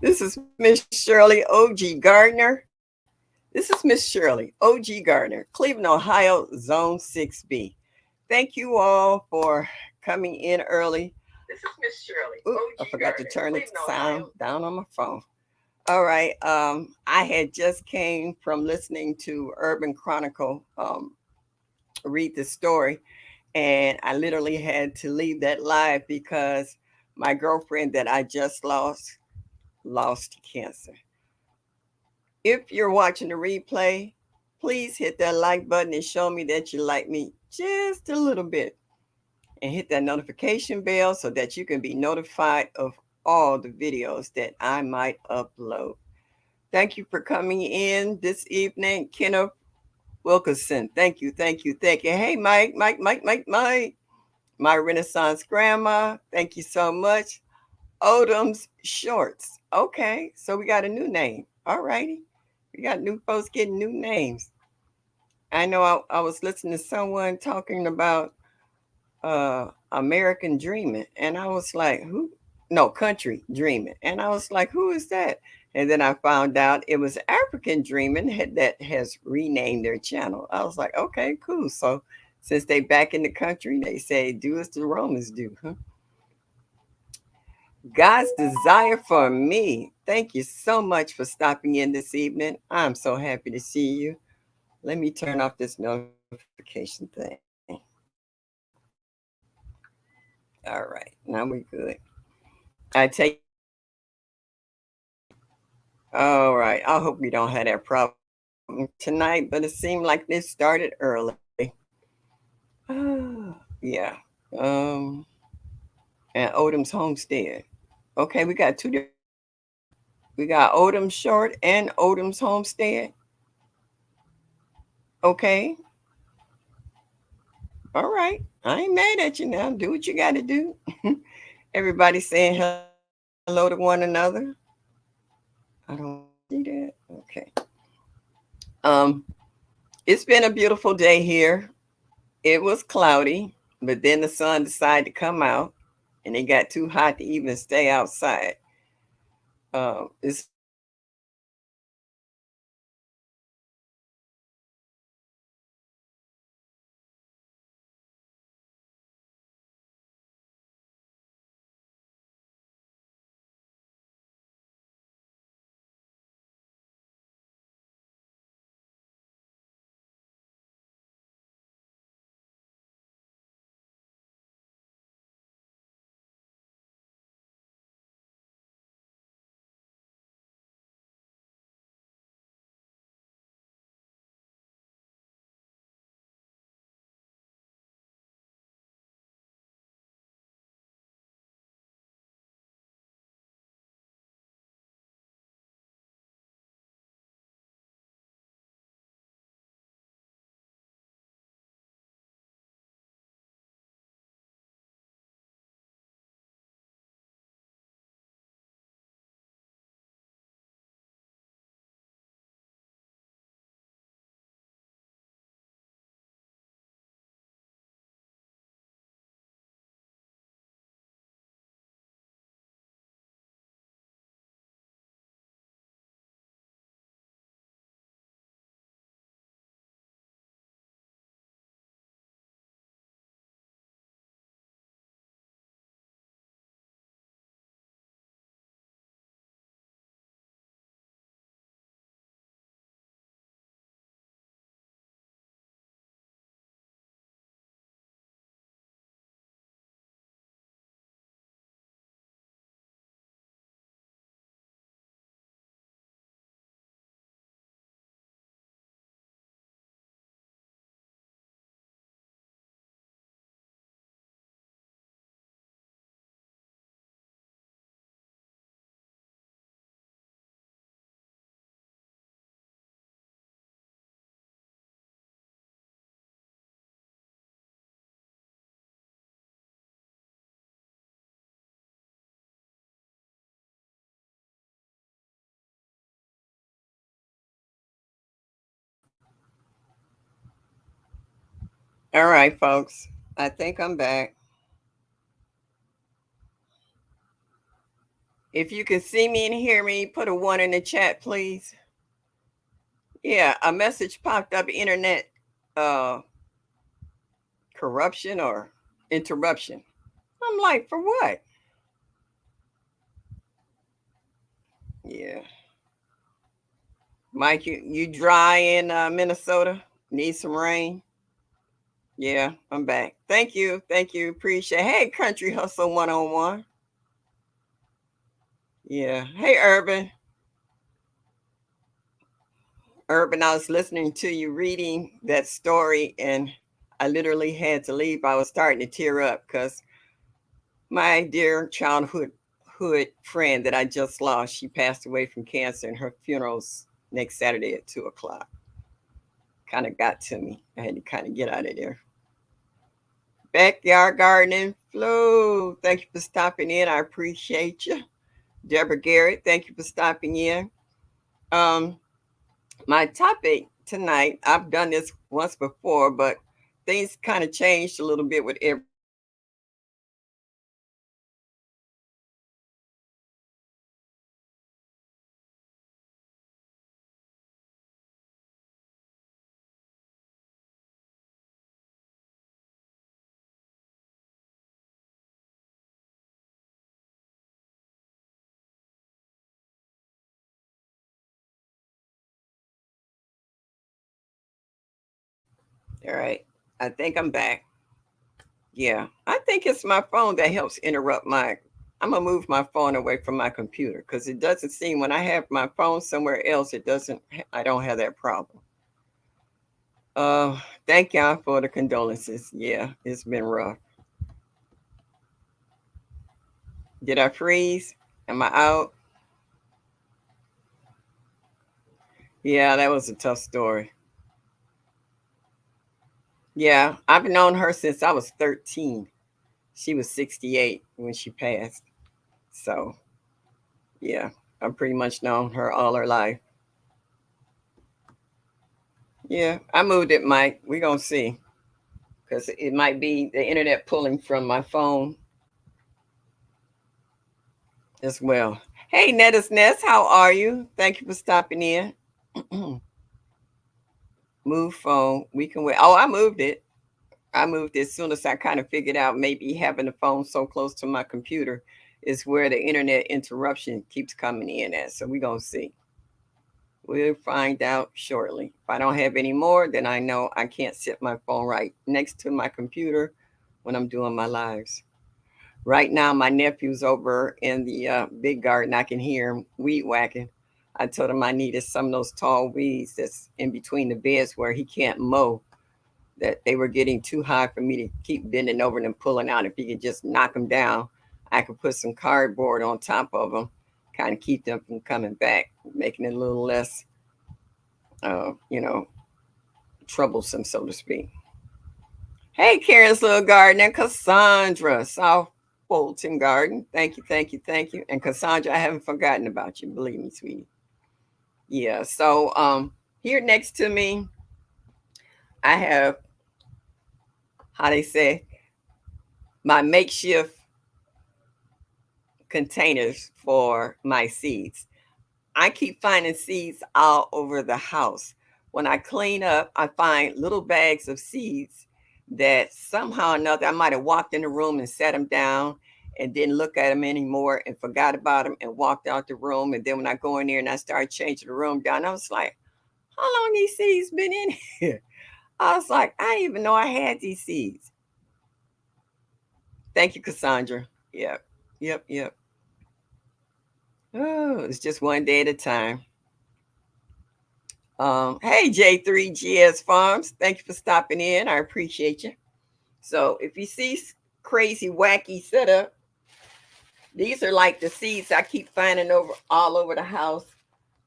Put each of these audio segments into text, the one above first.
This is Miss Shirley O.G. Gardner. This is Miss Shirley O.G. Gardner, Cleveland, Ohio, Zone 6B. Thank you all for coming in early. This is Miss Shirley, Ooh, I OG forgot to Gardner, turn the Cleveland, sound Ohio. down on my phone. All right. I had just came from listening to Urban Chronicle read the story, and I literally had to leave that live because my girlfriend that I just lost to cancer. If you're watching the replay, please hit that like button and show me that you like me just a little bit. And hit that notification bell so that you can be notified of all the videos that I might upload. Thank you for coming in this evening, Kenneth Wilkerson. Thank you, thank you, thank you. Hey, Mike, my Renaissance grandma. Thank you so much. Odom's Shorts. Okay, so we got a new name. All righty. We got new folks getting new names. I know I was listening to someone talking about American Dreaming, and I was like, who? No, Country Dreaming, and I was like, who is that? And then I found out it was African Dreaming that has renamed their channel. I was like, okay, cool. So since they back in the country, they say, do as the Romans do. Huh? God's desire for me. Thank you so much for stopping in this evening. I'm so happy to see you. Let me turn off this notification thing. All right, now we're good. I take it you can hear me. All right, I hope we don't have that problem tonight, but it seemed like this started early. Yeah. Um, and Odom's Homestead. Okay, we got two different channels. We got Odom Short and Odom's Homestead. Okay, all right. I ain't mad at you now. Do what you got to do. Everybody saying hello to one another. I don't see that. Okay. Um, it's been a beautiful day here. It was cloudy, but then the sun decided to come out, and it got too hot to even stay outside. It's been beautiful. All right, folks. I think I'm back. If you can see me and hear me, put a one in the chat, please. Yeah, a message popped up, internet uh corruption or interruption. I'm like, for what? Yeah. Mike, you dry in Minnesota? Need some rain? Yeah, I'm back. Thank you. Thank you. Appreciate it. Hey, Country Hustle 101. Yeah. Hey, Urban. Urban, I was listening to you reading that story and I literally had to leave. I was starting to tear up because my dear childhood friend that I just lost, she passed away from cancer and her funeral's next Saturday at 2 o'clock. Kind of got to me. I had to kind of get out of there. Backyard Gardening Flo, thank you for stopping in. I appreciate you. Deborah Garrett, thank you for stopping in. Um, my topic tonight, I've done this once before, but things kind of changed a little bit with every. All right, I think I'm back. Yeah, I think it's my phone that helps interrupt my. I'm gonna move my phone away from my computer because it doesn't seem when I have my phone somewhere else, it doesn't. I don't have that problem. Uh, thank y'all for the condolences. Yeah, it's been rough. Did I freeze? Am I out? Yeah, that was a tough story. Yeah, I've known her since I was 13. She was 68 when she passed. So, yeah, I've pretty much known her all her life. Yeah, I moved it, Mike. We're going to see because it might be the internet pulling from my phone as well. Hey, Netta's Nest, how are you? Thank you for stopping in. Move phone. We can wait. Oh, I moved it. I moved as soon as I kind of figured out maybe having the phone so close to my computer is where the internet interruption keeps coming in at. So we're going to see. We'll find out shortly. If I don't have any more, then I know I can't set my phone right next to my computer when I'm doing my lives. Right now, my nephew's over in the big garden. I can hear him weed whacking. I told him I needed some of those tall weeds that's in between the beds where he can't mow, that they were getting too high for me to keep bending over and pulling out. If he could just knock them down, I could put some cardboard on top of them, kind of keep them from coming back, making it a little less, you know, troublesome, so to speak. Hey, Karen's little gardener, Cassandra, South Fulton Garden. Thank you, thank you, thank you. And Cassandra, I haven't forgotten about you, believe me, sweetie. Yeah, so here next to me, I have, how they say, my makeshift containers for my seeds. I keep finding seeds all over the house. When I clean up, I find little bags of seeds that somehow or another I might have walked in the room and set them down and didn't look at them anymore and forgot about them and walked out the room. And then when I go in there and I started changing the room down, I was like, how long these seeds been in here? I was like, I didn't even know I had these seeds. Thank you, Cassandra. Yep, yep, yep. Oh, it's just one day at a time. Hey, J3GS Farms, thank you for stopping in. I appreciate you. So, if you see crazy, wacky setup, these are like the seeds I keep finding over all over the house.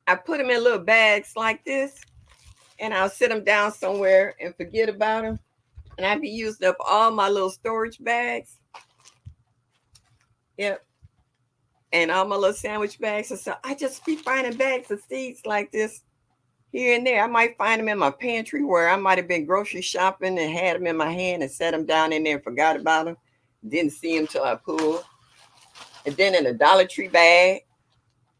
I put them in little bags like this, and I'll sit them down somewhere and forget about them. And I be using up all my little storage bags. Yep. And all my little sandwich bags. And so I just be finding bags of seeds like this here and there. I might find them in my pantry where I might have been grocery shopping and had them in my hand and set them down in there and forgot about them. Didn't see them till I pulled. And then in a Dollar Tree bag,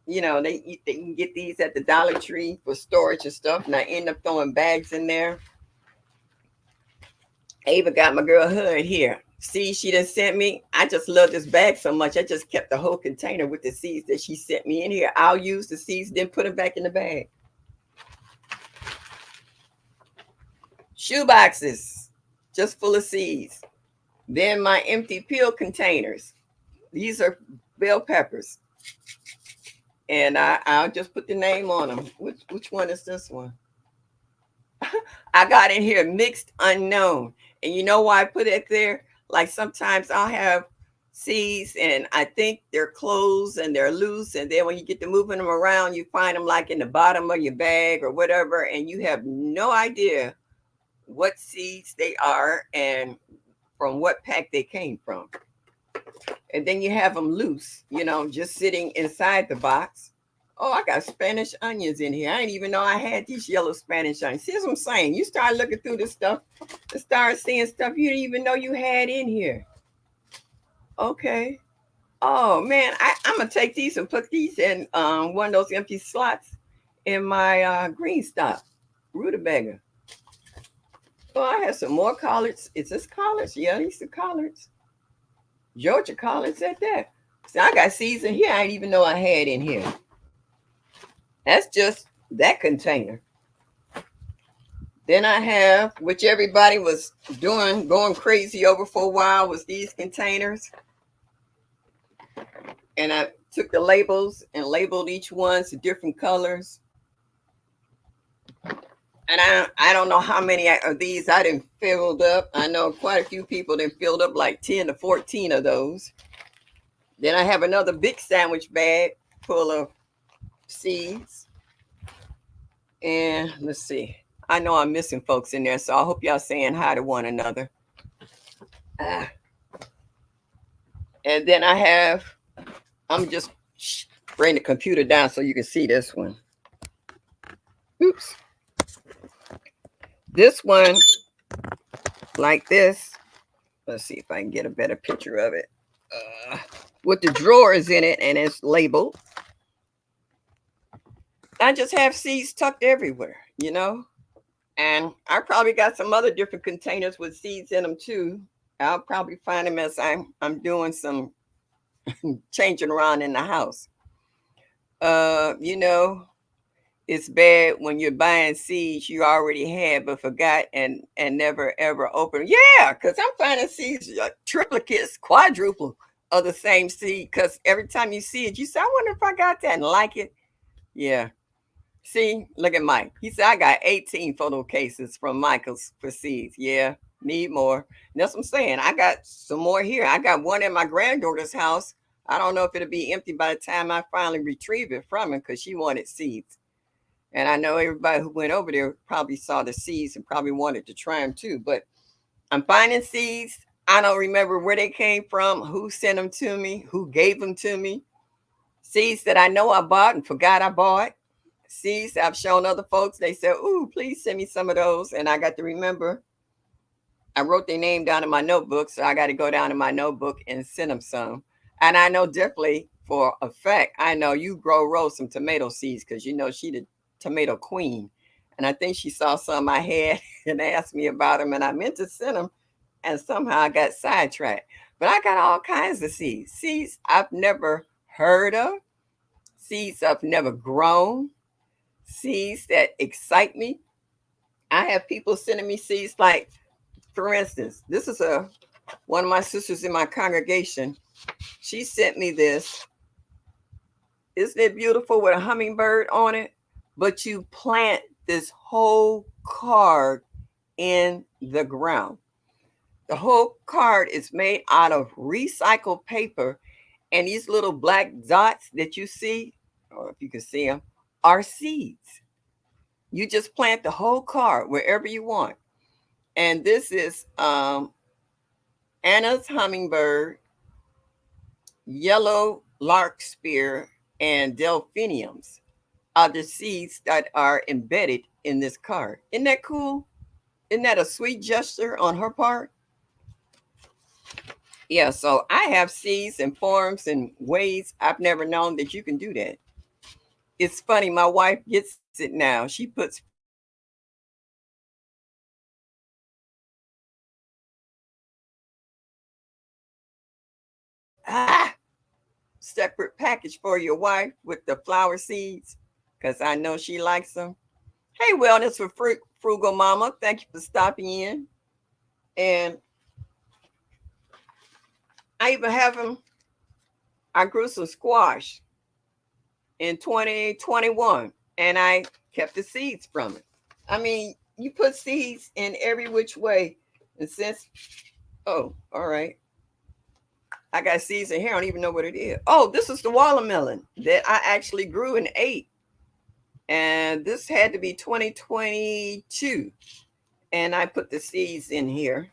they can get these at the Dollar Tree for storage and stuff. And I end up throwing bags in there. I even got my girl Hood here. See, she just sent me. I just love this bag so much. I just kept the whole container with the seeds that she sent me in here. I'll use the seeds, then put them back in the bag. Shoe boxes, just full of seeds. Then my empty peel containers. These are bell peppers. And I'll just put the name on them. Which one is this one? I got in here mixed unknown. And you know why I put it there? Like sometimes I'll have seeds and I think they're closed and they're loose. And then when you get to moving them around, you find them like in the bottom of your bag or whatever. And you have no idea what seeds they are and from what pack they came from. And then you have them loose, just sitting inside the box. Oh, I got Spanish onions in here. I didn't even know I had these yellow Spanish onions. See what I'm saying? You start looking through this stuff and start seeing stuff you didn't even know you had in here. Okay. Oh man, I'm gonna take these and put these in one of those empty slots in my green stop rutabaga. Oh, I have some more collards. Is this collards? Yeah, these are collards. Georgia collards at that. See, I got seeds in here I didn't even know I had in here. That's just that container. Then I have, which everybody was doing, going crazy over for a while, was these containers. And I took the labels and labeled each one to different colors. And I don't know how many of these I didn't filled up. I know quite a few people didn't filled up like 10 to 14 of those. Then I have another big sandwich bag full of seeds. And let's see. I know I'm missing folks in there, so I hope y'all saying hi to one another. And then I'm just bring the computer down so you can see this one. Oops. This one, like this. Let's see if I can get a better picture of it. With the drawers in it, and it's labeled. I just have seeds tucked everywhere, And I probably got some other different containers with seeds in them too. I'll probably find them as I'm doing some changing around in the house. It's bad when you're buying seeds you already had but forgot and never ever opened. Yeah, because I'm finding seeds triplicates, quadruple of the same seed. Because every time you see it, you say, "I wonder if I got that and like it." Yeah. See, look at Mike. He said, I got 18 photo cases from Michael's for seeds. Yeah, need more. And that's what I'm saying. I got some more here. I got one in my granddaughter's house. I don't know if it'll be empty by the time I finally retrieve it from her because she wanted seeds. And I know everybody who went over there probably saw the seeds and probably wanted to try them too. But I'm finding seeds. I don't remember where they came from, who sent them to me, who gave them to me. Seeds that I know I bought and forgot I bought. Seeds I've shown other folks. They said, "Ooh, please send me some of those." And I got to remember, I wrote their name down in my notebook. So I got to go down in my notebook and send them some. And I know definitely for a fact, I know you grow Rose some tomato seeds because she the tomato queen. And I think she saw some I had and asked me about them. And I meant to send them. And somehow I got sidetracked. But I got all kinds of seeds. Seeds I've never heard of. Seeds I've never grown. Seeds that excite me. I have people sending me seeds like, for instance, this is one of my sisters in my congregation. She sent me this. Isn't it beautiful with a hummingbird on it? But you plant this whole card in the ground. The whole card is made out of recycled paper, and these little black dots that you see, or if you can see them, are seeds. You just plant the whole card wherever you want. And this is Anna's hummingbird, yellow larkspur, and delphiniums are the seeds that are embedded in this card. Isn't that cool? Isn't that a sweet gesture on her part? Yeah, so I have seeds and forms and ways I've never known that you can do that. It's funny, my wife gets it now. She puts ah separate package for your wife with the flower seeds because I know she likes them. Hey, Wellness for Frugal Mama, thank you for stopping in. And I even have them. I grew some squash in 2021 and I kept the seeds from it. I mean, you put seeds in every which way. And since, oh, all right. I got seeds in here. I don't even know what it is. Oh, this is the watermelon that I actually grew and ate. And this had to be 2022. And I put the seeds in here.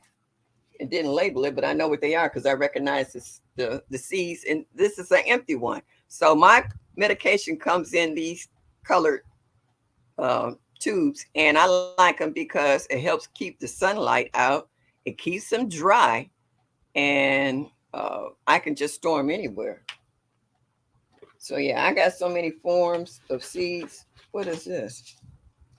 It didn't label it, but I know what they are because I recognize the seeds. And this is an empty one. So my medication comes in these colored tubes, and I like them because it helps keep the sunlight out. It keeps them dry, and I can just store them anywhere. So yeah, I got so many forms of seeds. What is this?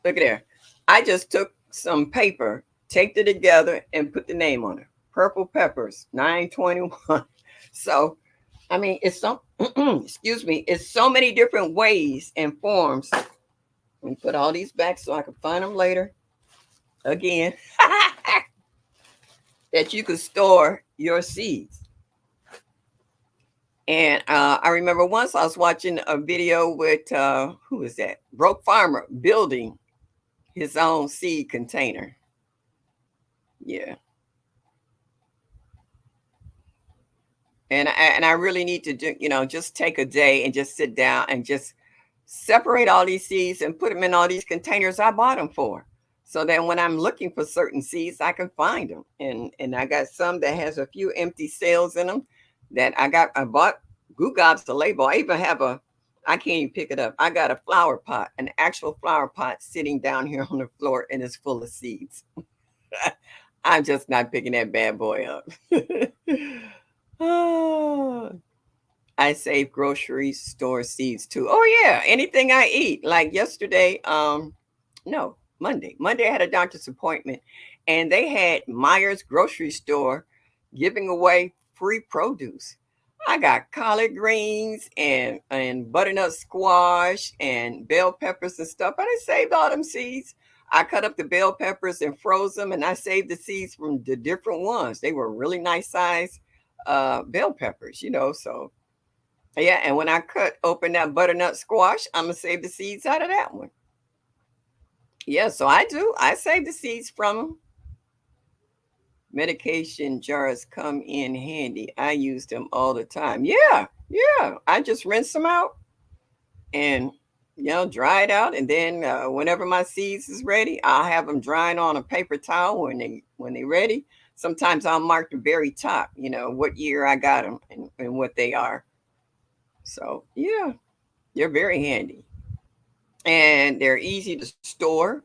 Look at there. I just took some paper, taped it together, and put the name on it. Purple peppers, 921. So I mean, it's so excuse me, it's so many different ways and forms. Let me put all these back so I can find them later. Again, that you could store your seeds. And I remember once I was watching a video with who is that? Broke Farmer building his own seed container. Yeah, and I really need to do, just take a day and just sit down and just separate all these seeds and put them in all these containers I bought them for. So that when I'm looking for certain seeds, I can find them. And I got some that has a few empty cells in them that I bought Goo Gob's the label. I even have I can't even pick it up. I got a flower pot, an actual flower pot sitting down here on the floor and it's full of seeds. I'm just not picking that bad boy up. Oh, I save grocery store seeds too. Oh yeah, anything I eat. Like yesterday, no, Monday. Monday I had a doctor's appointment and they had Myers grocery store giving away free produce. I got collard greens and butternut squash and bell peppers and stuff. And I saved all them seeds. I cut up the bell peppers and froze them, and I saved the seeds from the different ones. They were really nice size bell peppers, So yeah, and when I cut open that butternut squash, I'm gonna save the seeds out of that one. Yeah, so I do. I save the seeds from them. Medication jars come in handy. I use them all the time. Yeah, yeah. I just rinse them out and dry it out, and then whenever my seeds is ready, I'll have them drying on a paper towel when they ready. Sometimes I'll mark the very top, what year I got them and what they are. So yeah, they're very handy. And they're easy to store.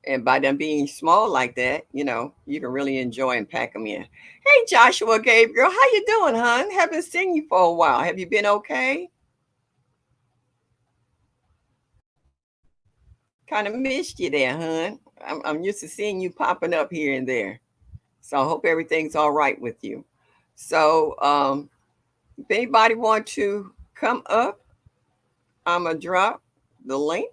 And by them being small like that, you can really enjoy and pack them in. Hey, Joshua Gabriel, how you doing, hon? Haven't seen you for a while. Have you been okay? Kind of missed you there, hon. I'm used to seeing you popping up here and there. So I hope everything's all right with you. So if anybody want to come up, I'm going to drop the link.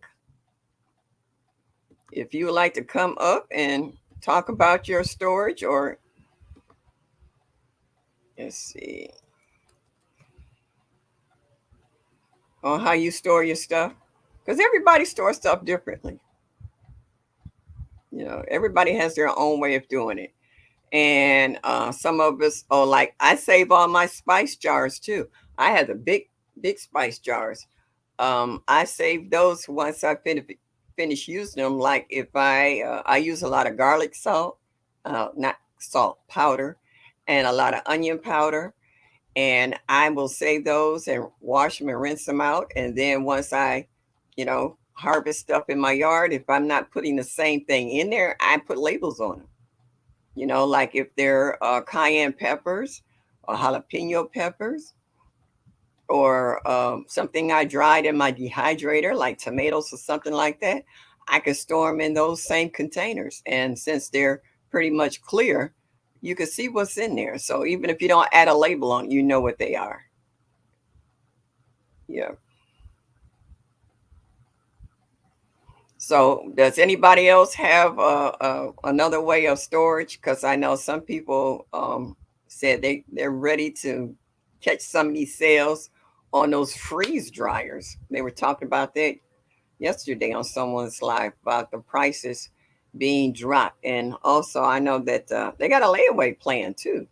If you would like to come up and talk about your storage or let's see, on how you store your stuff, because everybody stores stuff differently. Everybody has their own way of doing it. And some of us, oh, like I save all my spice jars too. I have the big spice jars. I save those once I finish using them. Like if I use a lot of garlic salt, not salt powder, and a lot of onion powder, and I will save those and wash them and rinse them out. And then once I, harvest stuff in my yard, if I'm not putting the same thing in there, I put labels on them. Like if they're cayenne peppers or jalapeno peppers, or something I dried in my dehydrator, like tomatoes or something like that, I can store them in those same containers. And since they're pretty much clear, you can see what's in there. So even if you don't add a label on, you know what they are. Yeah. So does anybody else have another way of storage? Because I know some people said they're ready to catch some of these sales on those freeze dryers. They were talking about that yesterday on someone's live about the prices being dropped. And also, I know that they got a layaway plan too.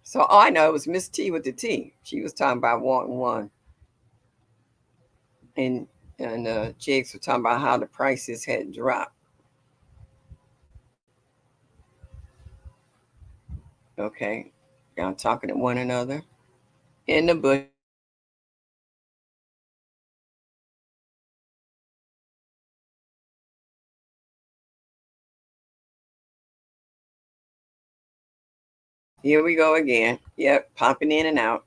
So, oh, I know it was Miss T with the T. She was talking about wanting one, and Jigs were talking about how the prices had dropped. Okay, y'all talking to one another in the bush. Here we go again. Yep, popping in and out.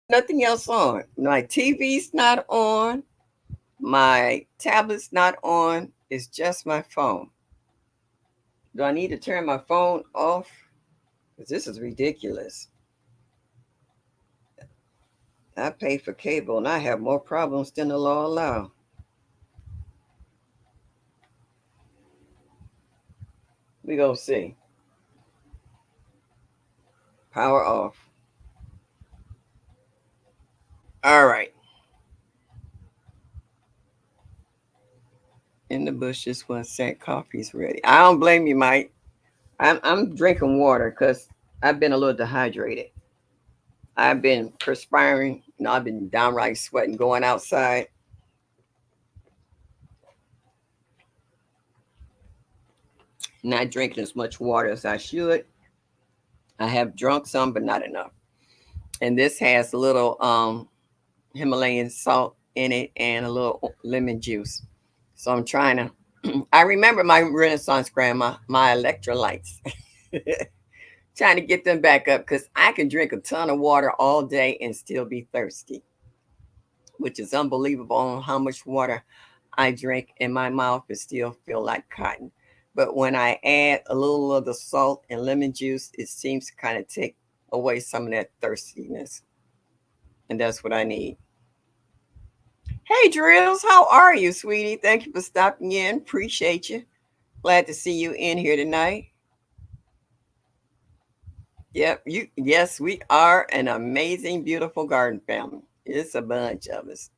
Nothing else on. My TV's not on. My tablet's not on. It's just my phone. Do I need to turn my phone off? Because this is ridiculous. I pay for cable and I have more problems than the law allow. We go see. Power off. All right. In the bushes one sec. Coffee's ready. I don't blame you, Mike. I'm drinking water because I've been a little dehydrated. I've been perspiring. I've been downright sweating going outside. Not drinking as much water as I should. I have drunk some, but not enough. And this has a little Himalayan salt in it and a little lemon juice. So I'm trying to. I remember my Renaissance grandma, my electrolytes. Trying to get them back up because I can drink a ton of water all day and still be thirsty, which is unbelievable on how much water I drink and my mouth is still feel like cotton. But when I add a little of the salt and lemon juice, it seems to kind of take away some of that thirstiness. And that's what I need. Hey, Drills, how are you, sweetie? Thank you for stopping in. Appreciate you. Glad to see you in here tonight. Yep, yes, we are an amazing, beautiful garden family. It's a bunch of us.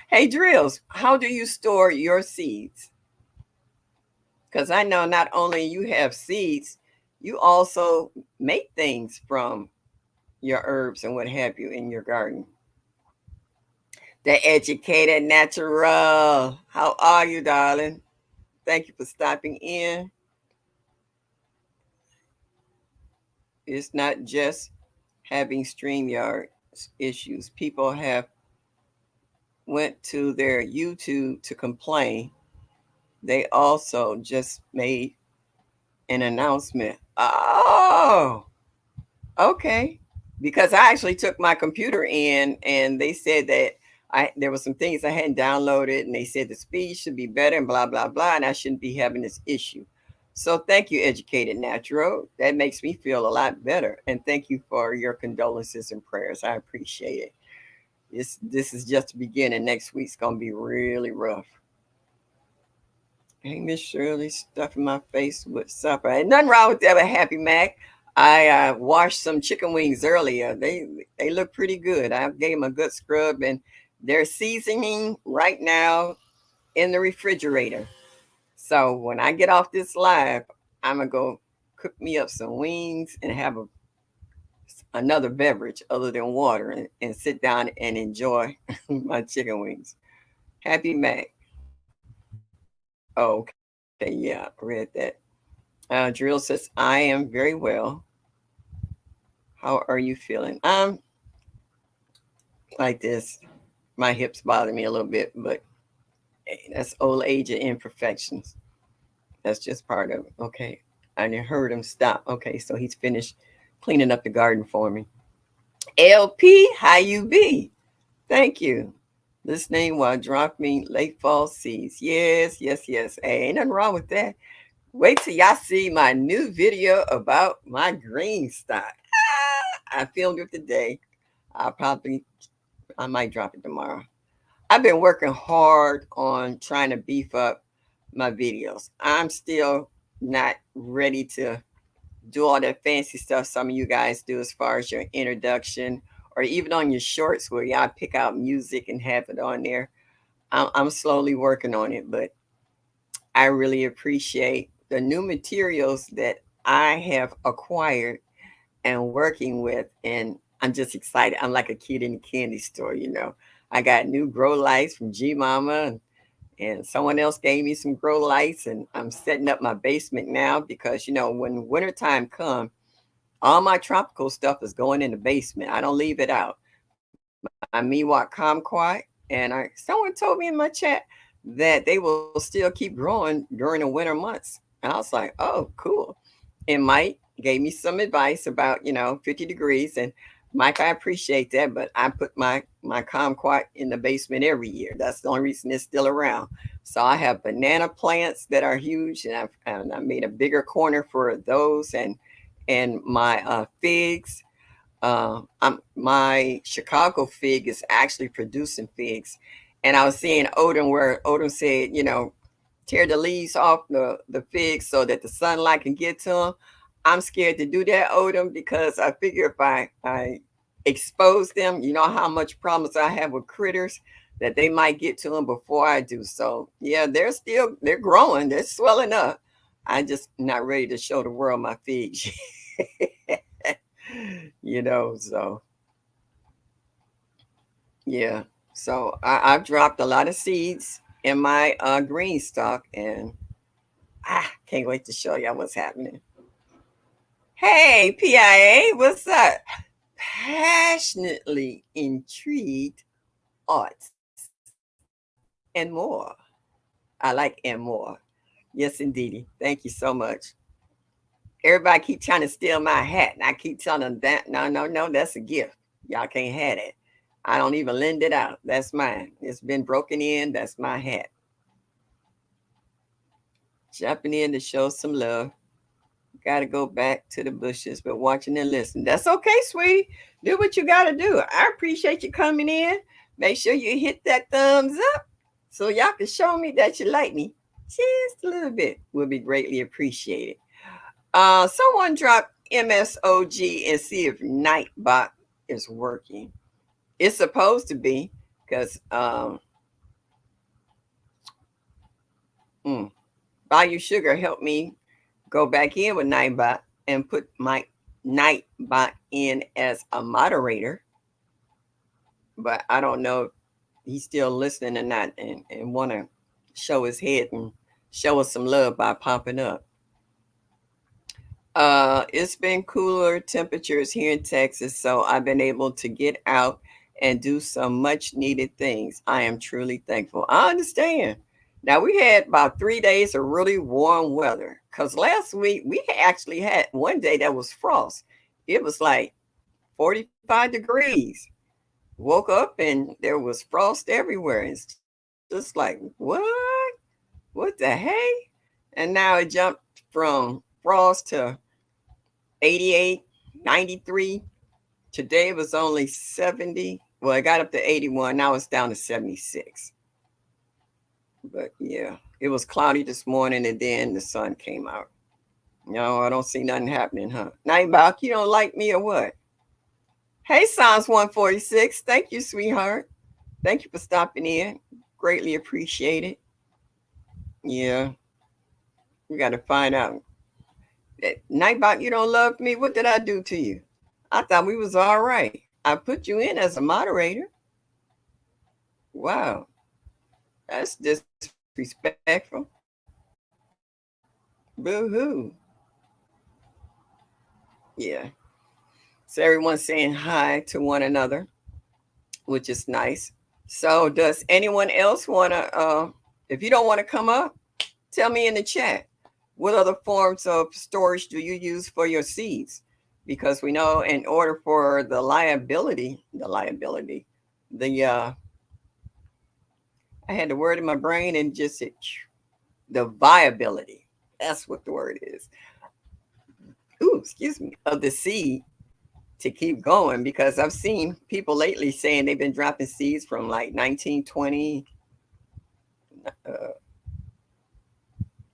Hey, Drills, how do you store your seeds? Because I know not only you have seeds, you also make things from your herbs and what have you in your garden. The educated natural. How are you, darling? Thank you for stopping in. It's not just having StreamYard issues. People have went to their YouTube to complain. They also just made an announcement. Oh, okay. Because I actually took my computer in and they said that I there were some things I hadn't downloaded and they said the speed should be better and blah blah blah and I shouldn't be having this issue. So thank you, Educated Natural. That makes me feel a lot better. And thank you for your condolences and prayers. I appreciate it. This is just the beginning. Next week's gonna be really rough. Hey, Miss Shirley, stuffing my face with supper. Ain't nothing wrong with that, but Happy Mac. I washed some chicken wings earlier. They look pretty good. I gave them a good scrub, and they're seasoning right now in the refrigerator. So when I get off this live, I'm gonna go cook me up some wings and have another beverage other than water, and sit down and enjoy my chicken wings. Happy Mac. Oh, okay, yeah, I read that. Drill says, I am very well. How are you feeling? Like this. My hips bother me a little bit, but hey, that's old age and imperfections. That's just part of it. Okay. I didn't heard him stop. Okay, so he's finished cleaning up the garden for me. LP, how you be? Thank you. Listening while dropping late fall seeds. Yes, yes, yes. Hey, ain't nothing wrong with that. Wait till y'all see my new video about my green stock. I filmed it today. I might drop it tomorrow. I've been working hard on trying to beef up my videos. I'm still not ready to do all that fancy stuff some of you guys do as far as your introduction or even on your shorts where y'all pick out music and have it on there. I'm slowly working on it, but I really appreciate the new materials that I have acquired and working with. And I'm just excited. I'm like a kid in a candy store, you know. I got new grow lights from G Mama, and someone else gave me some grow lights, and I'm setting up my basement now because, you know, when wintertime comes, all my tropical stuff is going in the basement. I don't leave it out. My Miwok Kumquat, and someone told me in my chat that they will still keep growing during the winter months. And I was like, oh, cool. And Mike gave me some advice about, 50 degrees. And Mike, I appreciate that, but I put my kumquat in the basement every year. That's the only reason it's still around. So I have banana plants that are huge, and I made a bigger corner for those, and my figs. My Chicago fig is actually producing figs, and I was seeing Odin where Odin said, tear the leaves off the figs so that the sunlight can get to them. I'm scared to do that, Odin, because I figure if I expose them, you know how much problems I have with critters that they might get to them before I do. So yeah, they're growing, they're swelling up. I just not ready to show the world my figs. So yeah. So I've dropped a lot of seeds in my green stock, and can't wait to show y'all what's happening. Hey, PIA, what's up? Passionately intrigued, arts, and more. I like and more. Yes, indeedy. Thank you so much. Everybody keep trying to steal my hat, and I keep telling them that no, no, no, that's a gift. Y'all can't have it. I don't even lend it out. That's mine. It's been broken in. That's my hat. Jumping in to show some love. Got to go back to the bushes, but watching and listening. That's okay, sweetie. Do what you got to do. I appreciate you coming in. Make sure you hit that thumbs up so y'all can show me that you like me. Just a little bit will be greatly appreciated. Someone drop MSOG and see if Nightbot is working. It's supposed to be because Bayou Sugar helped me go back in with Nightbot and put my Nightbot in as a moderator. But I don't know if he's still listening or not, and want to show his head and show us some love by popping up. It's been cooler temperatures here in Texas, so I've been able to get out and do some much needed things. I am truly thankful. I understand. Now we had about 3 days of really warm weather because last week we actually had one day that was frost. It was like 45 degrees. Woke up and there was frost everywhere. It's just like, what? What the hey? And now it jumped from frost to 88, 93. Today it was only 70. Well, it got up to 81. Now it's down to 76. But yeah, it was cloudy this morning and then the sun came out. No, I don't see nothing happening, huh? Nightbot, you don't like me or what? Hey, Psalms 146. Thank you, sweetheart. Thank you for stopping in. Greatly appreciate it. Yeah, we got to find out. Nightbot, you don't love me? What did I do to you? I thought we was all right. I put you in as a moderator. Wow, that's disrespectful. Boo hoo. Yeah. So everyone's saying hi to one another, which is nice. So does anyone else want to, if you don't want to come up, tell me in the chat, what other forms of storage do you use for your seeds? Because we know in order for the I had the word in my brain and just said, the viability. That's what the word is. Ooh, excuse me, of the seed to keep going, because I've seen people lately saying they've been dropping seeds from like 1920. Uh,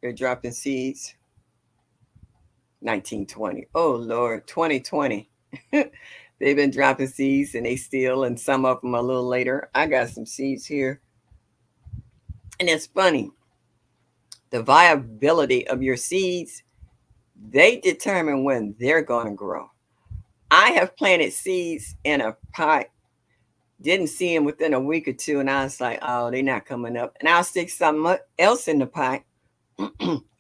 they're dropping seeds 1920. Oh Lord, 2020. They've been dropping seeds and they still, and some of them a little later. I got some seeds here. And it's funny, the viability of your seeds, they determine when they're going to grow. I have planted seeds in a pot, didn't see them within a week or two, and I was like, oh, they're not coming up. And I'll stick something else in the pot.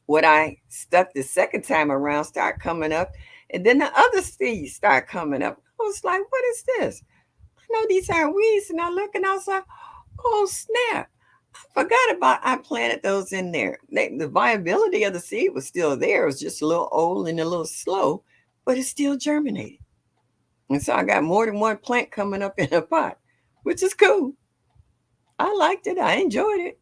What I stuck the second time around start coming up, and then the other seeds start coming up. I was like, what is this? I know these are weeds, and I look and I was like, oh snap. I forgot about I planted those in there. The viability of the seed was still there. It was just a little old and a little slow, but it still germinated. And so I got more than one plant coming up in a pot, which is cool. I liked it. I enjoyed it.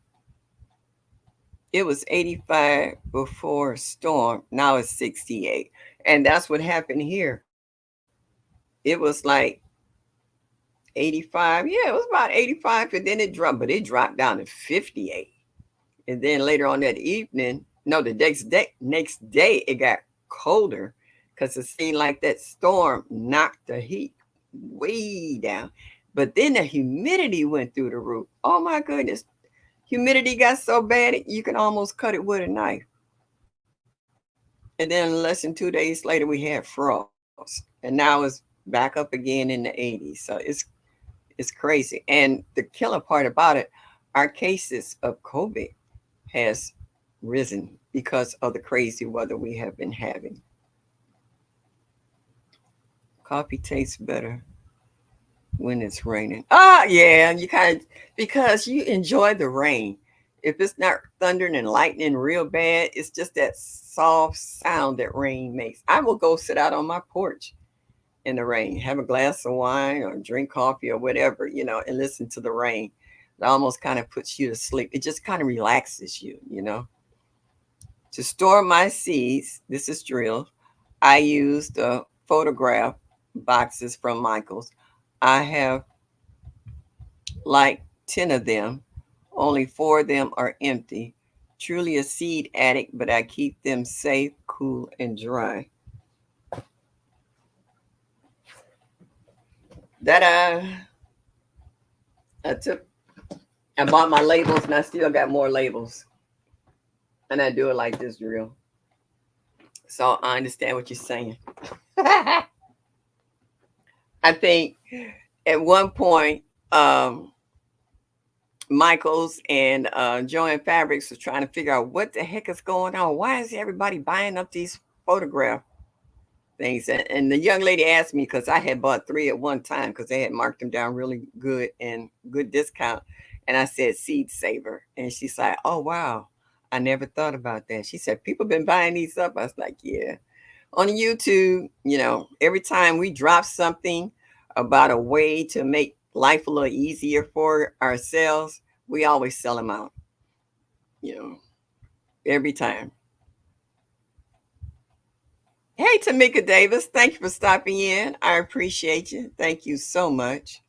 It was 85 before storm. Now it's 68. And that's what happened here. It was like 85. Yeah, it was about 85. And then it dropped, but it dropped down to 58. And then later on that evening, no, the next day it got colder because it seemed like that storm knocked the heat way down. But then the humidity went through the roof. Oh my goodness. Humidity got so bad you can almost cut it with a knife. And then less than 2 days later we had frost. And now it's back up again in the 80s. So it's crazy. And the killer part about it, our cases of COVID has risen because of the crazy weather we have been having. Coffee tastes better when it's raining. Ah, yeah, you kind of, because you enjoy the rain. If it's not thundering and lightning real bad, it's just that soft sound that rain makes. I will go sit out on my porch in the rain, have a glass of wine or drink coffee or whatever, and listen to the rain. It almost kind of puts you to sleep. It just kind of relaxes you. To store my seeds, this is drilled. I use the photograph boxes from Michaels. I have like 10 of them. Only 4 of them are empty. Truly a seed addict, but I keep them safe, cool, and dry. That I took, I bought my labels and I still got more labels. And I do it like this drill. So I understand what you're saying. I think at one point, Michaels and Joanne Fabrics was trying to figure out what the heck is going on. Why is everybody buying up these photograph things? And the young lady asked me because I had bought 3 at one time because they had marked them down really good and good discount. And I said seed saver. And she's like, oh, wow. I never thought about that. She said, people been buying these up. I was like, yeah. On YouTube, every time we drop something about a way to make life a little easier for ourselves, we always sell them out, you know, every time. Hey, Tamika Davis, thank you for stopping in. I appreciate you. Thank you so much.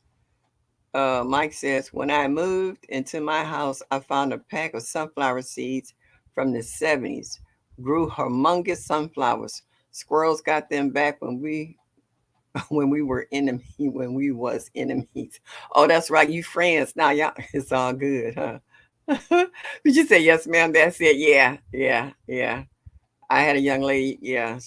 Mike says, when I moved into my house, I found a pack of sunflower seeds from the 70s. Grew humongous sunflowers. Squirrels got them back when we when we were enemy when we was enemies. Oh, that's right. You friends now, y'all. It's all good, huh? Did you say yes, ma'am? That's it. Yeah, yeah, yeah. I had a young lady. Yeah,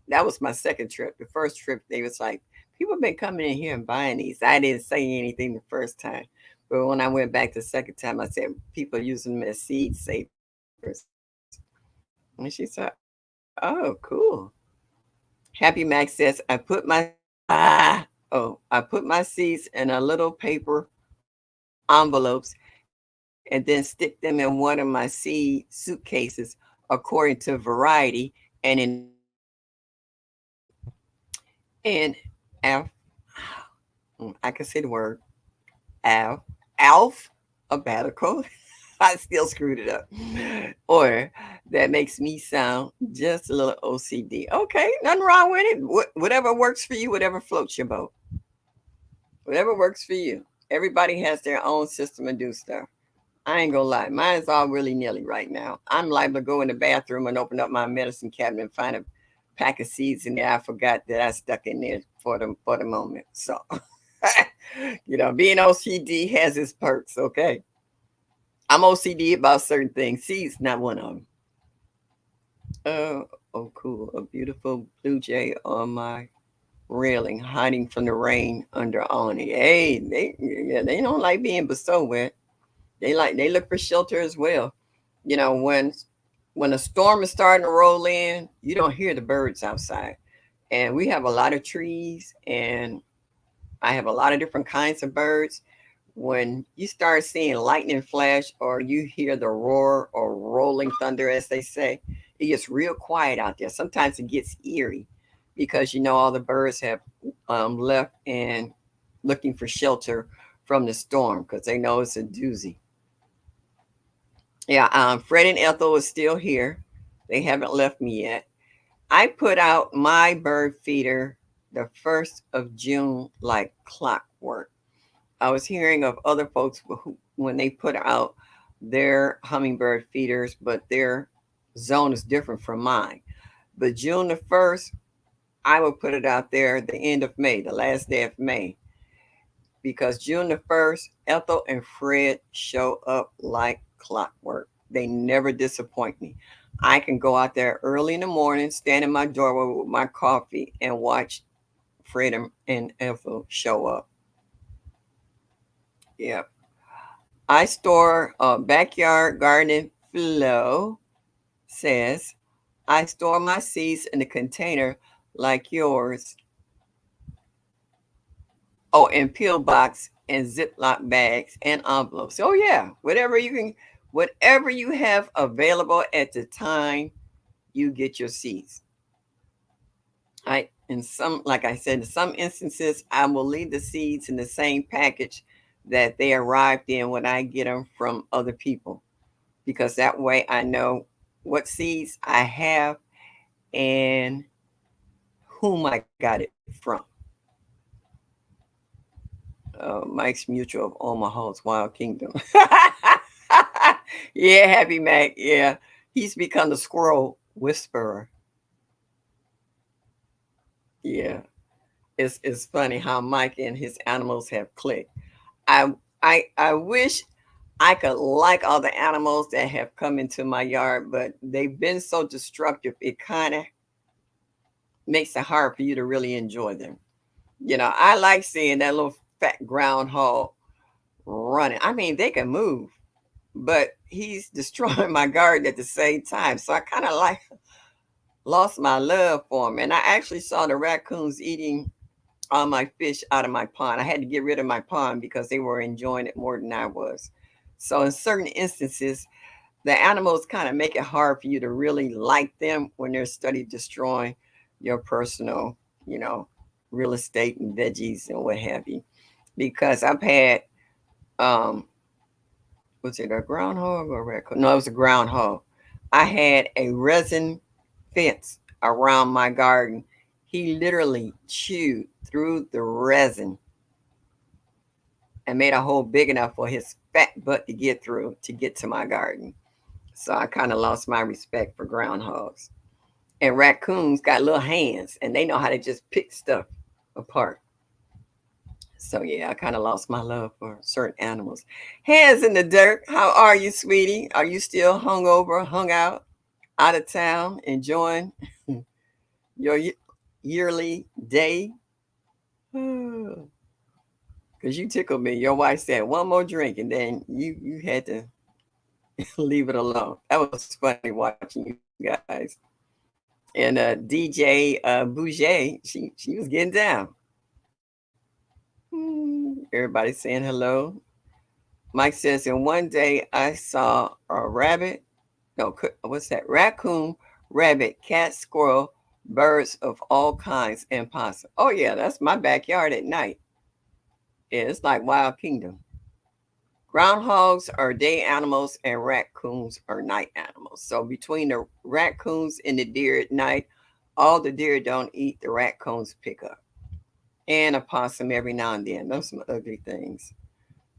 that was my second trip. The first trip, they was like, people been coming in here and buying these. I didn't say anything the first time, but when I went back the second time, I said people using them as seed savers. And she said, oh, cool. Happy Max says, I put my seeds Oh, I put my seeds in a little paper envelopes and then stick them in one of my seed suitcases according to variety and in alph I can say the word alphabetical. I still screwed it up. Or that makes me sound just a little OCD. Okay, nothing wrong with it. Whatever works for you, whatever floats your boat, whatever works for you. Everybody has their own system and do stuff. I ain't gonna lie, mine's all willy nilly right now. I'm liable to go in the bathroom and open up my medicine cabinet and find a pack of seeds in there I forgot that I stuck in there for the moment. So, being OCD has its perks. Okay, I'm OCD about certain things. Seeds not one of them. Oh, cool. A beautiful blue jay on my railing, hiding from the rain under awning. Hey, they don't like being bestowed with. They look for shelter as well. When a storm is starting to roll in, you don't hear the birds outside. And we have a lot of trees, and I have a lot of different kinds of birds. When you start seeing lightning flash or you hear the roar or rolling thunder, as they say, it gets real quiet out there. Sometimes it gets eerie because all the birds have left and looking for shelter from the storm because they know it's a doozy. Yeah, Fred and Ethel is still here. They haven't left me yet. I put out my bird feeder the 1st of June like clockwork. I was hearing of other folks when they put out their hummingbird feeders, but their zone is different from mine. But June the 1st, I will put it out there the end of May, the last day of May, because June the 1st, Ethel and Fred show up like clockwork. They never disappoint me. I can go out there early in the morning, stand in my doorway with my coffee, and watch Fred and Ethel show up. Yeah. I store backyard gardening flow says I store my seeds in a container like yours. Oh, in peel box and Ziploc bags and envelopes. Oh yeah, whatever you have available at the time you get your seeds. Like I said, in some instances, I will leave the seeds in the same package that they arrived in when I get them from other people, because that way I know what seeds I have and whom I got it from. Mike's Mutual of Omaha's Wild Kingdom. Yeah, Happy Mac. Yeah, he's become the squirrel whisperer. Yeah, it's funny how Mike and his animals have clicked. I I wish I could like all the animals that have come into my yard, but they've been so destructive. It kind of makes it hard for you to really enjoy them. I like seeing that little fat groundhog running. I mean, they can move, but he's destroying my garden at the same time. So I kind of like lost my love for him. And I actually saw the raccoons eating all my fish out of my pond. I had to get rid of my pond because they were enjoying it more than I was. So in certain instances, the animals kind of make it hard for you to really like them when they're study destroying your personal, you know, real estate and veggies and what have you. Because I've had, um, was it a groundhog or a raccoon? No, it was a groundhog. I had a resin fence around my garden. He literally chewed through the resin and made a hole big enough for his fat butt to get through to get to my garden. So I kind of lost my respect for groundhogs. And raccoons got little hands and they know how to just pick stuff apart. So yeah, I kind of lost my love for certain animals. Hands in the dirt. How are you, sweetie? Are you still hung over, hung out of town, enjoying your yearly day? Because you tickled me. Your wife said one more drink, and then you had to leave it alone. That was funny watching you guys. And DJ Bouger, she was getting down. Everybody saying hello. Mike says, in one day I saw a rabbit. No, what's that? Raccoon, rabbit, cat, squirrel, birds of all kinds, and possum. Oh yeah, that's my backyard at night. Yeah, it's like Wild Kingdom. Groundhogs are day animals and raccoons are night animals. So between the raccoons and the deer at night, all the deer don't eat, the raccoons pick up. And a possum every now and then. Those are some ugly things.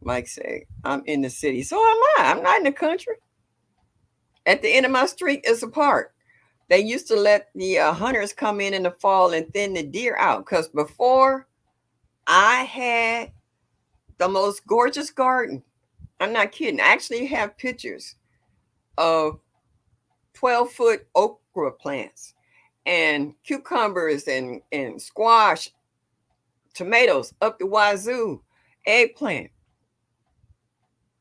Mike say, I'm in the city. So am I. I'm not in the country. At the end of my street is a park. They used to let the hunters come in the fall and thin the deer out. Because before, I had the most gorgeous garden. I'm not kidding. I actually have pictures of 12-foot okra plants and cucumbers and squash, tomatoes up the wazoo, eggplant.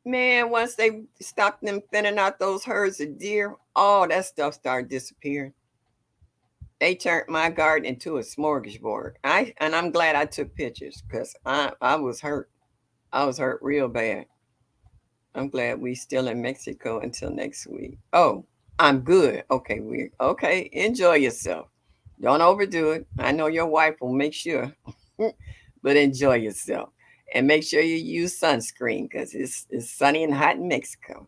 Man, once they stopped them thinning out those herds of deer, all that stuff started disappearing. They turned my garden into a smorgasbord. I'm glad I took pictures because I was hurt. I was hurt real bad. I'm glad we still in Mexico until next week. Oh, I'm good. Okay, we okay. Enjoy yourself. Don't overdo it. I know your wife will make sure, but enjoy yourself. And make sure you use sunscreen because it's sunny and hot in Mexico.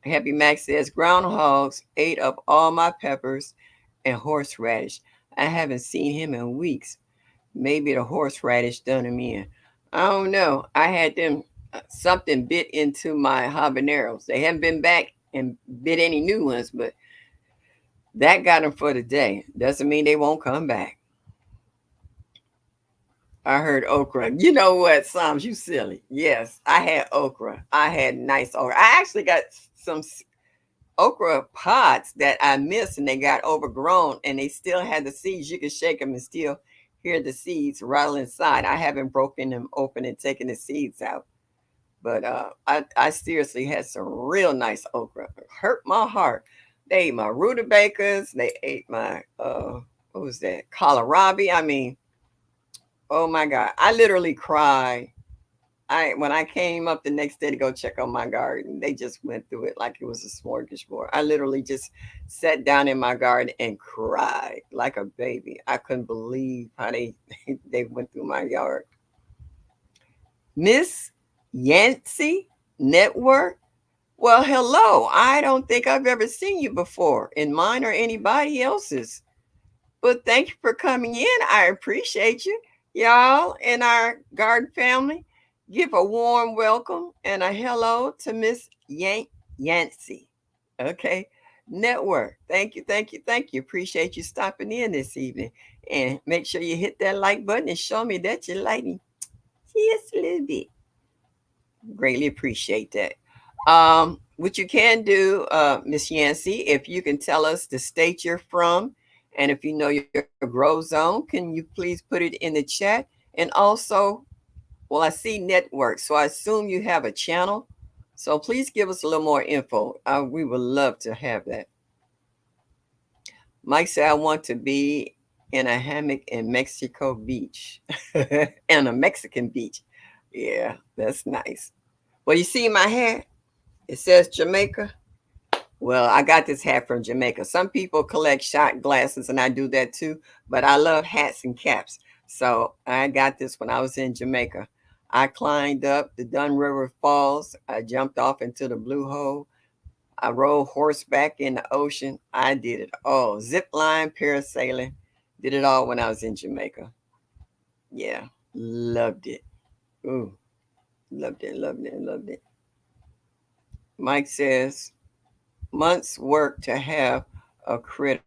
Happy Max says groundhogs ate up all my peppers and horseradish. I haven't seen him in weeks. Maybe the horseradish done him in. I don't know. I had them something bit into my habaneros. They haven't been back and bit any new ones, but that got them for the day. Doesn't mean they won't come back. I heard okra. You know what, Psalms? You silly. Yes, I had okra. I had nice okra. I actually got some okra pods that I missed and they got overgrown and they still had the seeds. You could shake them and still hear the seeds rattle inside. I haven't broken them open and taken the seeds out. But I seriously had some real nice okra. It hurt my heart. They ate my rutabagas. They ate my what was that? Kohlrabi. I mean, oh my God. I literally cried. I when I came up the next day to go check on my garden, they just went through it like it was a smorgasbord. I literally just sat down in my garden and cried like a baby. I couldn't believe how they they went through my yard. Miss Yancey Network. Well, hello. I don't think I've ever seen you before in mine or anybody else's. But thank you for coming in. I appreciate you. Y'all in our garden family, give a warm welcome and a hello to Miss Yancey. Okay. Network. Thank you, thank you, thank you. Appreciate you stopping in this evening. And make sure you hit that like button and show me that you like me just a little bit. Greatly appreciate that. What you can do, Miss Yancey, if you can tell us the state you're from, and if you know your grow zone, can you please put it in the chat? And also, well, I see network, so I assume you have a channel. So please give us a little more info. We would love to have that. Mike said, I want to be in a hammock in Mexico Beach, and a Mexican beach. Yeah, that's nice. Well, you see my hat? It says Jamaica. Well, I got this hat from Jamaica. Some people collect shot glasses, and I do that too. But I love hats and caps. So I got this when I was in Jamaica. I climbed up the Dun River Falls. I jumped off into the Blue Hole. I rode horseback in the ocean. I did it all. Zip line, parasailing. Did it all when I was in Jamaica. Yeah, loved it. Ooh, loved it, loved it, loved it. Mike says, months work to have a critter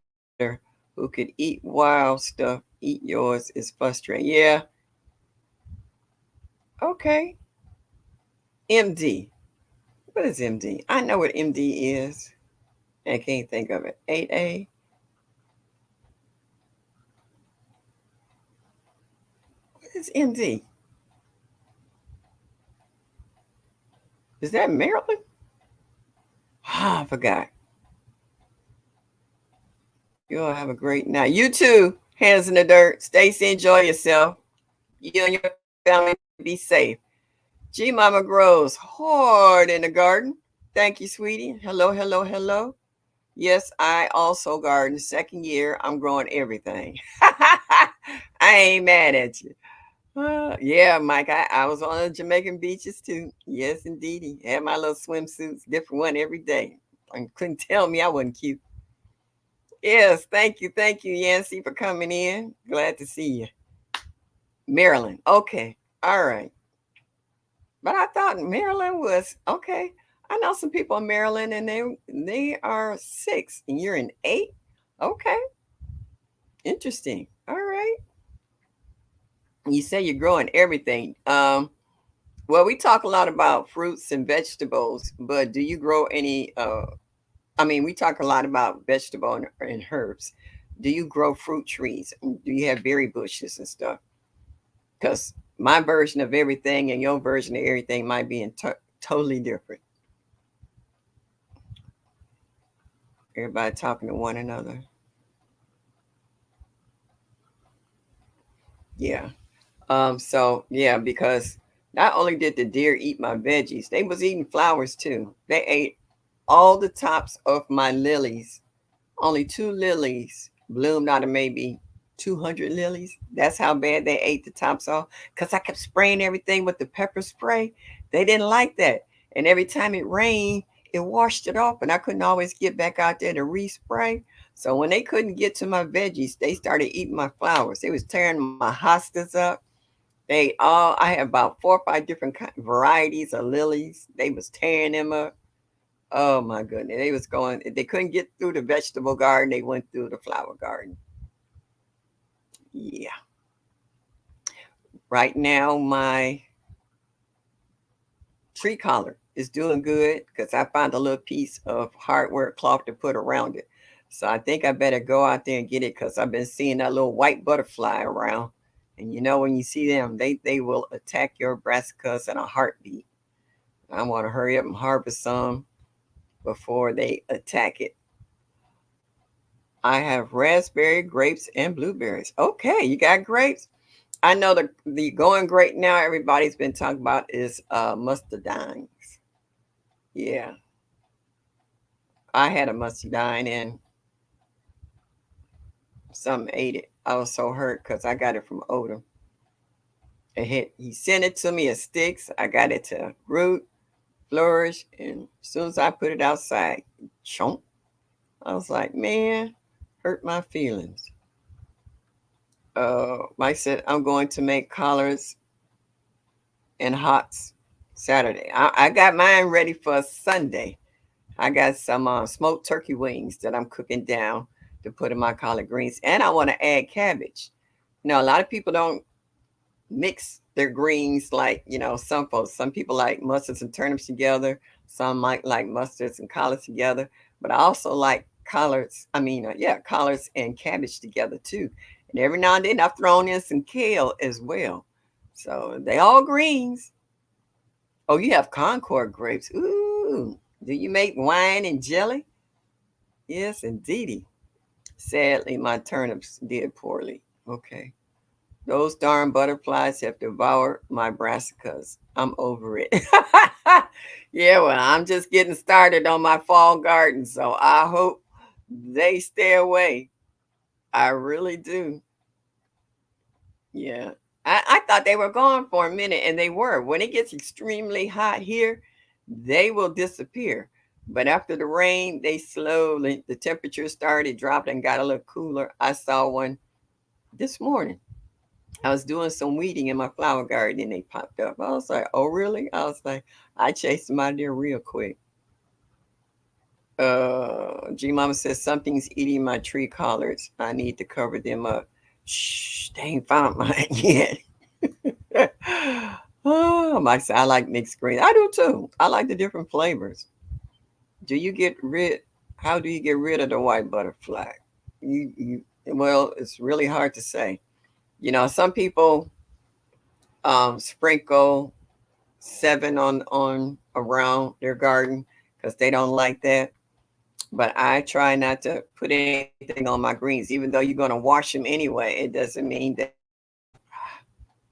who could eat wild stuff, eat yours is frustrating. Yeah. Okay. MD. What is MD? I know what MD is. I can't think of it. 8A. What is MD? Is that Maryland? Ah, I forgot. You all have a great night. You too. Hands in the dirt. Stacy, enjoy yourself. You and your Family, be safe. G Mama grows hard in the garden. Thank you, sweetie. Hello, hello, hello. Yes, I also garden. Second year, I'm growing everything. I ain't mad at you. Yeah, Mike, I was on the Jamaican beaches too. Yes, indeedy. Had my little swimsuits, different one every day. And couldn't tell me I wasn't cute. Yes, thank you, Yancy, for coming in. Glad to see you. Maryland. Okay. All right. But I thought Maryland was okay. I know some people in Maryland and they are 6 and you're in 8. Okay. Interesting. All right. You say you're growing everything. Well, we talk a lot about fruits and vegetables, but do you grow any I mean, we talk a lot about vegetable and herbs. Do you grow fruit trees? Do you have berry bushes and stuff? Because my version of everything and your version of everything might be totally different. Everybody talking to one another. Yeah. So yeah, because not only did the deer eat my veggies, they was eating flowers too. They ate all the tops of my lilies. Only 2 lilies bloomed out of maybe 200 lilies. That's how bad they ate the tops off. Because I kept spraying everything with the pepper spray. They didn't like that. And every time it rained, it washed it off. And I couldn't always get back out there to respray. So when they couldn't get to my veggies, they started eating my flowers. They was tearing my hostas up. I had about 4 or 5 different varieties of lilies. They was tearing them up. Oh my goodness. They was going, if they couldn't get through the vegetable garden, they went through the flower garden. Yeah. Right now, my tree collar is doing good because I found a little piece of hardware cloth to put around it. So I think I better go out there and get it because I've been seeing that little white butterfly around. And you know, when you see them, they will attack your brassicas in a heartbeat. I want to hurry up and harvest some before they attack it. I have raspberry, grapes, and blueberries. Okay, you got grapes. I know the going great now. Everybody's been talking about is mustardines. Yeah, I had a mustardine and some ate it. I was so hurt because I got it from Odom. He sent it to me as sticks. I got it to root, flourish, and as soon as I put it outside, chomp. I was like, man, hurt my feelings. Mike said I'm going to make collards and hots Saturday. I got mine ready for Sunday. I got some smoked turkey wings that I'm cooking down to put in my collard greens, and I want to add cabbage. A lot of people don't mix their greens like some folks. Some people like mustards and turnips together. Some might like mustards and collards together. But I also like collards. Collards and cabbage together too. And every now and then I've thrown in some kale as well. So they all greens. Oh, you have Concord grapes. Ooh. Do you make wine and jelly? Yes, indeedy. Sadly, my turnips did poorly. Okay. Those darn butterflies have devoured my brassicas. I'm over it. Yeah, well, I'm just getting started on my fall garden, so I hope they stay away. I really do. Yeah. I thought they were gone for a minute, and they were. When it gets extremely hot here, they will disappear. But after the rain, the temperature started dropping and got a little cooler. I saw one this morning. I was doing some weeding in my flower garden and they popped up. I was like, oh, really? I was like, I chased them out of there real quick. G Mama says something's eating my tree collards. I need to cover them up. Shh, they ain't found mine yet. Oh, Mike said, I like mixed greens. I do too. I like the different flavors. Do you get rid? How do you get rid of the white butterfly? Well, it's really hard to say. Some people sprinkle 7 on around their garden because they don't like that. But I try not to put anything on my greens, even though you're going to wash them anyway. It doesn't mean that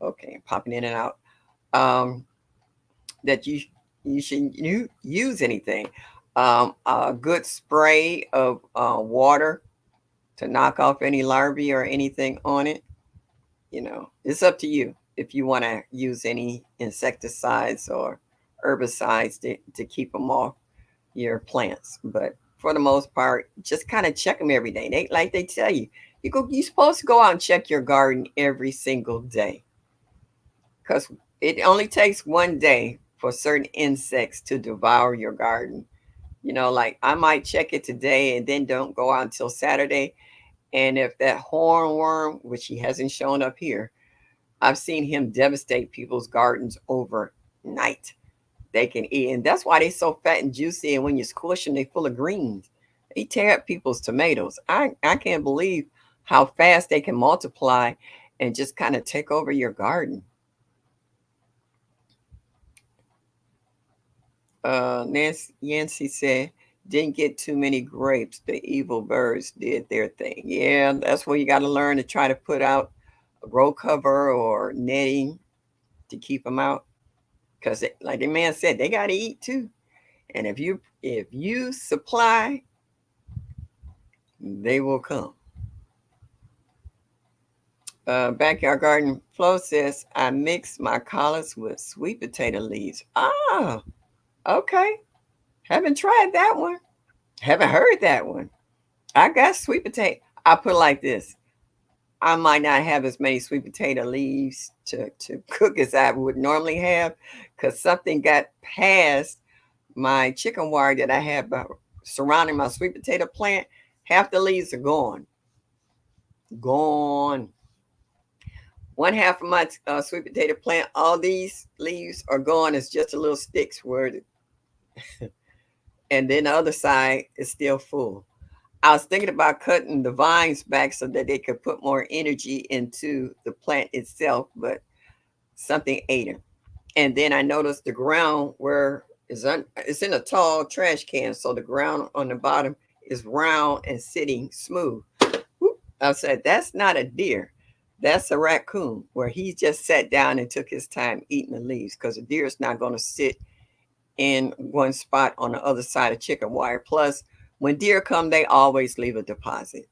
Okay, popping in and out. Um, that you should use anything. A good spray of water to knock off any larvae or anything on it. You know, it's up to you if you want to use any insecticides or herbicides to keep them off your plants. But for the most part, just kind of check them every day. They tell you, you're supposed to go out and check your garden every single day because it only takes one day for certain insects to devour your garden. You know, like I might check it today and then don't go out until Saturday. And if that hornworm, which he hasn't shown up here, I've seen him devastate people's gardens overnight. They can eat, and that's why they're so fat and juicy. And when you squish them, they're full of greens. They tear up people's tomatoes. I can't believe how fast they can multiply and just kind of take over your garden. Nancy Yancey said, didn't get too many grapes. The evil birds did their thing. Yeah, that's where you got to learn to try to put out a row cover or netting to keep them out. Because, like the man said, they got to eat too. And if you supply, they will come. Backyard Garden Flo says, I mix my collards with sweet potato leaves. Ah, okay. Haven't tried that one. Haven't heard that one. I got sweet potato. I put it like this. I might not have as many sweet potato leaves to cook as I would normally have because something got past my chicken wire that I have surrounding my sweet potato plant. Half the leaves are gone. Gone. One half of my sweet potato plant, all these leaves are gone. It's just a little sticks where, and then the other side is still full. I was thinking about cutting the vines back so that they could put more energy into the plant itself, but something ate it. And then I noticed the ground where it's in a tall trash can, so the ground on the bottom is round and sitting smooth. Whoop. I said, that's not a deer. That's a raccoon where he just sat down and took his time eating the leaves because a deer is not going to sit in one spot on the other side of chicken wire. Plus, when deer come, they always leave a deposit.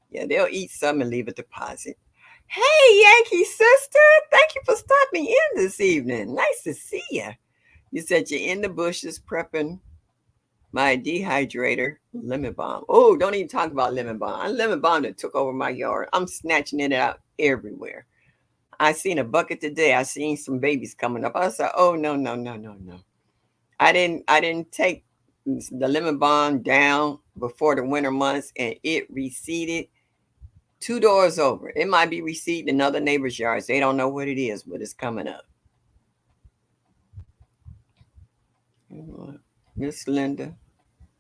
Yeah, they'll eat some and leave a deposit. Hey, Yankee sister, thank you for stopping in this evening. Nice to see you. You said you're in the bushes prepping my dehydrator lemon balm. Oh, don't even talk about lemon balm. I lemon balm that took over my yard. I'm snatching it out everywhere. I seen a bucket today. I seen some babies coming up. I said, "Oh no, no, no, no, no." I didn't take the lemon balm down before the winter months, and it receded two doors over. It might be receding in other neighbors' yards. They don't know what it is, but it's coming up. Miss Linda.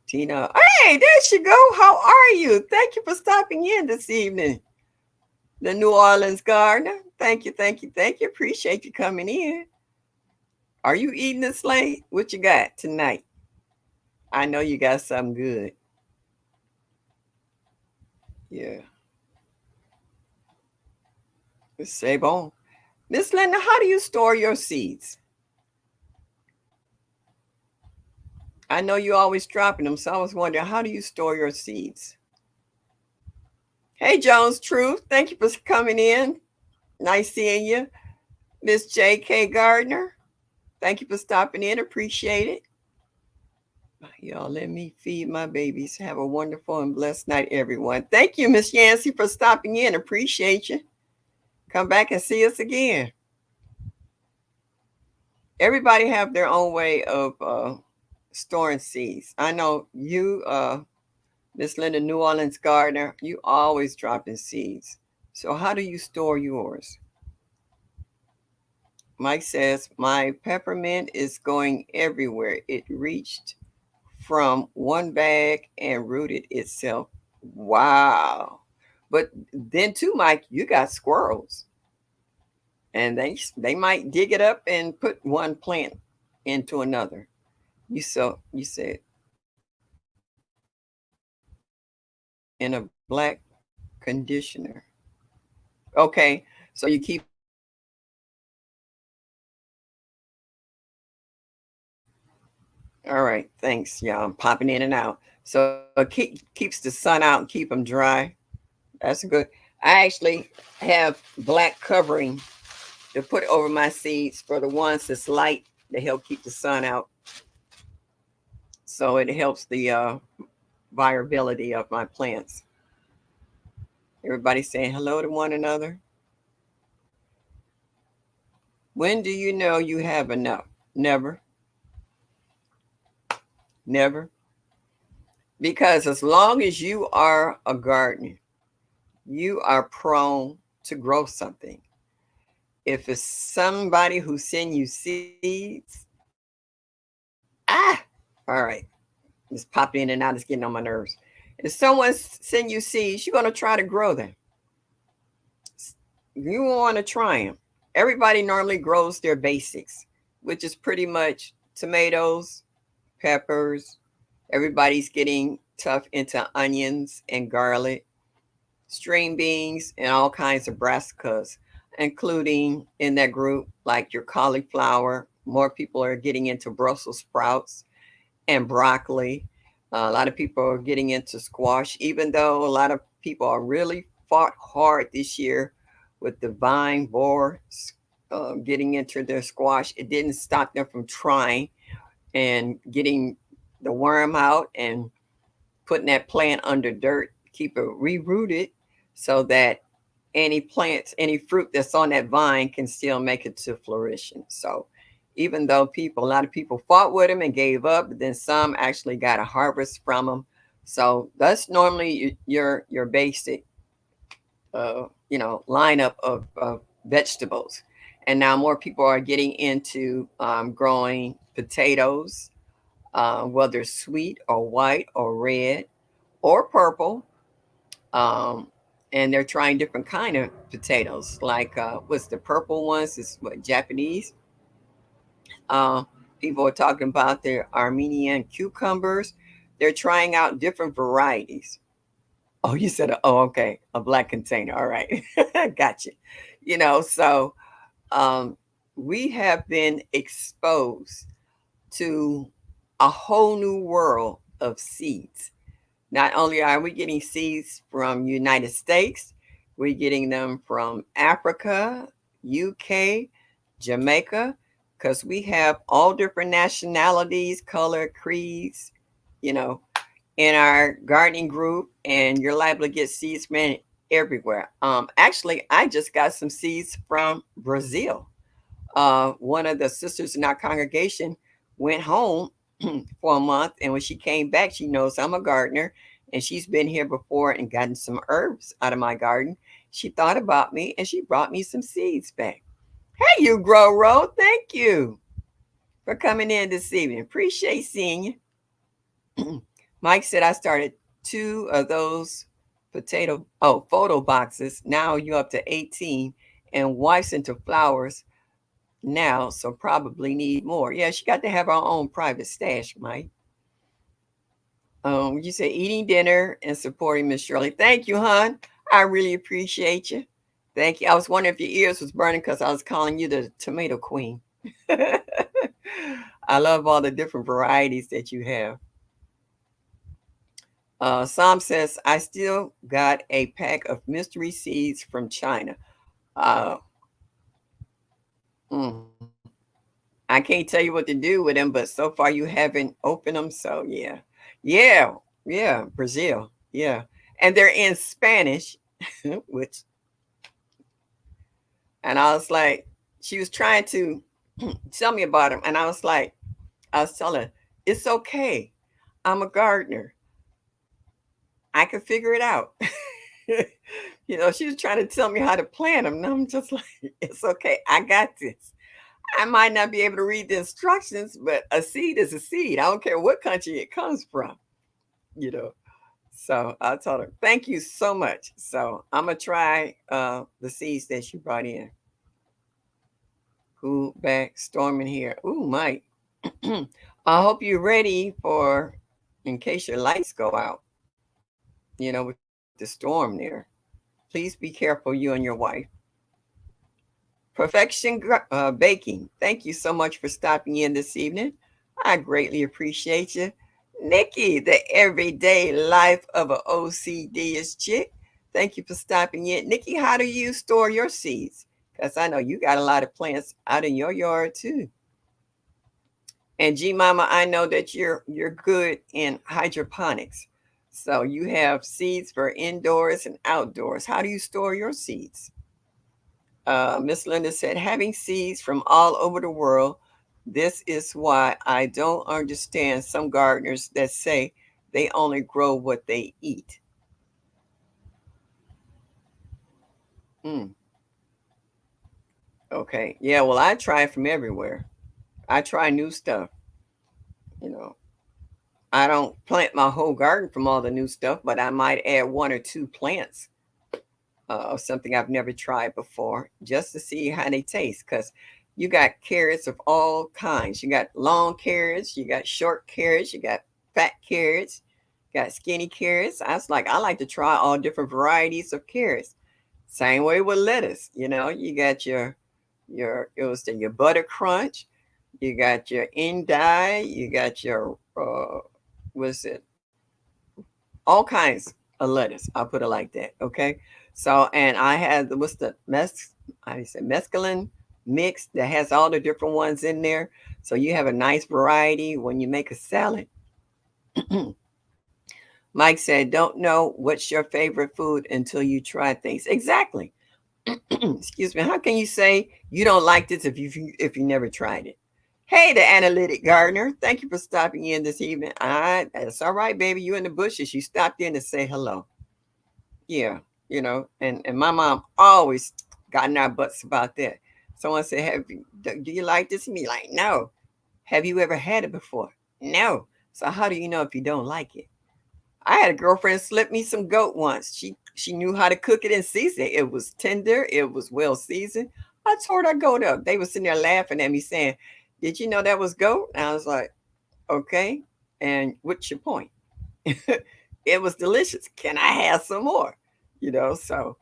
Tina. Hey, there she go. How are you? Thank you for stopping in this evening. The New Orleans Gardener. Thank you, thank you, thank you. Appreciate you coming in. Are you eating this late? What you got tonight? I know you got something good. Yeah. C'est bon. Miss Linda, how do you store your seeds? I know you're always dropping them, so I was wondering, how do you store your seeds? Hey, Jones Truth. Thank you for coming in. Nice seeing you. Miss J.K. Gardner. Thank you for stopping in. Appreciate it. Y'all, let me feed my babies. Have a wonderful and blessed night, everyone. Thank you, Miss Yancey, for stopping in. Appreciate you. Come back and see us again. Everybody have their own way of storing seeds. I know you, Miss Linda, New Orleans Gardener, you always dropping seeds. So how do you store yours? Mike says, my peppermint is going everywhere. It reached from one bag and rooted itself. Wow. But then too, Mike, you got squirrels. And they might dig it up and put one plant into another. You said in a black conditioner. Okay. So you keep All right. Thanks. Yeah, I'm popping in and out. So it keeps the sun out and keep them dry. That's good. I actually have black covering to put over my seeds for the ones that's light to help keep the sun out. So it helps the viability of my plants. Everybody saying hello to one another. When do you know you have enough? Never, never. Because as long as you are a gardener, you are prone to grow something. If it's somebody who send you seeds, ah, all right, it's popping in and out, it's getting on my nerves. If someone send you seeds, you're gonna try to grow them. You want to try them. Everybody normally grows their basics, which is pretty much tomatoes, peppers. Everybody's getting tough into onions and garlic, string beans, and all kinds of brassicas, including in that group like your cauliflower. More people are getting into Brussels sprouts and broccoli. A lot of people are getting into squash, even though a lot of people are really fought hard this year with the vine borer getting into their squash. It didn't stop them from trying and getting the worm out and putting that plant under dirt, keep it rerooted so that any plants, any fruit that's on that vine can still make it to fruition. So even though a lot of people fought with them and gave up, but then some actually got a harvest from them. So that's normally your basic, lineup of vegetables. And now more people are getting into growing potatoes, whether sweet or white or red or purple. Um, and they're trying different kind of potatoes. Like what's the purple ones? Is what Japanese. Uh, People are talking about their Armenian cucumbers. They're trying out different varieties. Oh, you said, oh, okay, a black container. All right, gotcha. So um, we have been exposed to a whole new world of seeds. Not only are we getting seeds from United States, we're getting them from Africa, UK, Jamaica, because we have all different nationalities, color, creeds, you know, in our gardening group, and you're liable to get seeds from everywhere. Actually, I just got some seeds from Brazil. One of the sisters in our congregation went home for a month, and when she came back, she knows I'm a gardener, and she's been here before and gotten some herbs out of my garden. She thought about me, and she brought me some seeds back. Hey, you Grow Road, thank you for coming in this evening. Appreciate seeing you. Mike said I started two of those photo boxes. Now you're up to 18, and wife's into flowers now, so probably need more. Yeah, she got to have her own private stash, Mike. You say eating dinner and supporting Miss Shirley. Thank you, hon. I really appreciate you. Thank you. I was wondering if your ears was burning because I was calling you the tomato queen. I love all the different varieties that you have. Sam says, I still got a pack of mystery seeds from China. Uh, mm, I can't tell you what to do with them, but so far you haven't opened them. So, yeah. Yeah. Yeah. Brazil. Yeah. And they're in Spanish, which, and I was like, she was trying to tell me about them. And I was telling her, it's okay. I'm a gardener. I can figure it out. She was trying to tell me how to plant them. And I'm just like, it's okay. I got this. I might not be able to read the instructions, but a seed is a seed. I don't care what country it comes from, you know. So I told her, thank you so much. So I'm gonna try the seeds that she brought in. Cool back storming here. Ooh, Mike. I hope you're ready for in case your lights go out, with the storm there. Please be careful, you and your wife. Perfection Baking. Thank you so much for stopping in this evening. I greatly appreciate you. Nikki, the everyday life of an OCD is chick. Thank you for stopping in. Nikki, how do you store your seeds? Because I know you got a lot of plants out in your yard too. And G Mama, I know that you're good in hydroponics. So you have seeds for indoors and outdoors. How do you store your seeds? Miss Linda said, having seeds from all over the world. This is why I don't understand some gardeners that say they only grow what they eat. Mm, okay. Yeah, well, I try from everywhere. I try new stuff. You know, I don't plant my whole garden from all the new stuff, but I might add one or two plants of something I've never tried before just to see how they taste. Because you got carrots of all kinds. You got long carrots, you got short carrots, you got fat carrots, got skinny carrots. I was like, I like to try all different varieties of carrots. Same way with lettuce. You know, you got your butter crunch, you got your indie, you got your what's it? All kinds of lettuce. I'll put it like that. Okay. So, and I had what's the I say mescaline mix that has all the different ones in there. So you have a nice variety when you make a salad. Mike said, "Don't know what's your favorite food until you try things." Exactly. Excuse me. How can you say you don't like this if you never tried it? Hey, the analytic gardener. Thank you for stopping in this evening. That's all right, baby. You in the bushes. You stopped in to say hello. Yeah, and my mom always got in our butts about that. Someone said, do you like this?" And me like, no. Have you ever had it before? No. So how do you know if you don't like it? I had a girlfriend slip me some goat once. She knew how to cook it and season it. It was tender. It was well seasoned. I tore that goat up. They were sitting there laughing at me saying, "Did you know that was goat?" And I was like, "Okay. And what's your point?" It was delicious. Can I have some more? So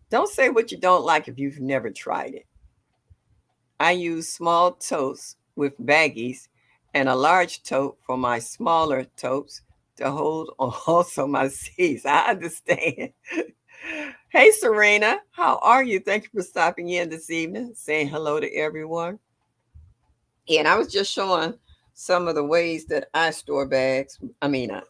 don't say what you don't like if you've never tried it. I use small totes with baggies and a large tote for my smaller totes to hold also my seeds. I understand. Hey, Serena, how are you? Thank you for stopping in this evening, saying hello to everyone. And I was just showing some of the ways that I store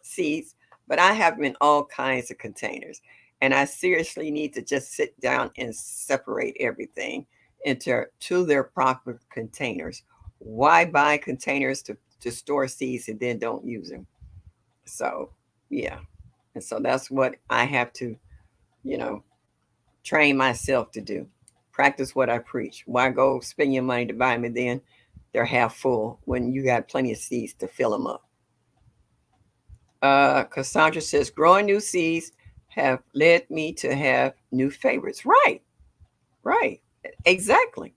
seeds, but I have them in all kinds of containers. And I seriously need to just sit down and separate everything into to their proper containers. Why buy containers to store seeds and then don't use them? So, yeah. And so that's what I have to, you know, train myself to do. Practice what I preach. Why go spend your money to buy them and then they're half full when you got plenty of seeds to fill them up? Cassandra says, growing new seeds have led me to have new favorites. Right, right. Exactly.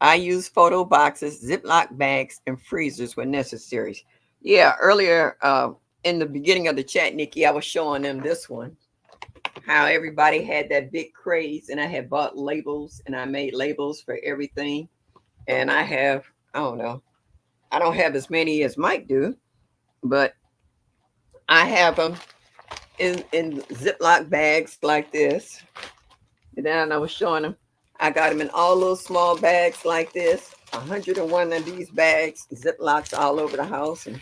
I use photo boxes, Ziploc bags, and freezers when necessary. Yeah, earlier in the beginning of the chat, Nikki, I was showing them this one, how everybody had that big craze, and I had bought labels and I made labels for everything. And I have, I don't know, I don't have as many as Mike do, but I have them in Ziploc bags like this. And then I was showing them. I got them in all those small bags like this. 101 of these bags, Ziplocs all over the house. And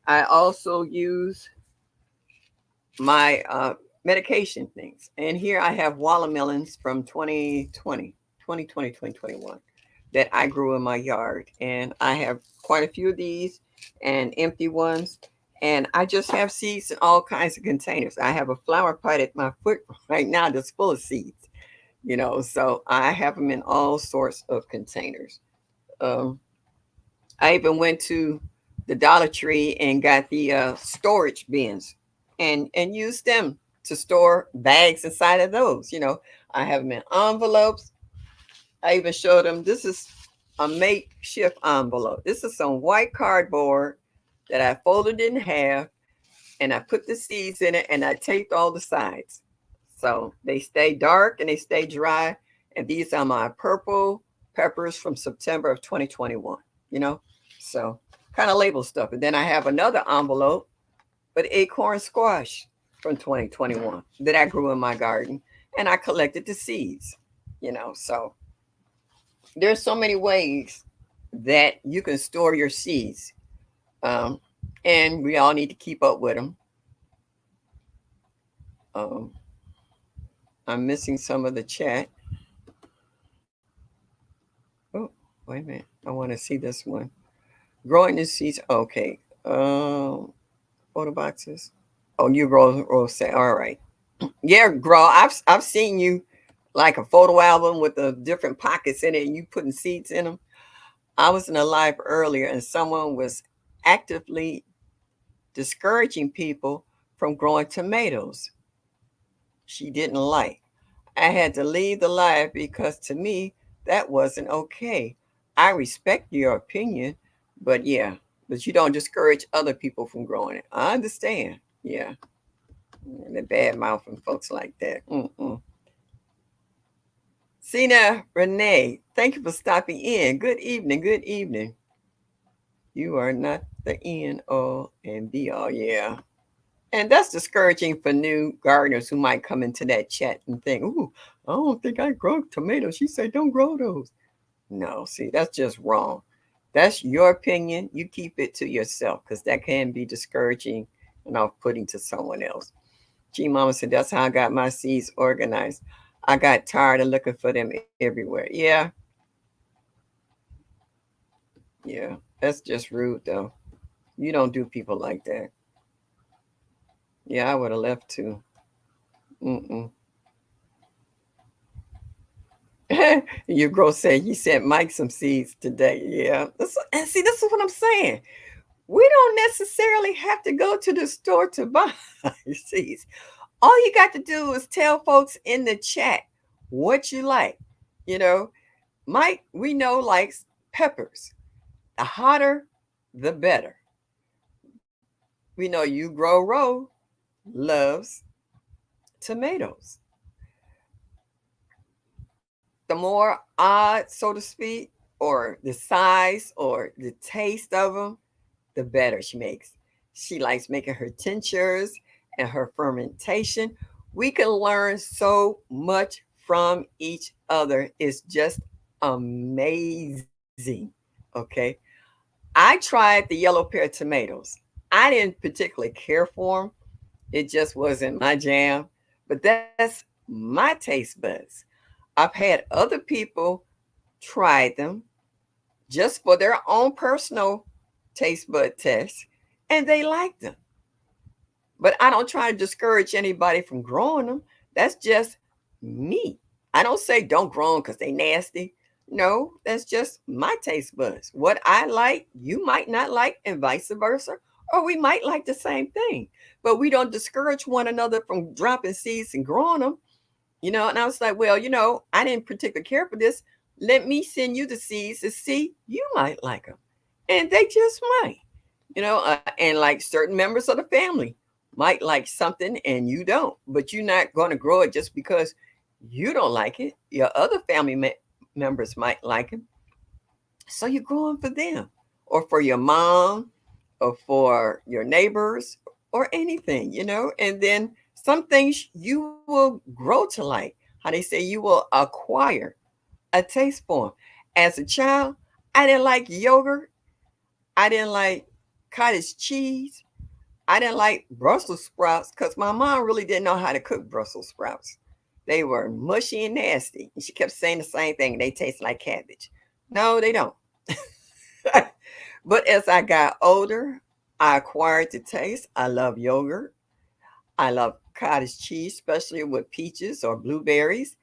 I also use my medication things. And here I have watermelons from 2021 that I grew in my yard. And I have quite a few of these and empty ones. And I just have seeds in all kinds of containers. I have a flower pot at my foot right now that's full of seeds, so I have them in all sorts of containers. Um, I even went to the Dollar Tree and got the storage bins and used them to store bags inside of those. I have them in envelopes. I even showed them this is a makeshift envelope. This is some white cardboard that I folded in half and I put the seeds in it and I taped all the sides. So they stay dark and they stay dry. And these are my purple peppers from September of 2021, you know? So kind of label stuff. And then I have another envelope with acorn squash from 2021 that I grew in my garden, and I collected the seeds. So there's so many ways that you can store your seeds, um, and we all need to keep up with them. Um, I'm missing some of the chat. Oh, wait a minute. I want to see this one. Growing the seeds. Okay. Photo boxes. Oh, you grow say. All right. Yeah, grow. I've seen you like a photo album with the different pockets in it, and you putting seeds in them. I was in a live earlier, and someone was actively discouraging people from growing tomatoes. She didn't like. I had to leave the live because to me that wasn't okay. I respect your opinion, but yeah, but you don't discourage other people from growing it. I understand. Yeah, the bad mouthing folks like that. Mm-mm. Cena Renee, thank you for stopping in. Good evening. Good evening. You are not the end all and be all. Yeah. And that's discouraging for new gardeners who might come into that chat and think, ooh, I don't think I grow tomatoes. She said, don't grow those. No, see, that's just wrong. That's your opinion. You keep it to yourself because that can be discouraging and off putting to someone else. G Mama said, that's how I got my seeds organized. I got tired of looking for them everywhere. Yeah, yeah, that's just rude though. You don't do people like that. Yeah, I would have left too. Mm-mm. Your girl said you sent Mike some seeds today. Yeah. And see, this is what I'm saying. We don't necessarily have to go to the store to buy seeds. All you got to do is tell folks in the chat what you like. You know, Mike, we know likes peppers. The hotter, the better. We know you grow row loves tomatoes. The more odd, so to speak, or the size or the taste of them, the better she makes. She likes making her tinctures and her fermentation. We can learn so much from each other. It's just amazing. Okay. I tried the yellow pear tomatoes. I didn't particularly care for them. It just wasn't my jam. But that's my taste buds. I've had other people try them just for their own personal taste bud test, and they like them. But I don't try to discourage anybody from growing them. That's just me. I don't say don't grow them because they nasty. No, that's just my taste buds. What I like, you might not like, and vice versa. Or we might like the same thing. But we don't discourage one another from dropping seeds and growing them. And I was like, well, I didn't particularly care for this. Let me send you the seeds to see you might like them. And they just might, and like certain members of the family might like something and you don't, but you're not going to grow it just because you don't like it. Your other members might like it. So you're growing for them or for your mom or for your neighbors or anything, and then some things you will grow to like. How they say you will acquire a taste for 'em. As a child, I didn't like yogurt. I didn't like cottage cheese. I didn't like Brussels sprouts because my mom really didn't know how to cook Brussels sprouts. They were mushy and nasty. And she kept saying the same thing. They taste like cabbage. No, they don't. But as I got older, I acquired the taste. I love yogurt. I love cottage cheese, especially with peaches or blueberries.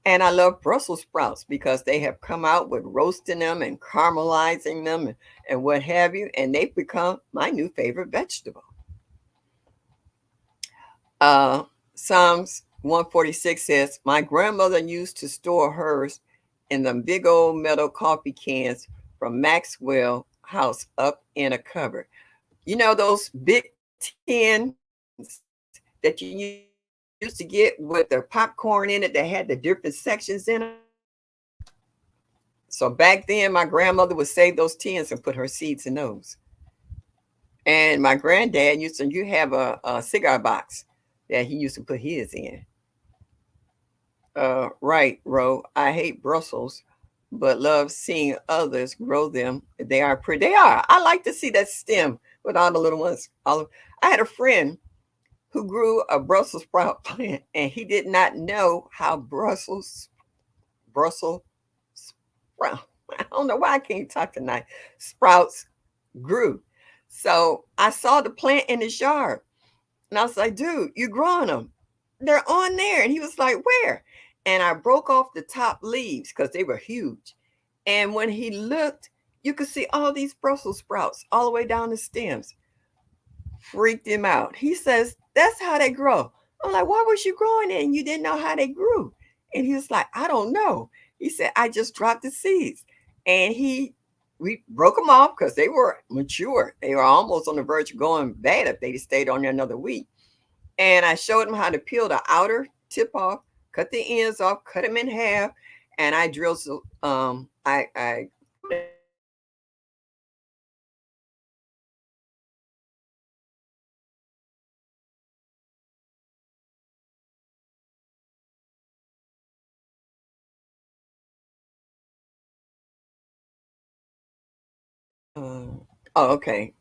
And I love Brussels sprouts because they have come out with roasting them and caramelizing them and what have you. And they've become my new favorite vegetable. Uh, Psalms 146 says, my grandmother used to store hers in the big old metal coffee cans from Maxwell House up in a cupboard. You know those big tins that you used to get with the popcorn in it that had the different sections in them? So back then, my grandmother would save those tins and put her seeds in those. And my granddad used to, you have a cigar box that he used to put his in. Right, Ro. I hate Brussels, but love seeing others grow them. They are pretty. They are. I like to see that stem with all the little ones. I had a friend who grew a Brussels sprout plant, and he did not know how Brussels sprout. I don't know why I can't talk tonight. Sprouts grew. So I saw the plant in his yard, and I was like, "Dude, you growing them? They're on there." And he was like, "Where?" And I broke off the top leaves because they were huge. And when he looked, you could see all these Brussels sprouts all the way down the stems. Freaked him out. He says, "That's how they grow." I'm like, "Why was you growing it and you didn't know how they grew?" And he was like, "I don't know." He said, "I just dropped the seeds." And we broke them off because they were mature. They were almost on the verge of going bad if they stayed on there another week. And I showed him how to peel the outer tip off, cut the ends off, cut them in half, and I drilled some. I oh, okay.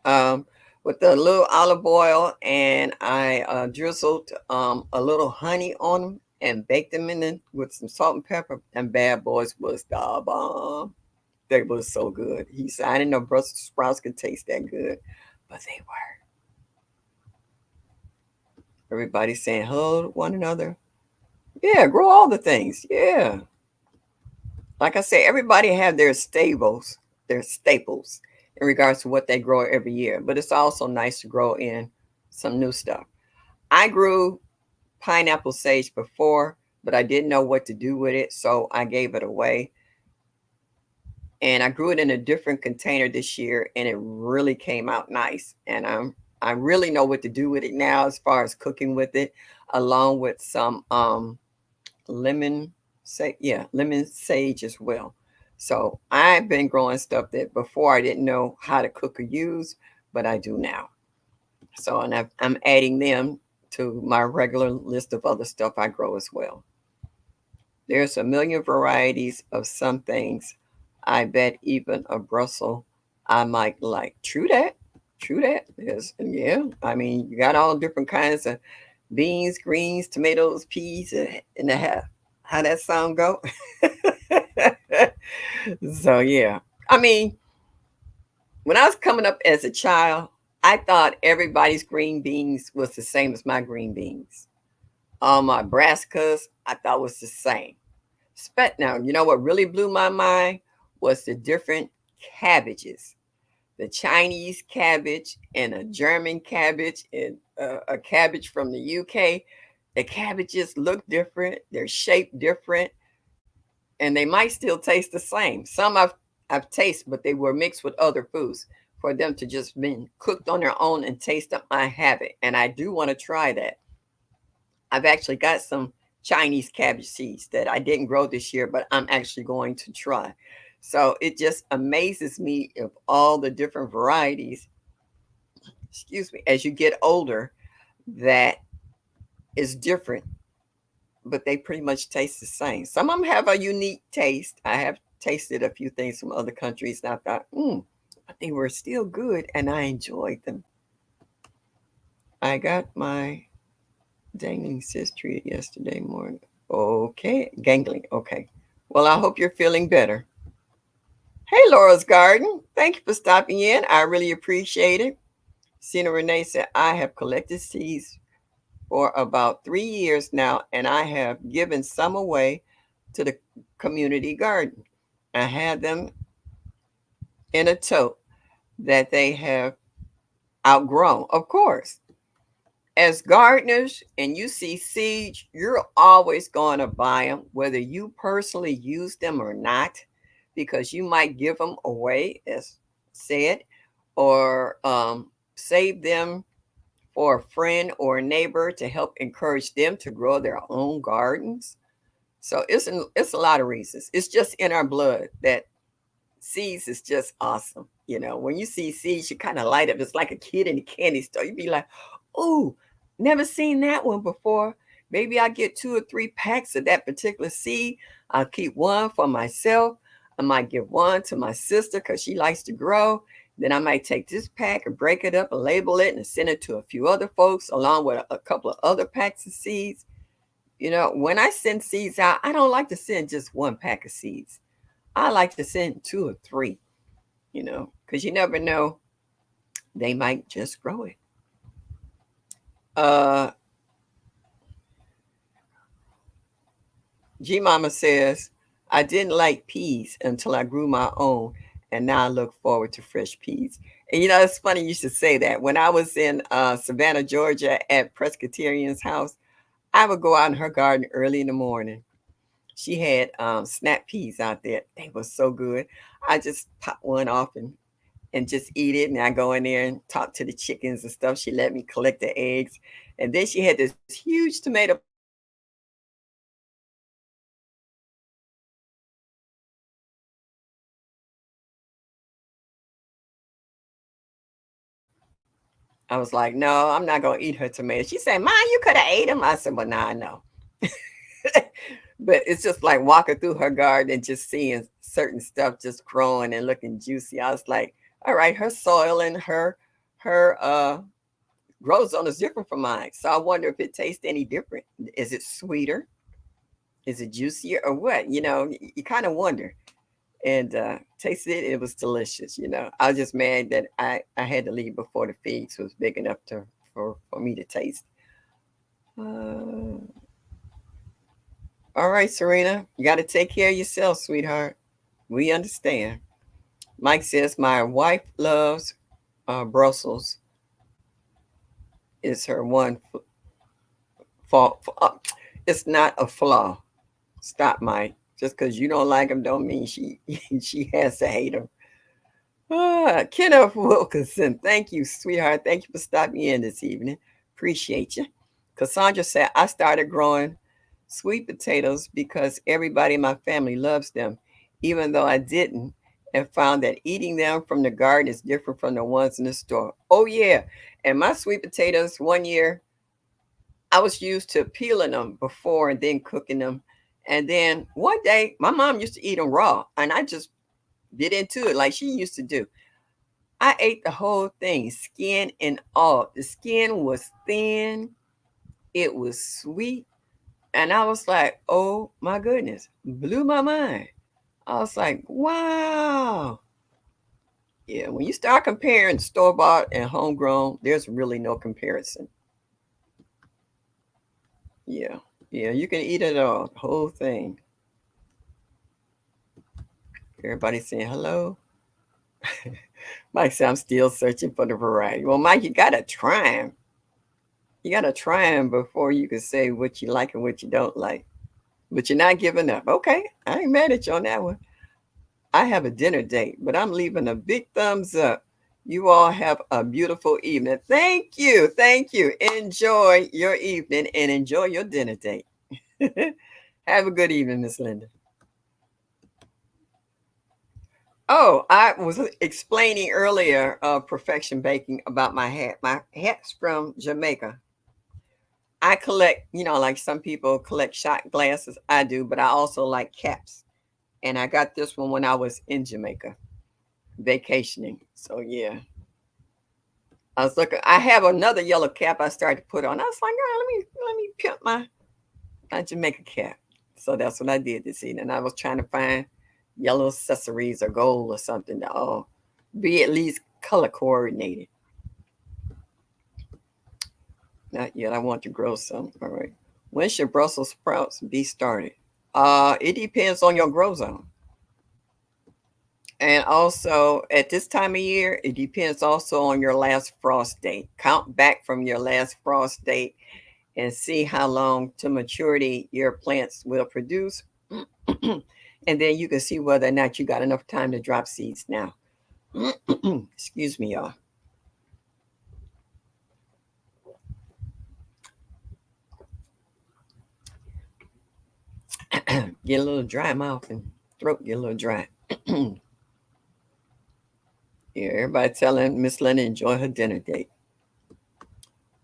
Um, with a little olive oil, and I drizzled a little honey on them and baked them in it with some salt and pepper. And bad boys was the bomb. They was so good. He said, "I didn't know Brussels sprouts could taste that good, but they were." Everybody saying hello to one another. Yeah, grow all the things. Yeah. Like I say, everybody have their staples in regards to what they grow every year. But it's also nice to grow in some new stuff. I grew pineapple sage before, but I didn't know what to do with it, so I gave it away. And I grew it in a different container this year, and it really came out nice. And I really know what to do with it now as far as cooking with it, along with some lemon lemon sage as well. So I've been growing stuff that before I didn't know how to cook or use, but I do now. So and I'm adding them to my regular list of other stuff I grow as well. There's a million varieties of some things. I bet even a Brussels I might like. True that. True that. Yes. Yeah. I mean, you got all different kinds of beans, greens, tomatoes, peas, and how that song go. So yeah. I mean, when I was coming up as a child, I thought everybody's green beans was the same as my green beans. All my brassicas, I thought was the same. Now, you know what really blew my mind was the different cabbages. The Chinese cabbage and a German cabbage and a cabbage from the UK. The cabbages look different, they're shaped different, and they might still taste the same. Some I've tasted, but they were mixed with other foods. For them to just been cooked on their own and taste them, I haven't, and I do want to try that. I've actually got some Chinese cabbage seeds that I didn't grow this year, but I'm actually going to try. So it just amazes me of all the different varieties, excuse me, as you get older, that is different, but they pretty much taste the same. Some of them have a unique taste. I have tasted a few things from other countries and I thought, but they were still good and I enjoyed them. I got my dangling cyst treated yesterday morning. Okay, gangling. Okay. Well, I hope you're feeling better. Hey, Laura's Garden. Thank you for stopping in. I really appreciate it. Sina Renee said, I have collected seeds for about 3 years now, and I have given some away to the community garden. I had them in a tote that they have outgrown. Of course, as gardeners and you see seeds, you're always going to buy them, whether you personally use them or not, because you might give them away, as said, or save them for a friend or a neighbor to help encourage them to grow their own gardens. So it's a lot of reasons. It's just in our blood that seeds is just awesome. When you see seeds, you kind of light up. It's like a kid in a candy store. You'd be like, "Oh, never seen that one before. Maybe I'll get 2 or 3 packs of that particular seed. I'll keep one for myself. I might give one to my sister because she likes to grow. Then I might take this pack and break it up and label it and send it to a few other folks along with a couple of other packs of seeds. When I send seeds out, I don't like to send just 1 pack of seeds. I like to send 2 or 3, because you never know, they might just grow it. Uh, G Mama says, I didn't like peas until I grew my own, and now I look forward to fresh peas. And it's funny you should say that. When I was in Savannah, Georgia at Presbyterian's house, I would go out in her garden early in the morning. She had snap peas out there. They were so good. I just pop one off and just eat it. And I go in there and talk to the chickens and stuff. She let me collect the eggs. And then she had this huge tomato. I was like, no, I'm not going to eat her tomatoes. She said, Mom, you could have ate them. I said, well, nah, I know. But it's just like walking through her garden and just seeing certain stuff just growing and looking juicy. I was like, all right, her soil and her grow zone is different from mine. So I wonder if it tastes any different. Is it sweeter? Is it juicier or what? You kind of wonder. And tasted it, it was delicious. I was just mad that I had to leave before the figs was big enough for me to taste. Uh, all right, Serena, you got to take care of yourself, sweetheart. We understand. Mike says, my wife loves Brussels. Is her one fault. It's not a flaw. Stop, Mike. Just because you don't like him don't mean she she has to hate him. Kenneth Wilkinson, thank you, sweetheart. Thank you for stopping in this evening. Appreciate you. Cassandra said, I started growing sweet potatoes because everybody in my family loves them, even though I didn't, and found that eating them from the garden is different from the ones in the store. Oh, yeah. And my sweet potatoes, one year, I was used to peeling them before and then cooking them. And then one day, my mom used to eat them raw, and I just bit into it like she used to do. I ate the whole thing, skin and all. The skin was thin, it was sweet, and I was like, oh my goodness, blew my mind. I was like, wow. Yeah, when you start comparing store bought and homegrown, there's really no comparison. Yeah, yeah, you can eat it all, the whole thing. Everybody saying hello. Mike said, I'm still searching for the variety. Well, Mike, you got to try them. You got to try them before you can say what you like and what you don't like. But you're not giving up. Okay, I ain't mad at you on that one. I have a dinner date, but I'm leaving a big thumbs up. You all have a beautiful evening. Thank you. Thank you. Enjoy your evening and enjoy your dinner date. Have a good evening, Miss Linda. Oh, I was explaining earlier Perfection Baking about my hat. My hat's from Jamaica. I collect, like some people collect shot glasses. I do, but I also like caps. And I got this one when I was in Jamaica vacationing. So yeah, I was looking. I have another yellow cap I started to put on. I was like, oh, let me pimp my Jamaica cap. So that's what I did this evening. I was trying to find yellow accessories or gold or something to be at least color coordinated. Not yet. I want to grow some. All right. When should Brussels sprouts be started? It depends on your grow zone. And also at this time of year, it depends also on your last frost date. Count back from your last frost date and see how long to maturity your plants will produce. And then you can see whether or not you got enough time to drop seeds now. Excuse me, y'all. Get a little dry mouth and throat get a little dry. Yeah, everybody telling Miss Linda enjoy her dinner date.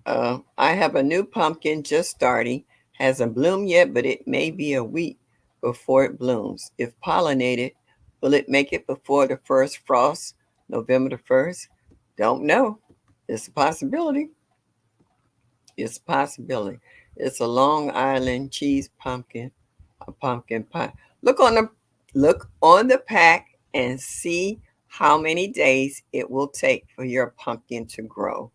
I have a new pumpkin just starting. Hasn't bloomed yet, but it may be a week before it blooms. If pollinated, will it make it before the first frost, November the 1st? Don't know. It's a possibility. It's a possibility. It's a Long Island cheese pumpkin, a pumpkin pie. Look on the look on the pack and see how many days it will take for your pumpkin to grow.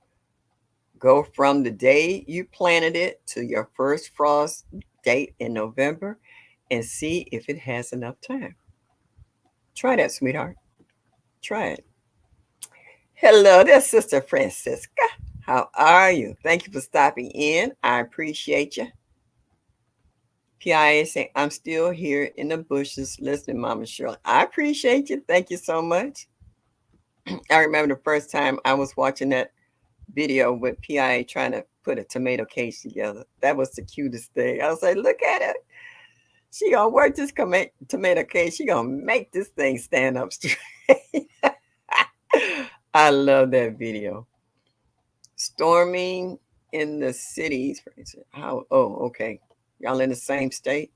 Go from the day you planted it to your first frost date in November and see if it has enough time. Try that, sweetheart. Try it. Hello there, Sister Francisca. How are you? Thank you for stopping in. I appreciate you. PIA saying, I'm still here in the bushes listening, Mama Shirley. I appreciate you. Thank you so much. I remember the first time I was watching that video with PIA trying to put a tomato case together. That was the cutest thing. I was like, look at it. She gonna work this tomato case. She gonna make this thing stand up straight. I love that video. Storming in the cities. How? Oh, okay. Y'all in the same state?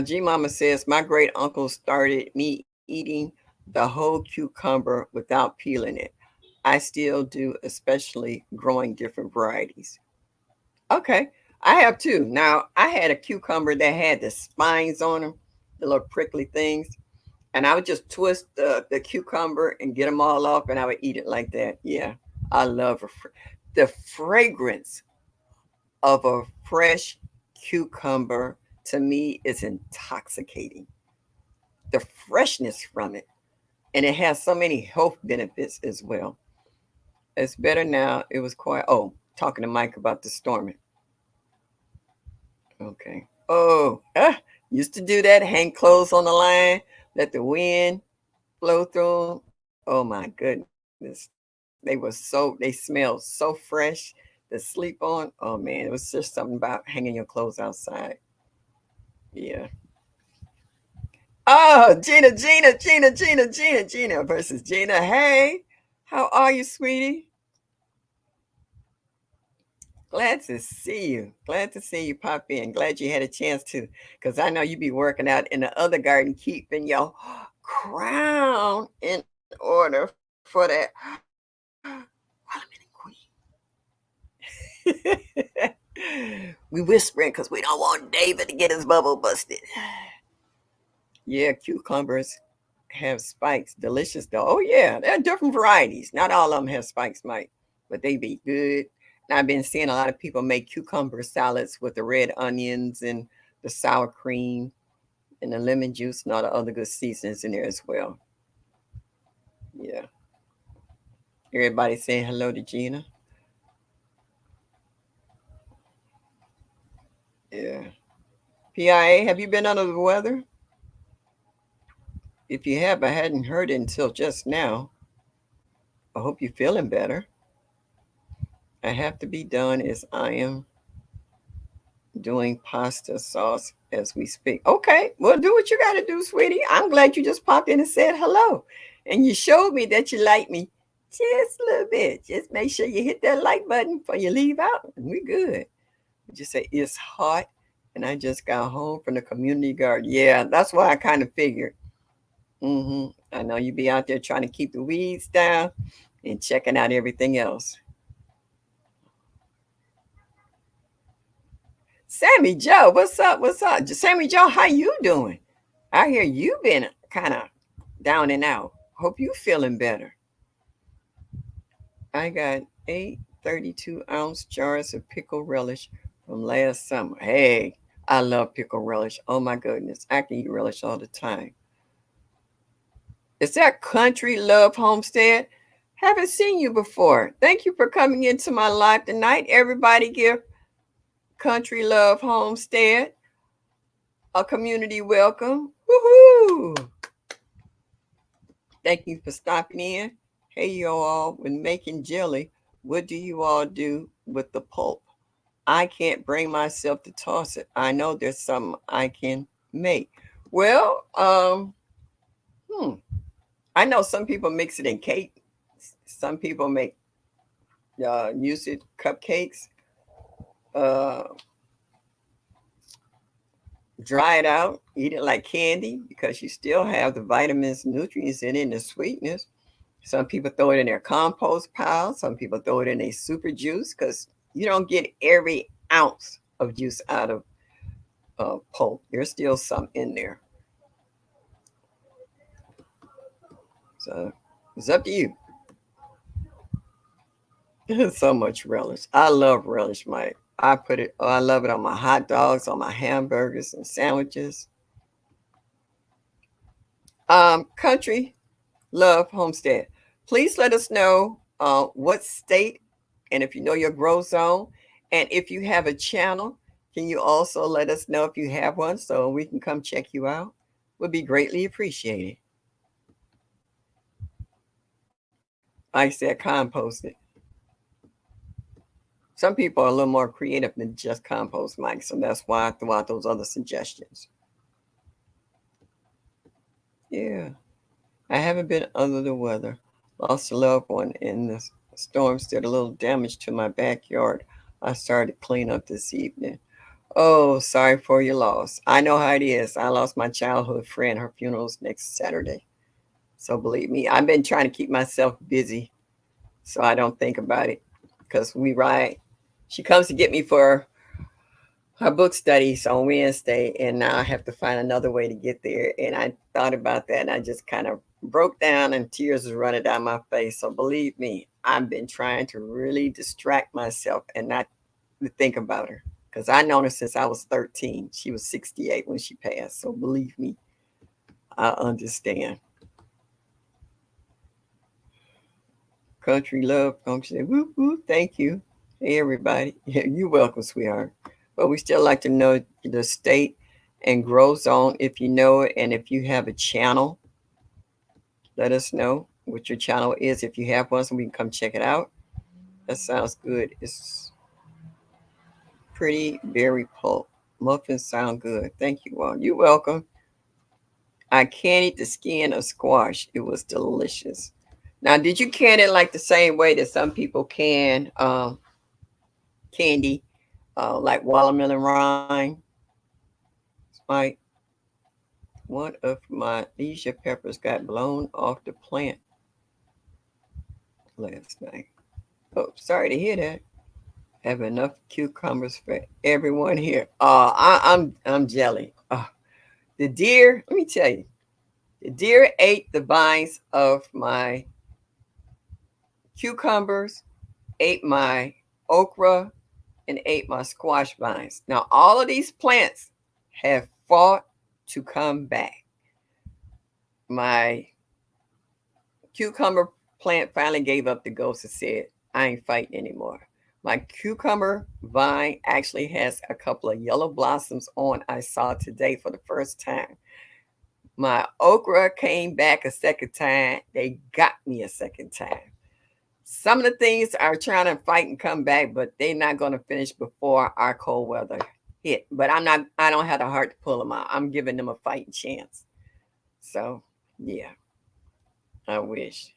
G Mama says my great uncle started me eating the whole cucumber without peeling it. I still do, especially growing different varieties. Okay, I have too. Now I had a cucumber that had the spines on them, the little prickly things, and I would just twist the cucumber and get them all off, and I would eat it like that. Yeah, I love the fragrance of a fresh cucumber. To me, is intoxicating. The freshness from it, and it has so many health benefits as well. It's better now. It was quiet. Oh, talking to Mike about the storming. Okay. Oh, used to do that. Hang clothes on the line, let the wind flow through 'em. Oh my goodness, they smelled so fresh to sleep on. Oh man, it was just something about hanging your clothes outside. Yeah. Oh, Gina versus Gina. Hey, how are you, sweetie? Glad to see you. Glad to see you pop in. Glad you had a chance to, because I know you be working out in the other garden, keeping your crown in order for that we whispering because we don't want David to get his bubble busted. Yeah, cucumbers have spikes. Delicious though. Oh yeah, there are different varieties. Not all of them have spikes, Mike, but they be good. And I've been seeing a lot of people make cucumber salads with the red onions and the sour cream and the lemon juice and all the other good seasonings in there as well. Yeah. Everybody saying hello to Gina. Yeah. PIA, have you been under the weather? If you have, I hadn't heard it until just now. I hope you're feeling better. I have to be done as I am doing pasta sauce as we speak. Okay, well, do what you got to do, sweetie. I'm glad you just popped in and said hello. And you showed me that you like me just a little bit. Just make sure you hit that like button before you leave out, and we good. Just say, it's hot, and I just got home from the community garden. Yeah, that's why I kind of figured. I know you be out there trying to keep the weeds down and checking out everything else. Sammy Joe, what's up? What's up? Sammy Joe, how you doing? I hear you been kind of down and out. Hope you feeling better. I got 8 32-ounce jars of pickle relish from last summer. Hey, I love pickle relish. Oh my goodness. I can eat relish all the time. Is that Country Love Homestead? Haven't seen you before. Thank you for coming into my live tonight. Everybody give Country Love Homestead a community welcome. Woohoo! Thank you for stopping in. Hey, you all, when making jelly, what do you all do with the pulp? I can't bring myself to toss it. I know there's something I can make. Well, hmm, I know some people mix it in cake. Some people make use it cupcakes. Uh, Dry it out, eat it like candy because you still have the vitamins, nutrients in it, and the sweetness. Some people throw it in their compost pile. Some people throw it in a super juice because you don't get every ounce of juice out of pulp. There's still some in there. So it's up to you. So much relish. I love relish, Mike. I put it, oh, I love it on my hot dogs, on my hamburgers and sandwiches. Country Love Homestead. Please let us know what state and if you know your grow zone. And if you have a channel, can you also let us know if you have one so we can come check you out? Would be greatly appreciated. Like I said, compost it. Some people are a little more creative than just compost, Mike. So that's why I threw out those other suggestions. Yeah. I haven't been under the weather. Lost a loved one in the storms did a little damage to my backyard. I started clean up this evening. Oh, sorry for your loss. I know how it is. I lost my childhood friend. Her funeral's next Saturday. So believe me, I've been trying to keep myself busy so I don't think about it. Because we ride. She comes to get me for her book studies on Wednesday, and now I have to find another way to get there. And I thought about that, and I just kind of broke down, and tears was running down my face. So believe me, I've been trying to really distract myself and not to think about her, because I known her since I was 13. She was 68 when she passed. So believe me, I understand. Country love function. Whoop whoop. Thank you. Hey everybody. Yeah, you're welcome, sweetheart. But we still like to know the state and grow zone if you know it, and if you have a channel, let us know what your channel is if you have one, so we can come check it out. That sounds good. It's pretty berry pulp. Muffins sound good. Thank you all. You're welcome. I candied the skin of squash. It was delicious. Now, did you can it like the same way that some people can candy, like watermelon rind? Like one of my Asia peppers got blown off the plant last night. Oh, sorry to hear that. Have enough cucumbers for everyone here. I'm jelly. The deer, let me tell you, the deer ate the vines of my cucumbers, ate my okra, and ate my squash vines. Now, all of these plants have fought to come back. My cucumber plant finally gave up the ghost and said, I ain't fighting anymore. My cucumber vine actually has a couple of yellow blossoms on, I saw today for the first time. My okra came back a second time. They got me a second time. Some of the things are trying to fight and come back, but they're not going to finish before our cold weather hit. But I don't have the heart to pull them out. I'm giving them a fighting chance. So, yeah, I wish.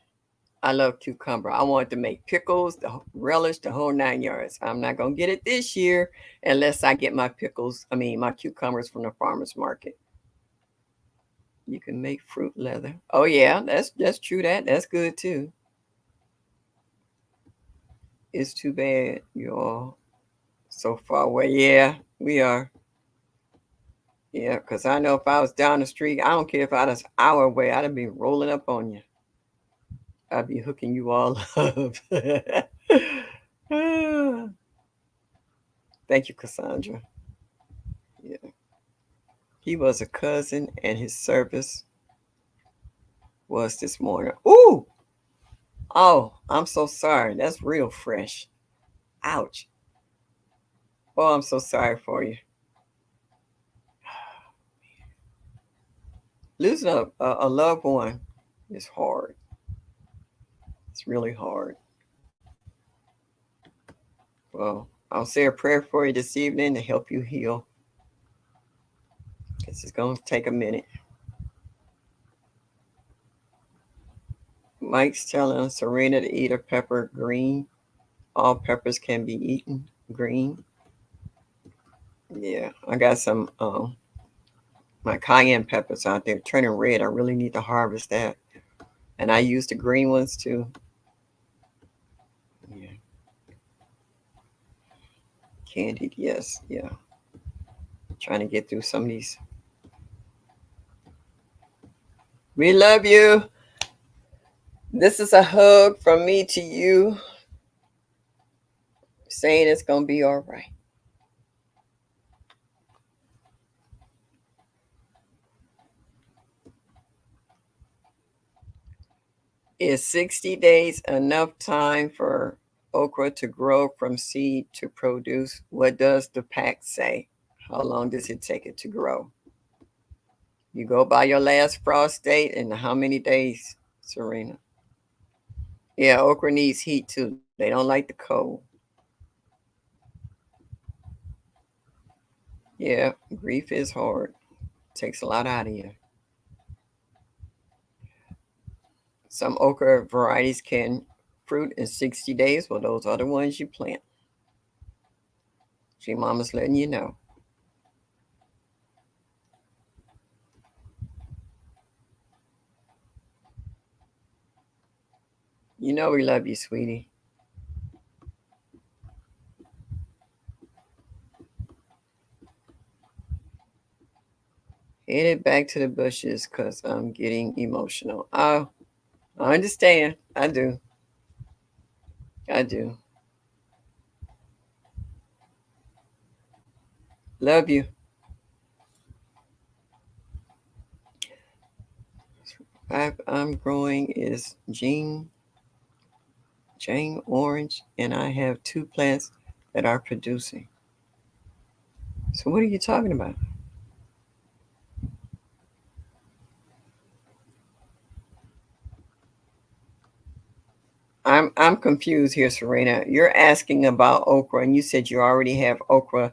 I love cucumber. I want to make pickles, the relish, the whole 9 yards. I'm not going to get it this year unless I get my pickles, my cucumbers from the farmer's market. You can make fruit leather. Oh yeah, that's true. That's good too. It's too bad you're all so far away. Yeah, we are. Yeah, because I know if I was down the street, I don't care if I was an hour away, I'd be rolling up on you. I'd be hooking you all up. Thank you, Cassandra. Yeah. He was a cousin, and his service was this morning. Ooh! Oh, I'm so sorry. That's real fresh. Ouch. Oh, I'm so sorry for you. Losing a loved one is hard. It's really hard. Well, I'll say a prayer for you this evening to help you heal. This is going to take a minute. Mike's telling Serena to eat a pepper green. All peppers can be eaten green. Yeah, I got some my cayenne peppers out there turning red. I really need to harvest that. And I use the green ones too. Yeah. Candied, yes, yeah. Trying to get through some of these. We love you. This is a hug from me to you, saying it's going to be all right. Is 60 days enough time for okra to grow from seed to produce? What does the pack say? How long does it take it to grow? You go by your last frost date and how many days, Serena? Yeah, okra needs heat too. They don't like the cold. Yeah, grief is hard. Takes a lot out of you. Some okra varieties can fruit in 60 days. Well, those are the ones you plant. See, Mama's letting you know. You know we love you, sweetie. Headed back to the bushes because I'm getting emotional. Oh, I understand. I do. I do. Love you. I'm growing is Jane Orange, and I have two plants that are producing. So what are you talking about? I'm confused here, Serena. You're asking about okra, and you said you already have okra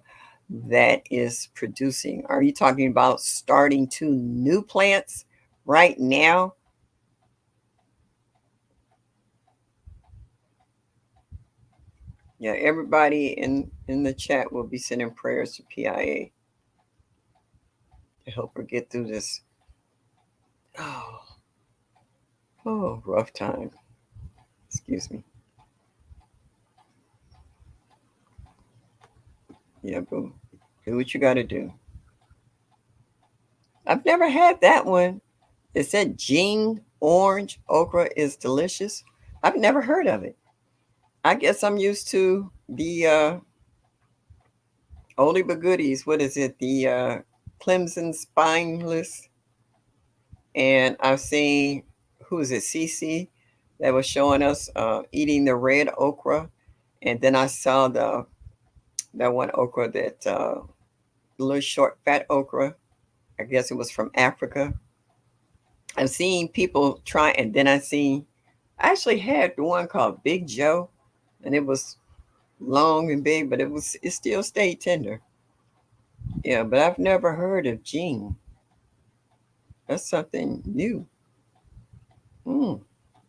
that is producing. Are you talking about starting two new plants right now? Yeah, everybody in the chat will be sending prayers to PIA to help her get through this. Oh, rough time. Excuse me. Yeah, boo. Do what you got to do. I've never had that one. It said Jing Orange Okra is delicious. I've never heard of it. I guess I'm used to the oldie but goodies. What is it? The Clemson Spineless. And I've seen, who is it, CC, that was showing us eating the red okra. And then I saw that one okra that little short fat okra. I guess it was from Africa. I've seen people try, and then I actually had the one called Big Joe, and it was long and big, but it still stayed tender. Yeah, but I've never heard of Gene. That's something new. Mm,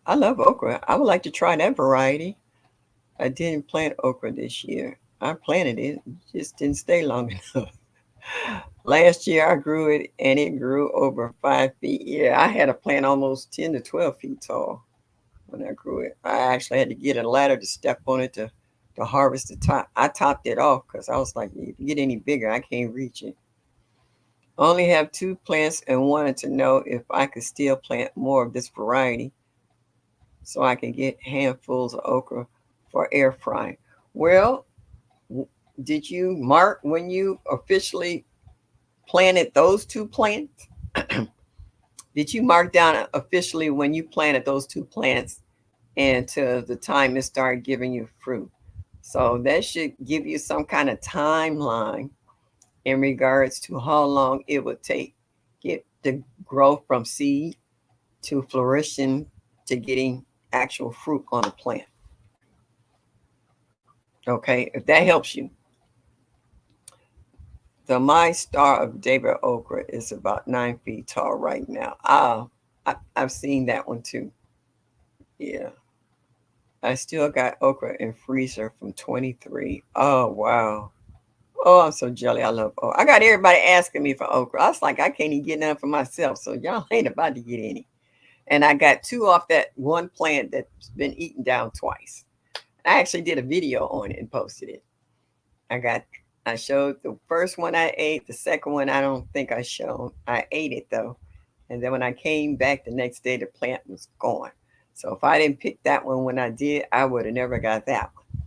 I love okra. I would like to try that variety. I didn't plant okra this year. I planted it, just didn't stay long enough. Last year I grew it and it grew over 5 feet. Yeah, I had a plant almost 10 to 12 feet tall when I grew it. I actually had to get a ladder to step on it to harvest the top. I topped it off because I was like, if you get any bigger, I can't reach it. Only have two plants and wanted to know if I could still plant more of this variety so I can get handfuls of okra for air frying. Well, did you mark when you officially planted those two plants? Did you mark down officially when you planted those two plants and to the time it started giving you fruit? So that should give you some kind of timeline in regards to how long it would take get the growth from seed to flourishing to getting actual fruit on a plant. Okay, if that helps you. The My Star of David okra is about 9 feet tall right now. I've seen that one too. Yeah. I still got okra in freezer from 23. Oh, wow. Oh, I'm so jelly. I love okra. I got everybody asking me for okra. I was like, I can't even get none for myself. So y'all ain't about to get any. And I got two off that one plant that's been eaten down twice. I actually did a video on it and posted it. I got I showed the first one I ate, the second one I don't think I showed. I ate it though. And then when I came back the next day the plant was gone. So if I didn't pick that one when I did, I would have never got that one.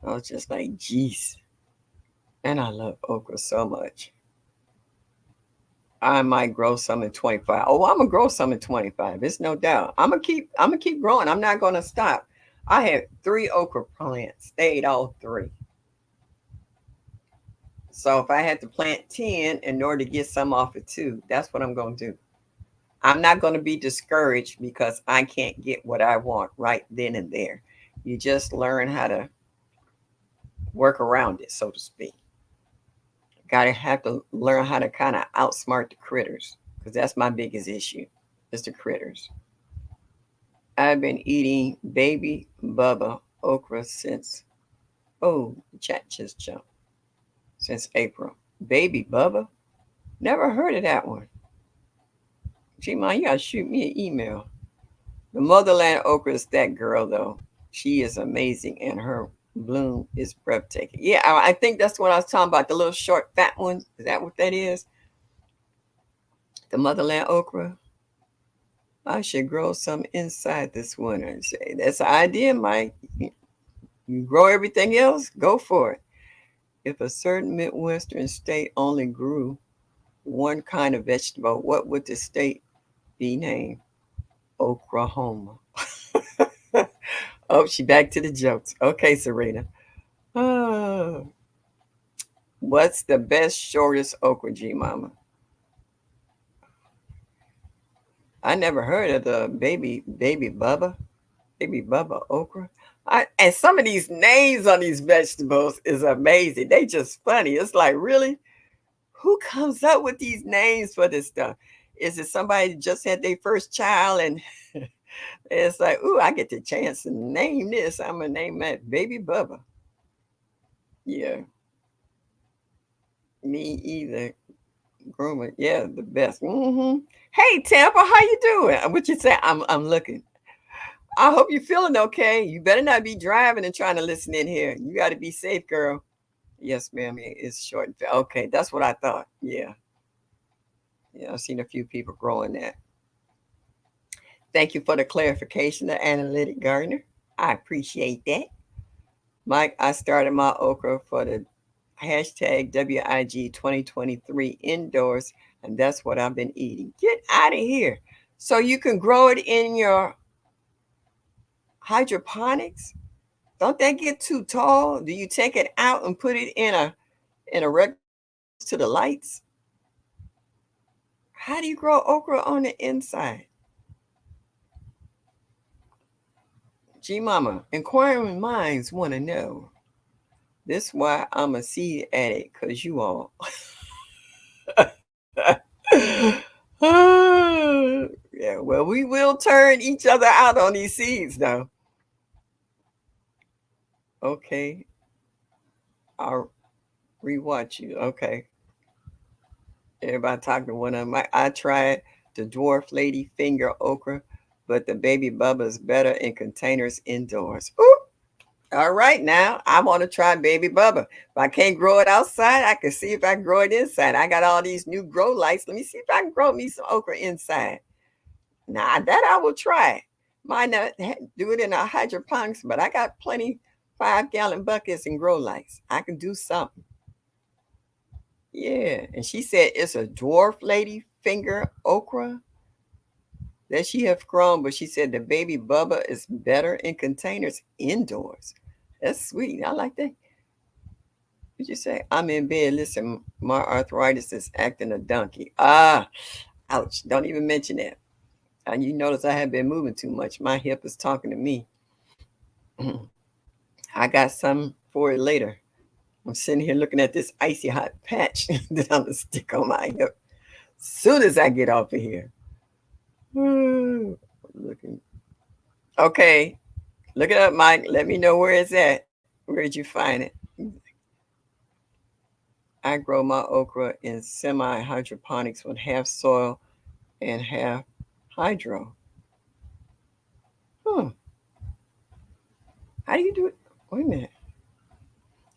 I was just like, geez. And I love okra so much. I might grow some in 25. Oh, I'm gonna grow some in 25. It's no doubt. I'm gonna keep growing. I'm not gonna stop. I had 3 okra plants. They ate all 3. So if I had to plant 10 in order to get some off of 2, that's what I'm gonna do. I'm not gonna be discouraged because I can't get what I want right then and there. You just learn how to work around it, so to speak. Gotta have to learn how to kind of outsmart the critters because that's my biggest issue. Is the critters. I've been eating baby Bubba okra since, oh, the chat just jumped, since April. Baby Bubba? Never heard of that one. Gee, man, you gotta shoot me an email. The motherland okra is that girl, though. She is amazing and her bloom is breathtaking. Yeah, I think that's what I was talking about. The little short, fat one. Is that what that is? The motherland okra? I should grow some inside this winter. Say, that's the idea, Mike. You grow everything else, go for it. If a certain Midwestern state only grew one kind of vegetable, what would the state be named? Oklahoma. Oh, she back to the jokes. Okay, Serena. Uh, what's the best, shortest okra, G Mama? I never heard of the baby Bubba okra. And some of these names on these vegetables is amazing. They just funny. It's like, really? Who comes up with these names for this stuff? Is it somebody that just had their first child and it's like, ooh, I get the chance to name this. I'm gonna name that Baby Bubba. Yeah, me either. Groomer, yeah, the best. Hey Tampa, how you doing? What you say? I'm looking. I hope you're feeling okay. You better not be driving and trying to listen in here. You got to be safe, girl. Yes, ma'am. It's short. Okay, that's what I thought. Yeah, yeah. I've seen a few people growing that. Thank you for the clarification, the analytic gardener. I appreciate that. Mike, I started my okra for the hashtag WIG 2023 indoors, and that's what I've been eating. Get out of here. So you can grow it in your hydroponics? Don't that get too tall? Do you take it out and put it in a regular to the lights? How do you grow okra on the inside? Gee mama, inquiring minds want to know. This why I'm a seed addict, cause you all. Yeah, well, we will turn each other out on these seeds though. Okay, I'll rewatch you. Okay, everybody talking to one of them. I tried the dwarf lady finger okra, but the baby bubba is better in containers indoors. Ooh, all right, now I want to try baby bubba. If I can't grow it outside, I can see if I can grow it inside. I got all these new grow lights. Let me see if I can grow me some okra inside. Now that I will try. Might not do it in a hydroponics, but I got plenty 5-gallon buckets and grow lights. I can do something. Yeah. And she said it's a dwarf lady finger okra that she have grown, but she said the baby Bubba is better in containers indoors. That's sweet. I like that. What'd you say? I'm in bed. Listen, my arthritis is acting a donkey. Ah, ouch. Don't even mention that. And you notice I have been moving too much. My hip is talking to me. I got some for it later. I'm sitting here looking at this icy hot patch that I'm gonna stick on my hip soon as I get off of here. Looking. Okay, look it up, Mike. Let me know where it's at. Where did you find it? I grow my okra in semi hydroponics with half soil and half hydro. Hmm. How do you do it? Wait a minute.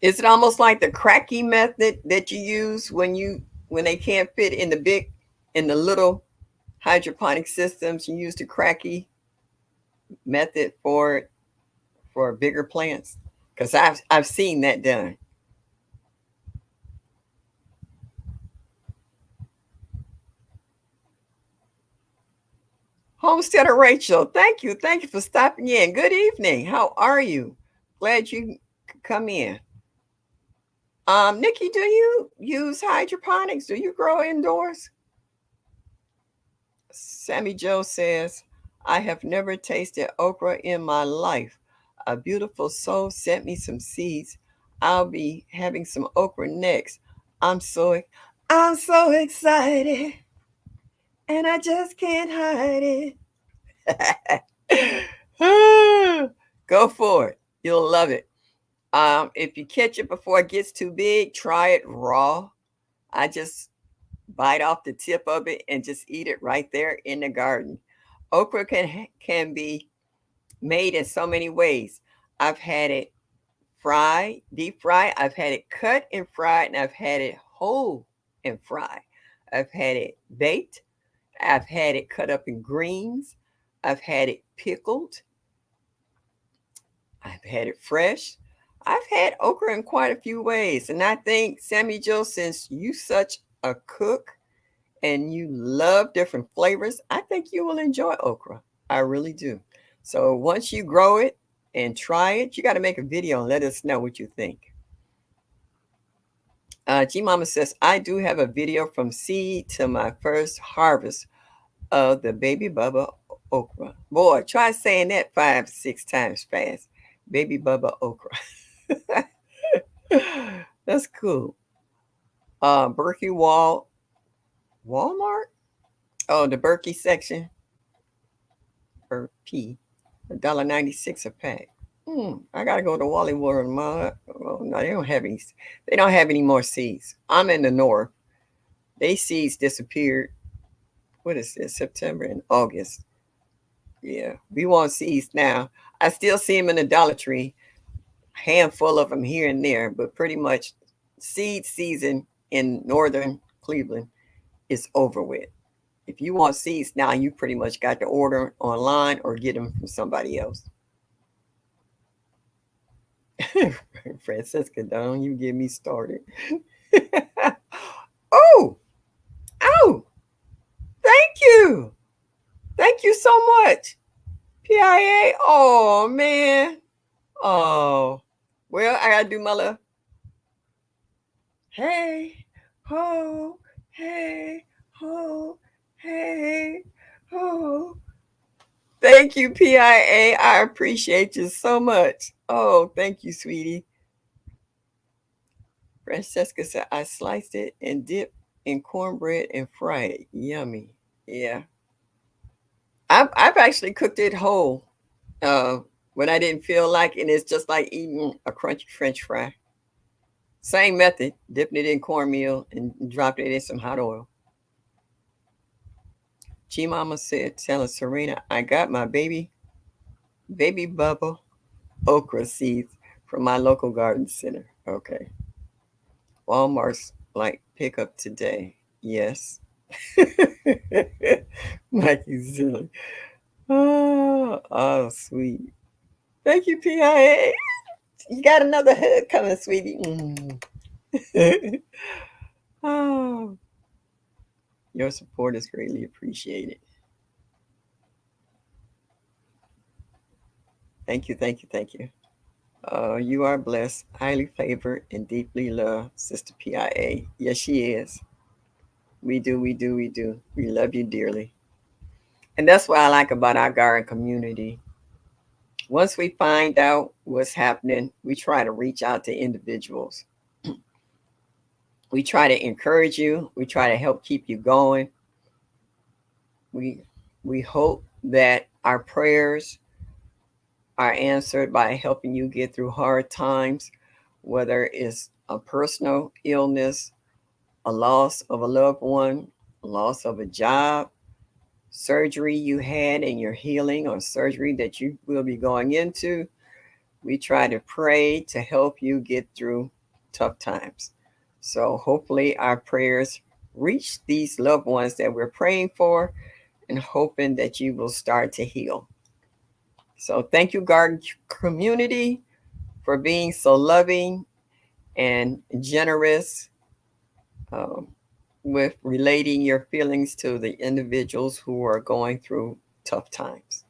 Is it almost like the cracky method that you use when they can't fit in the big in the little hydroponic systems? You use the cracky method for bigger plants because I've seen that done. Homesteader Rachel, thank you for stopping in. Good evening. How are you? Glad you could come in. Nikki, do you use hydroponics? Do you grow indoors? Sammy Joe says, I have never tasted okra in my life. A beautiful soul sent me some seeds. I'll be having some okra next. I'm so I'm so excited and I just can't hide it. Go for it. You'll love it. If you catch it before it gets too big, try it raw. I just bite off the tip of it and just eat it right there in the garden. Okra can be made in so many ways. I've had it fried, deep fried. I've had it cut and fried, and I've had it whole and fried. I've had it baked. I've had it cut up in greens. I've had it pickled. I've had it fresh. I've had okra in quite a few ways. And I think, Sammy Joe, since you such a cook and you love different flavors, I think you will enjoy okra. I really do. So once you grow it and try it, you got to make a video and let us know what you think. G Mama says, I do have a video from seed to my first harvest of the baby Bubba okra. Boy, try saying that 5, 6 times fast. Baby Bubba okra. That's cool. Berkey Walmart? Oh, the Berkey section. Berkey. $1.96 a pack. I gotta go to Wally World Mall. Oh, no, they don't have any. They don't have any more seeds. I'm in the north. They seeds disappeared. What is this? September and August. Yeah, we want seeds now. I still see them in the Dollar Tree. Handful of them here and there, but pretty much seed season in northern Cleveland is over with. If you want seeds now, you pretty much got to order online or get them from somebody else. Francesca, don't you get me started. Oh, oh, thank you. Thank you so much. PIA. Oh, man. Oh, well, I got to do my little hey, ho, hey, ho, hey, ho. Thank you, PIA. I appreciate you so much. Oh, thank you, sweetie. Francesca said, I sliced it and dipped in cornbread and fried it. Yummy. Yeah. I've actually cooked it whole uh, when I didn't feel like it. And it's just like eating a crunchy French fry. Same method, dipping it in cornmeal and dropping it in some hot oil. G Mama said, telling Serena, I got my baby bubble okra seeds from my local garden center. Okay. Walmart's like pick up today. Yes. Mikey silly. Oh, sweet. Thank you, PIA. You got another hug coming, sweetie. Oh, your support is greatly appreciated. Thank you, thank you, thank you. You are blessed, highly favored, and deeply loved, Sister PIA. Yes, she is. We do, we do, we do. We love you dearly. And that's what I like about our garden community. Once we find out what's happening, we try to reach out to individuals. We try to encourage you. We try to help keep you going. We we hope that our prayers are answered by helping you get through hard times, whether it's a personal illness, a loss of a loved one, a loss of a job, surgery you had and your healing, or surgery that you will be going into. We try to pray to help you get through tough times. So hopefully our prayers reach these loved ones that we're praying for and hoping that you will start to heal. So thank you, Garden community, for being so loving and generous um, with relating your feelings to the individuals who are going through tough times.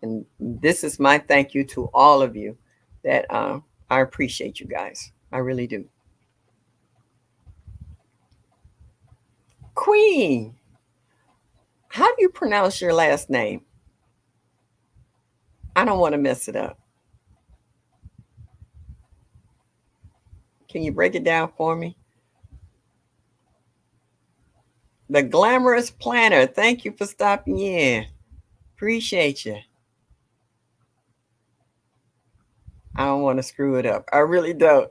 And this is my thank you to all of you that I appreciate you guys. I really do. Queen, how do you pronounce your last name? I don't want to mess it up. Can you break it down for me? The Glamorous Planner. Thank you for stopping in. Appreciate you. I don't want to screw it up. I really don't.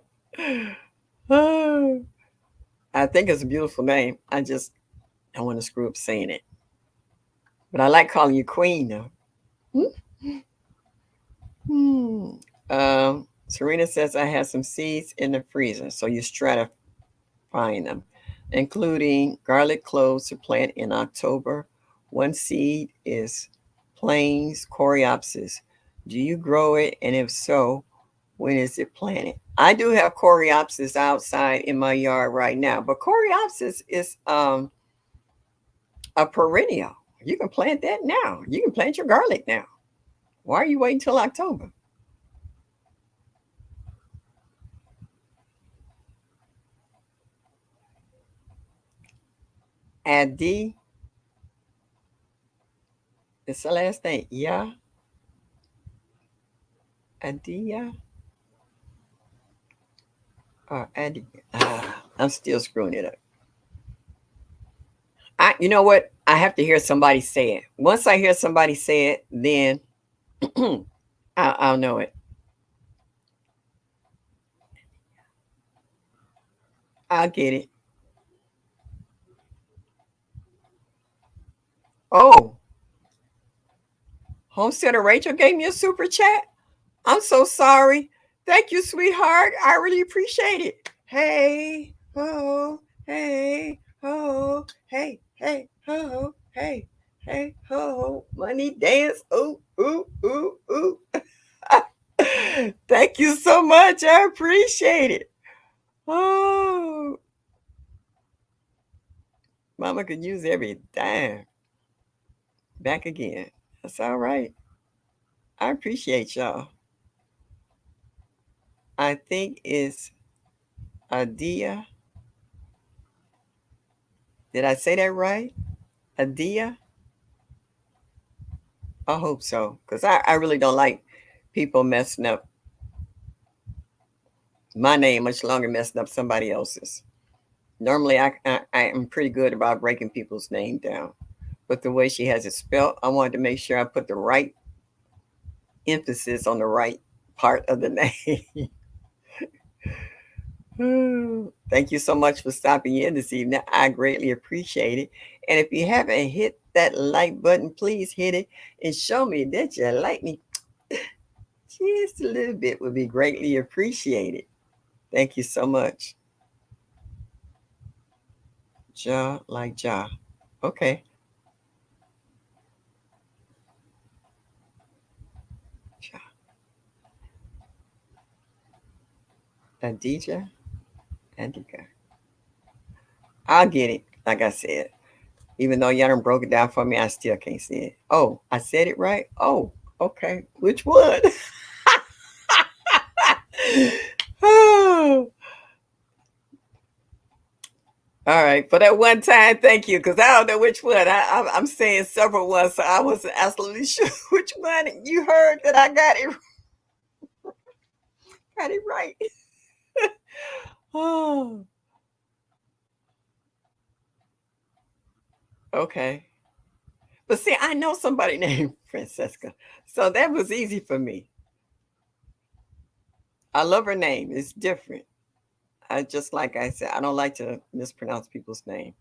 I think it's a beautiful name. I just don't want to screw up saying it. But I like calling you Queen though. Hmm. Serena says I have some seeds in the freezer, so you stratifying them, including garlic cloves to plant in October. One seed is Plains coreopsis. Do you grow it, and if so, when is it planted? I do have coreopsis outside in my yard right now, but coreopsis is a perennial. You can plant that now. You can plant your garlic now. Why are you waiting till October? Adi, it's the last name. Yeah, Adia or Adi. I'm still screwing it up. You know what? I have to hear somebody say it. Once I hear somebody say it, then I'll know it. I'll get it. Oh, Homesteader Rachel gave me a super chat. I'm so sorry. Thank you, sweetheart. I really appreciate it. Hey, ho, hey, ho, hey, hey, ho, hey, hey, ho. Money dance. Ooh, ooh, ooh, ooh. Thank you so much. I appreciate it. Oh, Mama could use every dime. Back again. That's all right. I appreciate y'all. I think it's Adia. Did I say that right? Adia? I hope so. Because I really don't like people messing up my name much longer messing up somebody else's. Normally, I am pretty good about breaking people's name down. But the way she has it spelled, I wanted to make sure I put the right emphasis on the right part of the name. Thank you so much for stopping in this evening. I greatly appreciate it. And if you haven't hit that like button, please hit it and show me that you like me just a little bit would be greatly appreciated. Thank you so much. Ja like ja. Okay. Ja. Adija. Andika. I'll get it. Like I said. Even though y'all done broke it down for me, I still can't see it. Oh, I said it right? Oh, okay. Which one? Oh, All right. For that one time, thank you. Because I don't know which one. I'm saying several ones, so I wasn't absolutely sure which one you heard that I got it right. Oh, okay. But see, I know somebody named Francesca. So that was easy for me. I love her name. It's different. I just like I said, I don't like to mispronounce people's name.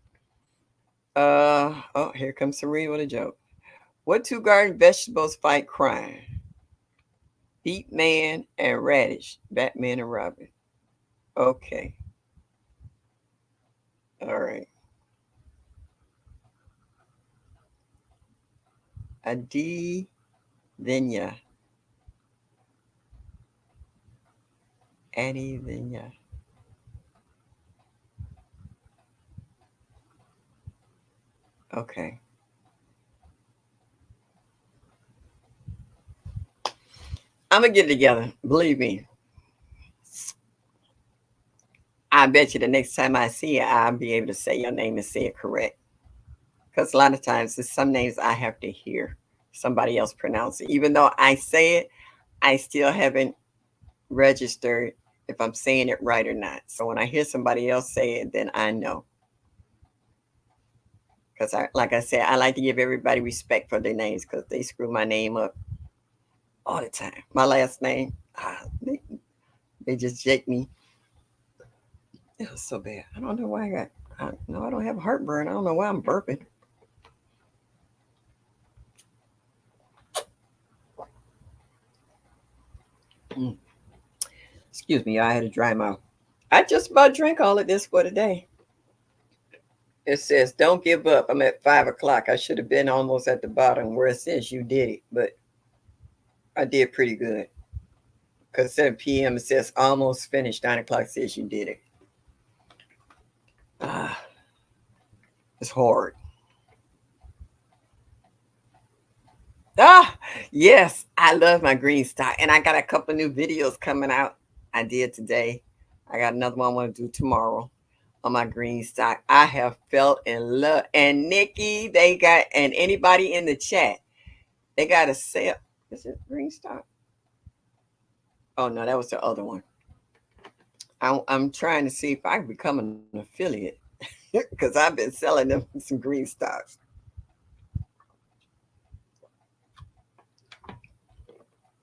Oh, here comes Serena with a joke. What two garden vegetables fight crime? Beet man and radish. Batman and Robin. Okay. All right. Adi Vinya. Adi Vinya. Okay. I'm gonna get it together. Believe me. I bet you the next time I see you, I'll be able to say your name and say it correct. Because a lot of times there's some names I have to hear somebody else pronounce it. Even though I say it, I still haven't registered if I'm saying it right or not. So when I hear somebody else say it, then I know. Because like I said, I like to give everybody respect for their names because they screw my name up all the time. My last name, they just jake me. It was so bad. I don't know why no, I don't have heartburn. I don't know why I'm burping. Mm. Excuse me, I had a dry mouth. I just about drank all of this for today. It says, don't give up. I'm at 5 o'clock. I should have been almost at the bottom where it says you did it, but I did pretty good. Because 7 p.m. it says almost finished. 9 o'clock says you did it. Ah, it's hard. Ah, yes, I love my green stock. And I got a couple new videos coming out. I did today. I got another one I want to do tomorrow on my green stock. I have felt in love. And Nikki, they got, and anybody in the chat, they got a sale. Is it green stock? Oh, no, that was the other one. I'm trying to see if I can become an affiliate because I've been selling them some green stocks.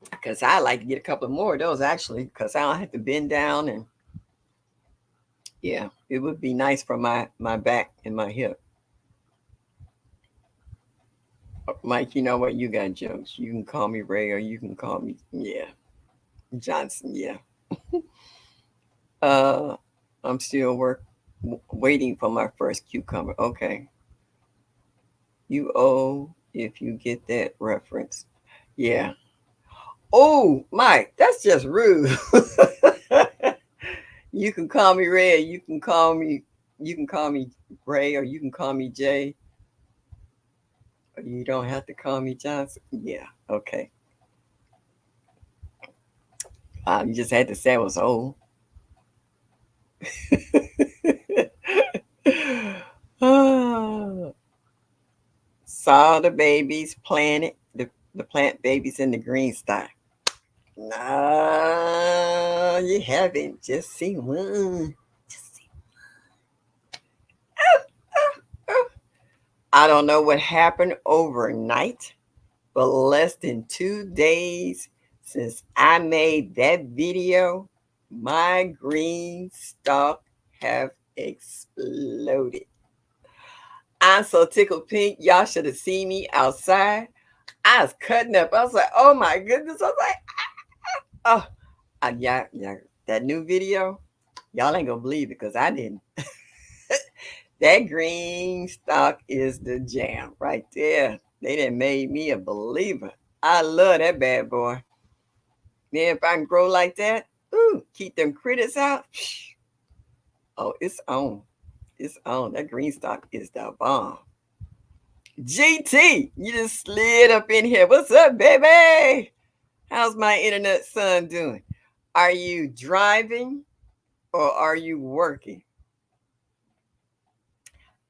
Because I like to get a couple more of those actually, because I don't have to bend down and yeah, it would be nice for my back and my hip. Mike, you know what? You got jokes. You can call me Ray, or you can call me Johnson. Yeah. Uh, I'm still waiting for my first cucumber. Okay. You owe if you get that reference. Yeah. Oh, Mike, that's just rude. You can call me Ray. You can call me Ray, or you can call me Jay. You don't have to call me Johnson. Yeah. Okay. You just had to say I was old. Ah, saw the babies planted, the plant babies in the green sty. No, you haven't. Just seen one. Just seen. I don't know what happened overnight, but less than 2 days since I made that video, my green stalk have exploded. I'm so tickled pink. Y'all should have seen me outside. I was cutting up. I was like, oh my goodness. I was like, oh, yeah, that new video, y'all ain't gonna believe it because I didn't. That green stock is the jam right there. They done made me a believer. I love that bad boy. Man, if I can grow like that, ooh, keep them critters out. Oh, it's on. It's on. That green stock is the bomb. GT, you just slid up in here. What's up, baby? How's my internet son doing? Are you driving or are you working?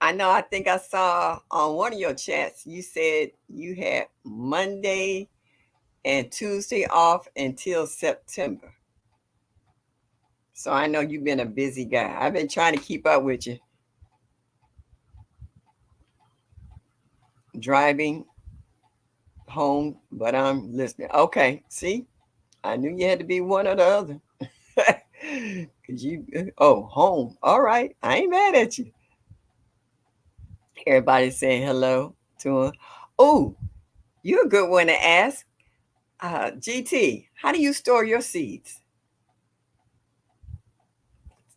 I know. I think I saw on one of your chats you said you had Monday and Tuesday off until September. So I know you've been a busy guy. I've been trying to keep up with you. Driving home, but I'm listening. Okay, see, I knew you had to be one or the other. Cause you, oh, home. All right, I ain't mad at you. Everybody saying hello to him. Oh, you're a good one to ask. GT, how do you store your seeds?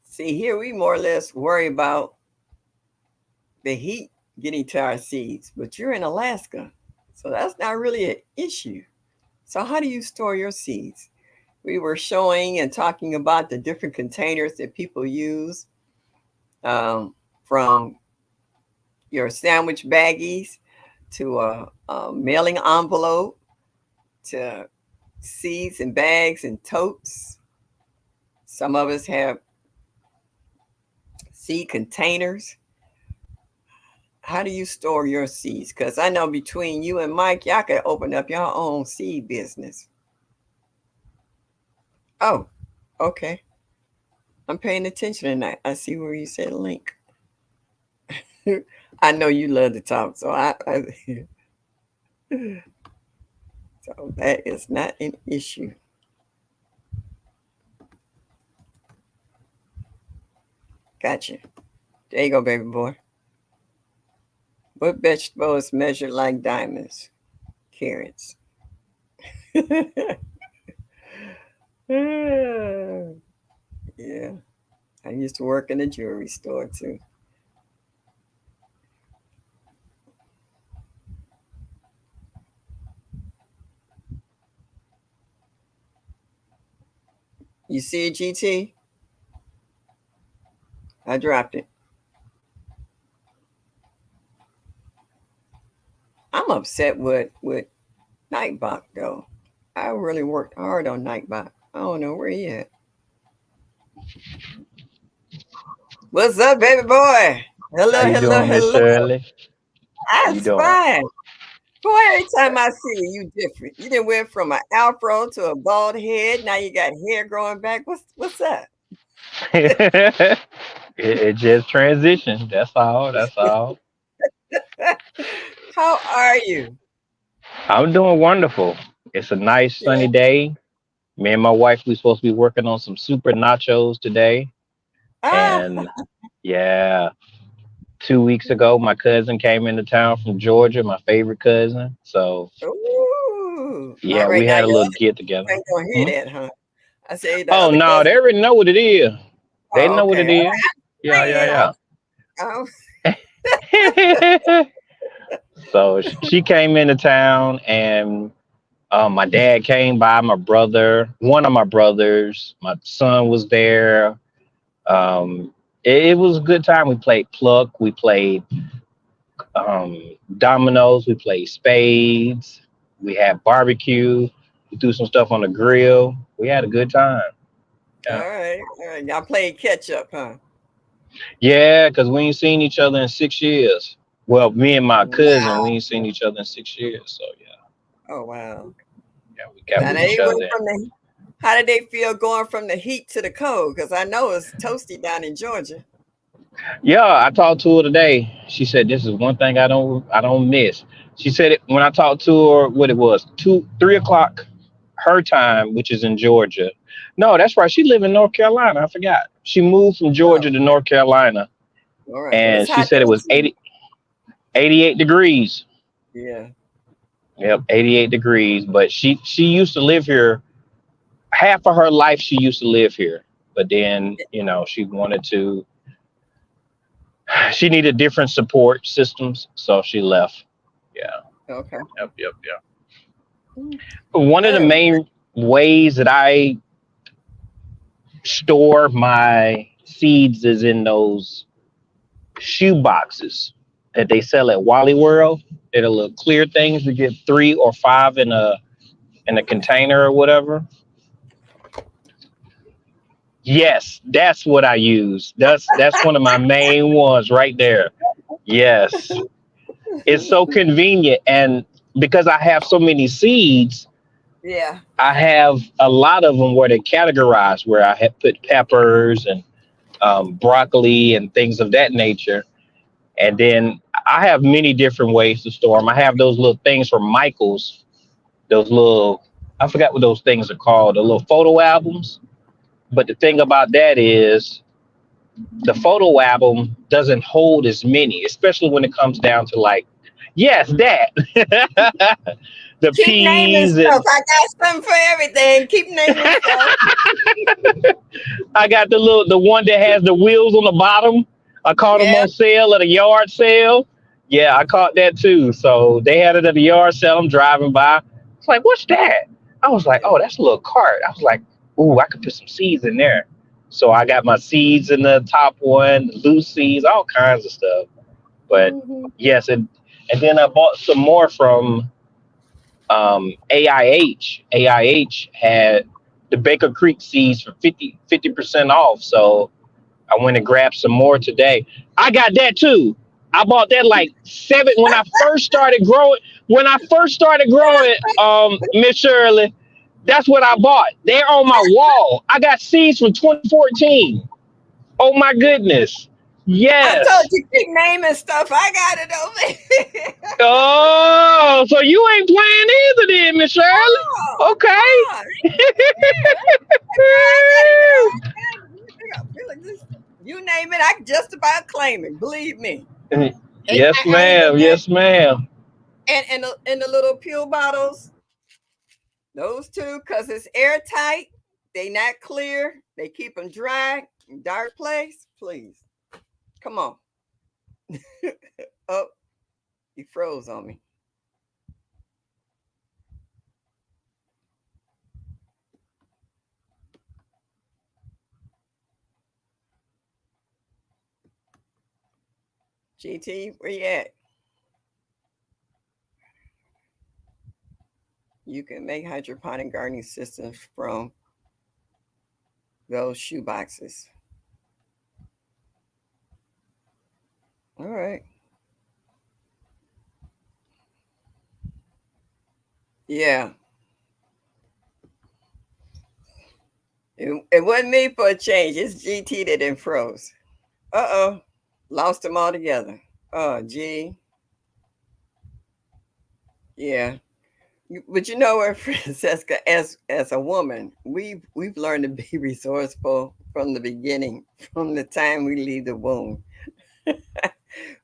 See, here we more or less worry about the heat getting to our seeds, but you're in Alaska, so that's not really an issue. So, how do you store your seeds? We were showing and talking about the different containers that people use, um, from your sandwich baggies to a mailing envelope to seeds and bags and totes. Some of us have seed containers. How do you store your seeds? Because I know between you and Mike, y'all could open up your own seed business. Oh, okay. I'm paying attention tonight. I see where you said link. I know you love to talk, so so that is not an issue. Gotcha. There you go, baby boy. What vegetable is measured like diamonds? Carrots. Yeah, I used to work in a jewelry store too. You see it, GT? I dropped it. I'm upset with Nightbot though. I really worked hard on Nightbot. I don't know where he at. What's up, baby boy? How Hello, you hello, doing, Miss hello. Shirley? How you That's doing? fine. Boy, every time I see you, you different. You done went from an afro to a bald head. Now you got hair growing back. What's that? It just transitioned. That's all. That's all. How are you? I'm doing wonderful. It's a nice sunny Yeah. day. Me and my wife, we supposed to be working on some super nachos today. Ah. And yeah, 2 weeks ago, my cousin came into town from Georgia, my favorite cousin. So Ooh. All yeah, right, we now had a your little other get together. ain't gonna hear Hmm? that, huh? I say the Oh other no, cousin. they already know what it is. They Oh, know what okay. it is. Yeah, Yeah. yeah, Oh, yeah. So she came into town, and my dad came by, my brother, one of my brothers, my son was there. It was a good time. We played Pluck, we played dominoes, we played spades, we had barbecue, we threw some stuff on the grill. We had a good time. all Yeah, right. All right. Y'all playing catch up, huh? yeah, because we ain't seen each other in 6 years. Well, me and my cousin, we Wow. ain't seen each other in 6 years. So yeah, Oh, wow. yeah, we got Now with they each went other. from the how did they feel going from the heat to the cold? Because I know it's toasty down in Georgia. Yeah, I talked to her today. She said this is one thing I don't miss. She said it when I talked to her. What it was 3 o'clock her time, which is in Georgia. No, that's right. She live in North Carolina. I forgot. She moved from Oh, Georgia to North Carolina, all right. Well, it's and she hot said it there was too. 88 degrees. Yeah. Yep, 88 degrees. But she used to live here. Half of her life she used to live here, but then she wanted to. She needed different support systems, so she left. Yeah. Okay. Yep. Yep. Yep. Mm, One of the good. main ways that I store my seeds is in those shoe boxes that they sell at Wally World. They're the little clear things. You get 3 or 5 in a container or whatever. Yes, that's what I use. That's one of my main ones right there. Yes. It's so convenient. And because I have so many seeds, Yeah. I have a lot of them where they're categorized, where I have put peppers and broccoli and things of that nature. And then I have many different ways to store them. I have those little things from Michaels, those little, I forgot what those things are called, the little photo albums. But the thing about that is the photo album doesn't hold as many, especially when it comes down to like, yes, that the Keep naming peas stuff. and I got something for everything. Keep naming stuff. I got the one that has the wheels on the bottom. I caught them Yeah. on sale at a yard sale. Yeah, I caught that too. So they had it at the yard sale. I'm driving by. It's like, what's that? I was like, oh, that's a little cart. I was like, ooh, I could put some seeds in there. So I got my seeds in the top one, loose seeds, all kinds of stuff. But Mhm. yes, and then I bought some more from AIH. AIH had the Baker Creek seeds for 50% off. So I went and grabbed some more today. I got that too. I bought that like seven when I first started growing. When I first started growing, Miss Shirley, that's what I bought. They're on my wall. I got seeds from 2014. Oh my goodness. I told Yes. you keep naming stuff. I got it over here. Oh, so you ain't playing either then, Miss Shirley. Oh, Okay. oh, yeah. I got it. I feel like this. You name it, I can just about claim it. Believe me. And Yes, I even ma'am. got Yes, ma'am. and the little pill bottles. Those two, cause it's airtight. They not clear. They keep them dry. Dark place. Please, come on. Oh, he froze on me. GT, where you at? You can make hydroponic gardening systems from those shoe boxes. All right. Yeah. It wasn't me for a change. It's GT that then froze. Uh-oh. Lost them all together. Oh, gee. Yeah. But you know what, Francesca, as a woman, we've learned to be resourceful from the beginning, from the time we leave the womb.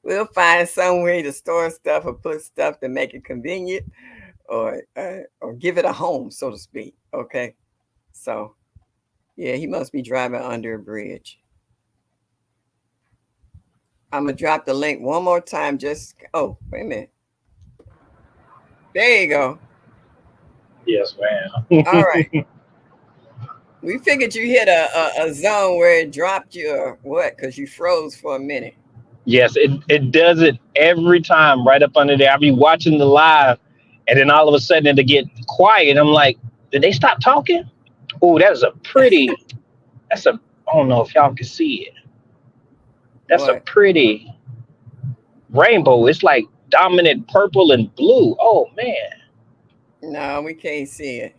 We'll find some way to store stuff or put stuff to make it convenient, or give it a home, so to speak. Okay, so yeah, he must be driving under a bridge. I'm gonna drop the link one more time. Just oh, wait a minute. There you go. Yes, ma'am. All right. We figured you hit a zone where it dropped you or what, because you froze for a minute. Yes, it does it every time right up under there. I'll be watching the live and then all of a sudden it'll get quiet. I'm like, did they stop talking? Oh, that's a, I don't know if y'all can see it. That's a What? pretty rainbow. It's like dominant purple and blue. Oh, man. No, we can't see it.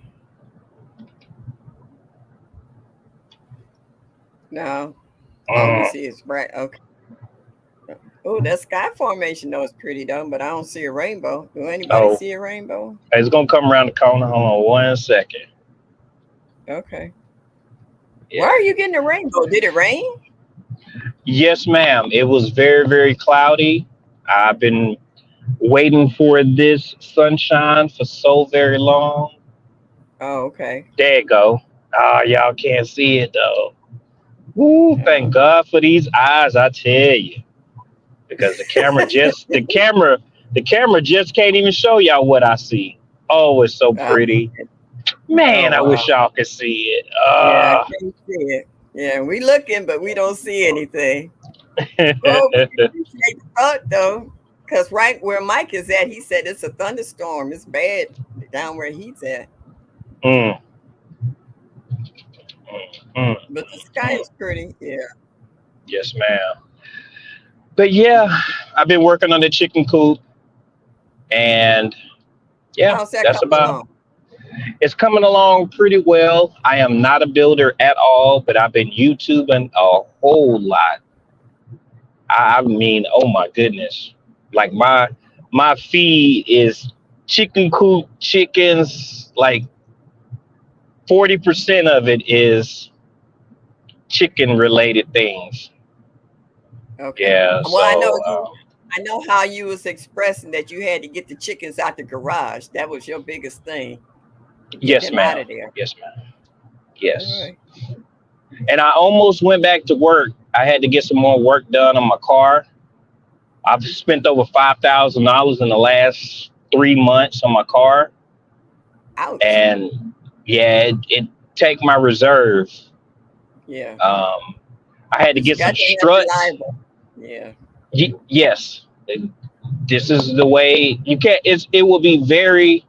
No. All we Mm. see is bright. Okay. Oh, that sky formation though is pretty though, but I don't see a rainbow. Do anybody Oh, see a rainbow? it's going to come around the corner. Hold on 1 second. Okay. Why Yeah. are you getting a rainbow? Did it rain? Yes, ma'am. It was very, very cloudy. I've been waiting for this sunshine for so very long. Oh, okay. There you go. Ah, y'all can't see it though. Woo, thank Oh, God for these eyes, I tell you. Because the camera just can't even show y'all what I see. Oh, it's so uh, pretty. Man, oh I wow. wish y'all could see it. Yeah, I can't see it. Yeah, we looking, but we don't see anything. Well, we appreciate the thought though, because right where Mike is at, he said it's a thunderstorm. It's bad down where he's at, Mm, mm, mm, but the sky mm. is pretty. Yeah. Yes, ma'am. But yeah, I've been working on the chicken coop, and yeah, How's that that's coming about. along? It's coming along pretty well. I am not a builder at all, but I've been YouTubing a whole lot. I mean, oh my goodness. Like my feed is chicken coop chickens. Like 40% of it is chicken related things. Okay. Yeah. Well, I know So I know how you was expressing that you had to get the chickens out the garage. That was your biggest thing to get yes, them out ma'am. of there. Yes, ma'am. All Yes. right. And I almost went back to work. I had to get some more work done on my car. I've spent over $5,000 in the last 3 months on my car, Ouch. and yeah, it take my reserve. Yeah. Um, I had to But you get some got to have struts. reliable. Yeah. Yes, this is the way you can. It will be very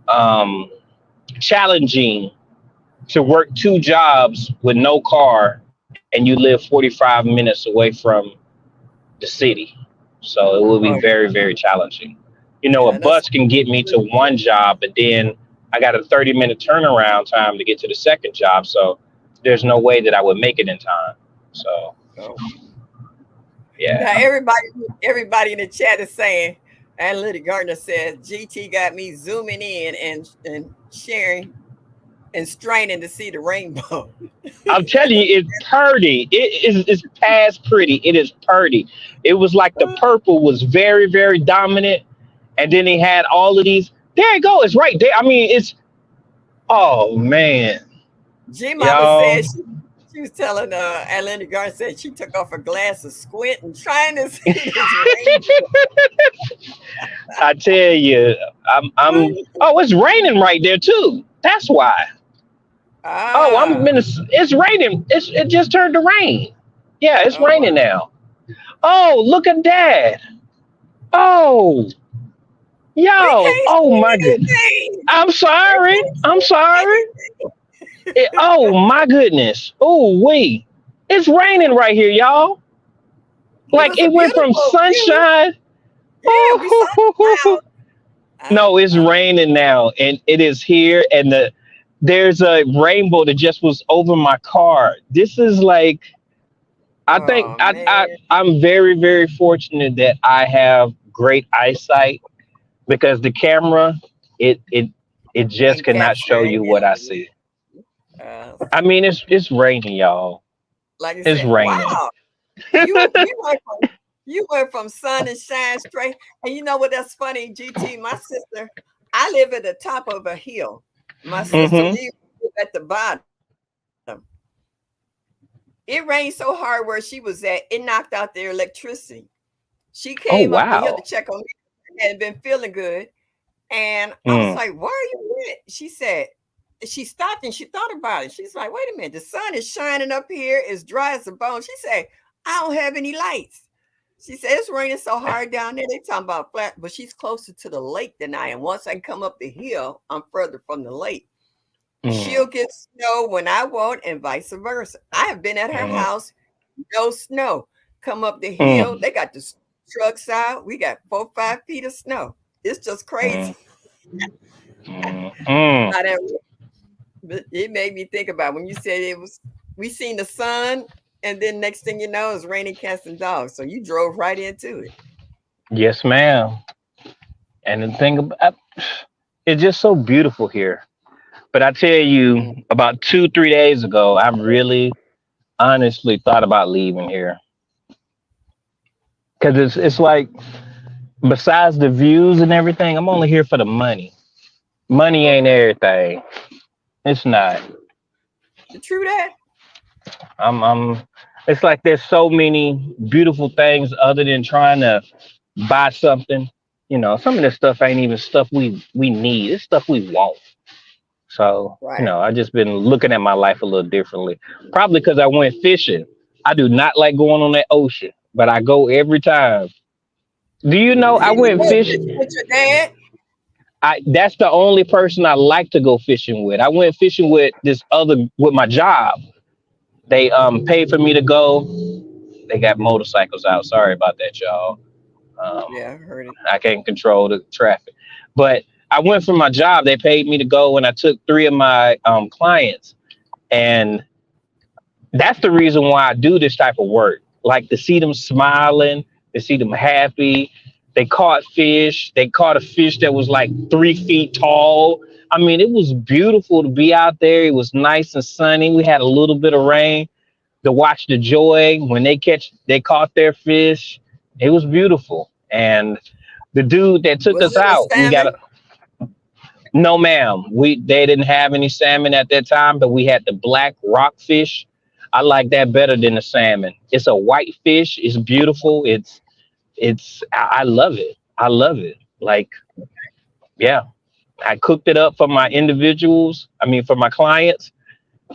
um, challenging to work two jobs with no car, and you live 45 minutes away from the city. So it will be Oh, very, very challenging. You know, a yeah. That's bus can get me to one job, but then I got a 30-minute turnaround time to get to the second job. So there's no way that I would make it in time. So oh. Now yeah. everybody in the chat is saying, Analytic Gardner says GT got me zooming in and sharing and straining to see the rainbow. I'm telling you, it's pretty. It's past pretty. It is pretty. It was like the purple was very, very dominant, and then he had all of these. There you go. It's right there. I mean, it's oh man, G Mama y'all. said she was telling Atlanta Garden said she took off her glasses, squinting, trying to see this I tell you, I'm. rainbow. Oh, it's raining right there too. That's why. Oh, I'm Ah, in. It's raining. It just turned to rain. Yeah, it's oh raining wow. now. Oh, look at that. Oh, We yo. can't Oh see my goodness. anything. I'm We sorry. can't I'm see sorry. anything. Oh my goodness. Oh wait. It's raining right here, y'all. It Like was a it went from beautiful view. sunshine. Yeah, we saw the cloud. No, it's Uh, raining now, and it is here, and there's a rainbow that just was over my car. This is like I think oh man, I'm very, very fortunate that I have great eyesight because the camera it it it just can't cannot capture show you any what I of see. it. I mean, it's raining, y'all. Like I It's said, raining. wow, you went from sun and shine straight. And you know what? That's funny, GT. My sister, I live at the top of a hill. My sister Mm-hmm. lives at the bottom. It rained so hard where she was at, it knocked out their electricity. She Oh came up the hill to wow. check on me and had been feeling good. And I was Mm, like, where are you at? She said, she stopped and she thought about it. She's like, wait a minute, the sun is shining up here, it's dry as a bone. She said, I don't have any lights. She said, it's raining so hard down there. They talking about flat, but she's closer to the lake than I am. Once I come up the hill, I'm further from the lake. mm, She'll get snow when I won't, and vice versa. I have been at her mm, house, no snow. Come up the hill, mm, they got the trucks out. We got 4, 5 feet of snow. It's just mm, crazy. mm, mm. How that, but it made me think about when you said it was. We seen the sun, and then next thing you know, it's raining cats and dogs. So you drove right into it. Yes, ma'am. And the thing about it's just so beautiful here. But I tell Mm. you, about 2, 3 days ago, I really honestly thought about leaving here because it's like besides the views and everything, I'm only here for the money. Money ain't Okay, everything. It's not. true that. I'm. It's like there's so many beautiful things other than trying to buy something. You know, some of this stuff ain't even stuff we need. It's stuff we want. So, Right. I just been looking at my life a little differently. Probably because I went fishing. I do not like going on that ocean, but I go every time. Do you know I You was went going fishing fishing? with your dad. That's the only person I like to go fishing with. I went fishing with this other with my job. They paid for me to go. They got motorcycles out. Sorry about that, y'all. Um, Yeah, I heard it. I can't control the traffic. But I went for my job. They paid me to go, and I took three of my clients. And that's the reason why I do this type of work. Like to see them smiling, to see them happy. They caught fish. They caught a fish that was like 3 feet tall. I mean, it was beautiful to be out there. It was nice and sunny. We had a little bit of rain to watch the joy when they caught their fish. It was beautiful. And the dude that took Was us it a out, we got salmon? a no ma'am. They didn't have any salmon at that time, but we had the black rockfish. I like that better than the salmon. It's a white fish. It's beautiful. I love it. I love it. Like, yeah. I cooked it up for my individuals. I mean for my clients.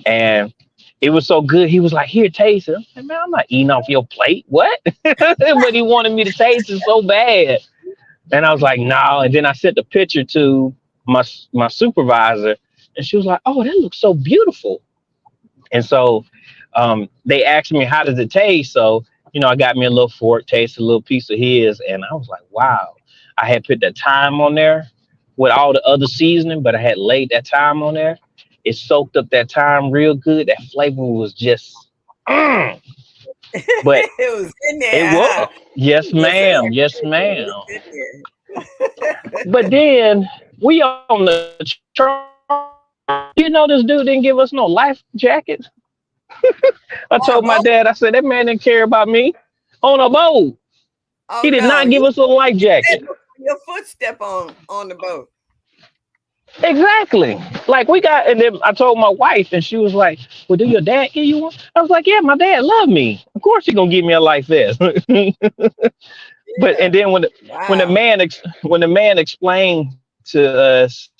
And it was so good. He was like, here, taste it. I said, man, I'm not eating off your plate. What? But he wanted me to taste it so bad. And I was like, no. And then I sent the picture to my supervisor, and she was like, oh, that looks so beautiful. And so they asked me, how does it taste? So, I got me a little fork, tasted a little piece of his, and I was like, wow. I had put that thyme on there with all the other seasoning, but I had laid that thyme on there. It soaked up that thyme real good. That flavor was just, mm. But It was in it there, huh? was. Yes, You just ma'am. asked Yes, it, it ma'am. was in But then we on the this dude didn't give us no life jackets. I on told a my boat. dad, I said, that man didn't care about me on a boat. Oh He did no, not give you us a life said jacket. your footstep on the boat. Exactly. Like we got, and then I told my wife, and she was like, well, do your dad give you one? I was like, yeah, my dad love me. Of course he gonna give me a life vest. But and Yeah. then Wow. when the man explained to us,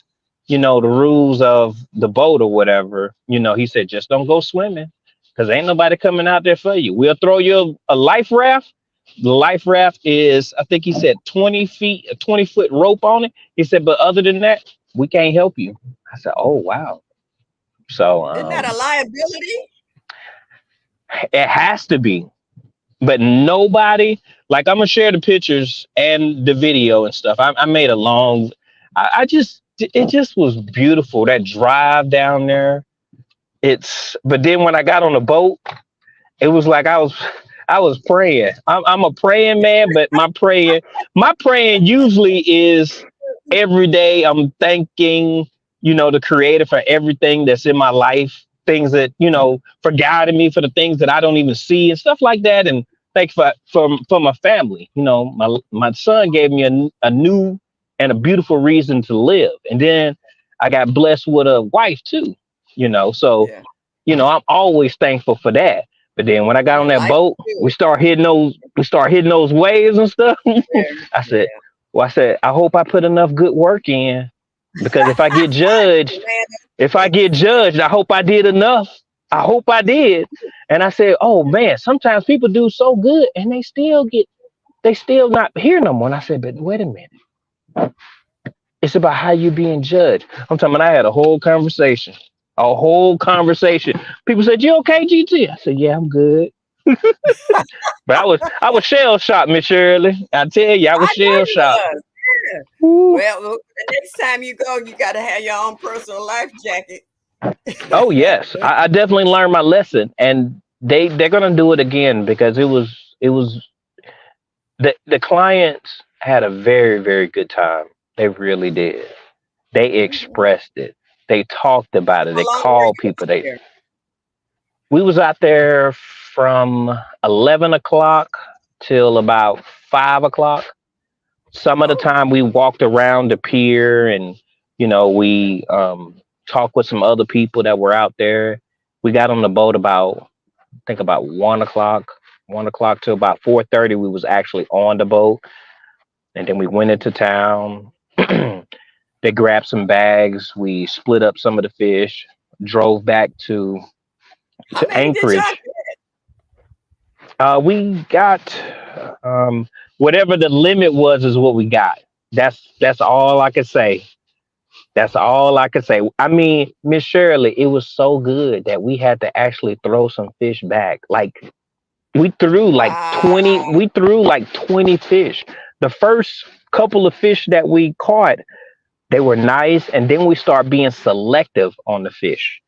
the rules of the boat or whatever, he said just don't go swimming because ain't nobody coming out there for you. We'll throw you a life raft. The life raft is, I think he said 20 feet, a 20-foot rope on it. He said, but other than that, we can't help you. I said, oh wow. So Isn't that a liability? it has to be. But nobody, like, I'm gonna share the pictures and the video and stuff. I made a long, I just, it just was beautiful, that drive down there. But then when I got on the boat, it was like I was praying. I'm a praying man, but my praying usually is every day. I'm thanking, the creator for everything that's in my life, things that, for guiding me, for the things that I don't even see and stuff like that. And thank for my family. My son gave me a new and a beautiful reason to live. And then I got blessed with a wife too, so Yeah. I'm always thankful for that. But then when I got on Yeah. that Life boat, is we start hitting those waves and stuff. good. I said, Yeah. well, I said, I hope I put enough good work in because Man, if I get that's judged, I hope I did enough. I hope I did. And I said, oh man, sometimes people do so good and they still not here no more. And I said, but wait a minute. It's about how you being judged. I'm talking about I had a whole conversation. A whole conversation. People said, you okay, GT? I said, yeah, I'm good. But I was shell shocked, Miss Shirley. I tell you, I was I know shell you shocked. was. Yeah. Woo. Well, look, the next time you go, you got to have your own personal life jacket. Oh yes, I definitely learned my lesson, and they're gonna do it again because it was the clients had a very very good time. They really did. They Mhm. expressed it. They talked about it. How They long were called you people. out there? We was out there from 11 o'clock till about 5 o'clock. Some of the Oh, time we walked around the pier and we talked with some other people that were out there. We got on the boat about I think about 1 o'clock, 1 o'clock to about 4:30. We was actually on the boat, and then we went into town. They grabbed some bags. We split up some of the fish, drove back to how many did y'all Anchorage. get? We got um, whatever the limit was is what we got. That's all I can say. That's all I can say. I mean, Miss Shirley, it was so good that we had to actually throw some fish back. Like we threw like Wow. 20 we threw like 20 fish. The first couple of fish that we caught, they were nice, and then we start being selective on the fish.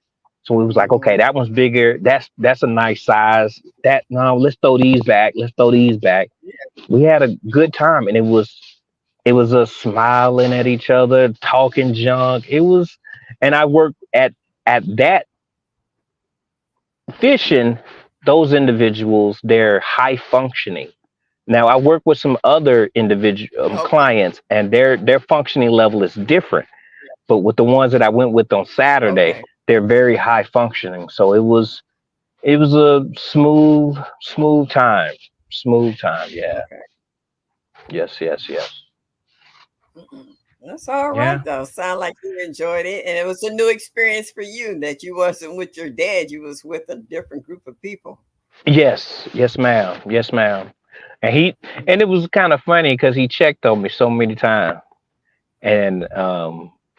So we was like, okay, Mhm. that one's bigger. That's a nice size. That no, let's throw these back. Let's throw these back. We had a good time, and it was us smiling at each other, talking junk. It was, and I worked at that fishing. Those individuals, they're high functioning. Now I work with some other individual Okay. clients, and their functioning level is different. But with the ones that I went with on Saturday, Okay. they're very high functioning. So it was a smooth time. Smooth time. Yeah. Okay. Yes, yes, yes. Mm-mm. That's all right Yeah. though. Sound like you enjoyed it, and it was a new experience for you that you wasn't with your dad. You was with a different group of people. Yes, yes, ma'am. Yes, ma'am. And and it was kind of funny because he checked on me so many times. And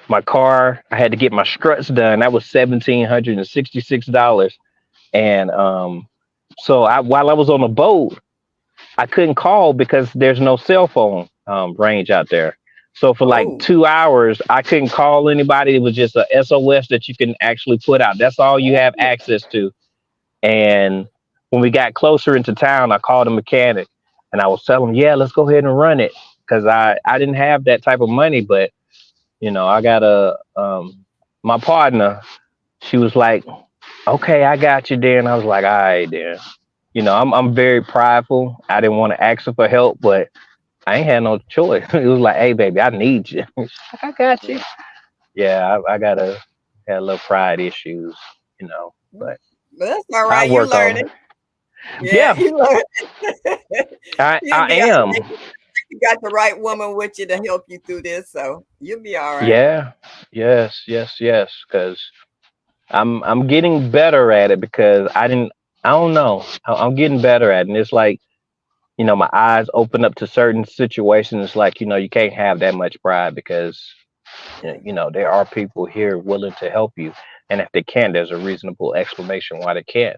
my car, I had to get my struts done. That was $1,766. And so while I was on the boat, I couldn't call because there's no cell phone range out there. So for like Oh. 2 hours, I couldn't call anybody. It was just a SOS that you can actually put out. That's all you have access to. And when we got closer into town, I called a mechanic and I was telling him, yeah, let's go ahead and run it. Cause I didn't have that type of money, but I got my partner, she was like, okay, I got you there. And I was like, all right, then. I'm very prideful. I didn't want to ask her for help, but I ain't had no choice. It was like, hey, baby, I need you. I got you. Yeah. Yeah, I had a little pride issues, Mm. but But that's all I right. You work on it. learning. Yeah, Yeah, you learning. You'll I be all am. right. You got the right woman with you to help you through this, so you'll be all right. Yeah, yes, yes, yes. Because I'm getting better at it because I don't know. I'm getting better at it. And it's like, my eyes open up to certain situations. It's like, you can't have that much pride because, Yeah. there are people here willing to help you. And if they can't, there's a reasonable explanation why they can't,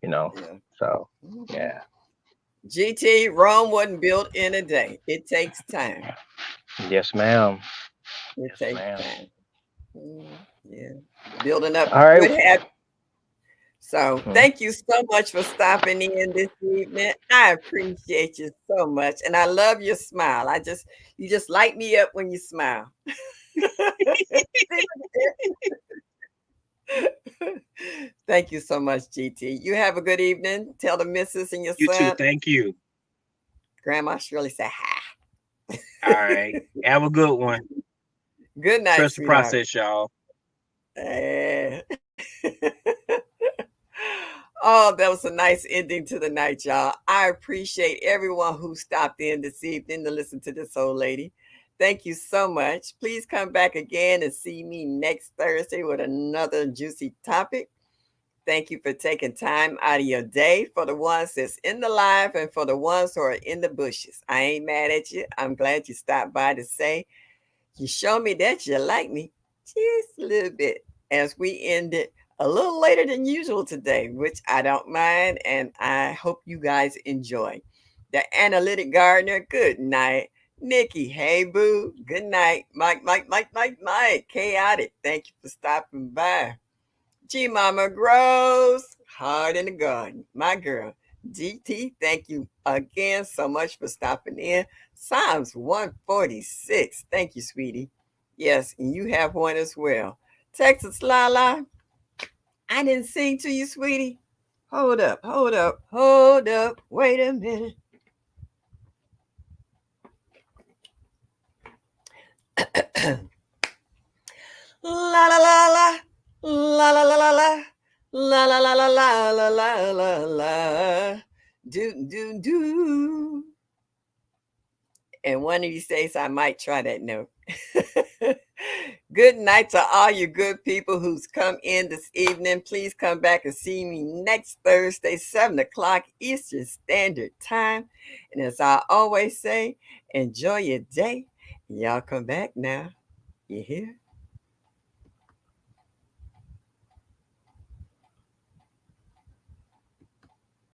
you know. Yeah. So, Mhm. yeah. GT, Rome wasn't built in a day. It takes time. Yes, ma'am. It Yes, takes ma'am. time. Yeah. Building up All right. good habits. So Mhm. thank you so much for stopping in this evening. I appreciate you so much. And I love your smile. You just light me up when you smile. Thank you so much, GT. You have a good evening. Tell the missus and your You too. son. Thank you. Grandma Shirley say hi. All right. Have a good one. Good night, Trust the sweetheart. process, y'all. Eh. Oh, that was a nice ending to the night, y'all. I appreciate everyone who stopped in this evening to listen to this old lady. Thank you so much. Please come back again and see me next Thursday with another juicy topic. Thank you for taking time out of your day for the ones that's in the live and for the ones who are in the bushes. I ain't mad at you. I'm glad you stopped by to say you show me that you like me just a little bit as we end it a little later than usual today, which I don't mind. And I hope you guys enjoy. The Analytic Gardener, good night. Nikki, hey boo, good night. Mike, chaotic. Thank you for stopping by. G Mama Grows, Hard in the Garden, my girl. GT, thank you again so much for stopping in. Psalms 146, thank you, sweetie. Yes, and you have one as well. Texas Lala, I didn't sing to you, sweetie. Hold up, wait a minute. La la la la, la la la la la, la la la la la la la la la. Do. And one of these days I might try that note. Good night to all you good people who's come in this evening. Please come back and see me next Thursday, 7 o'clock Eastern Standard Time. And as I always say, enjoy your day. Y'all come back now. You hear?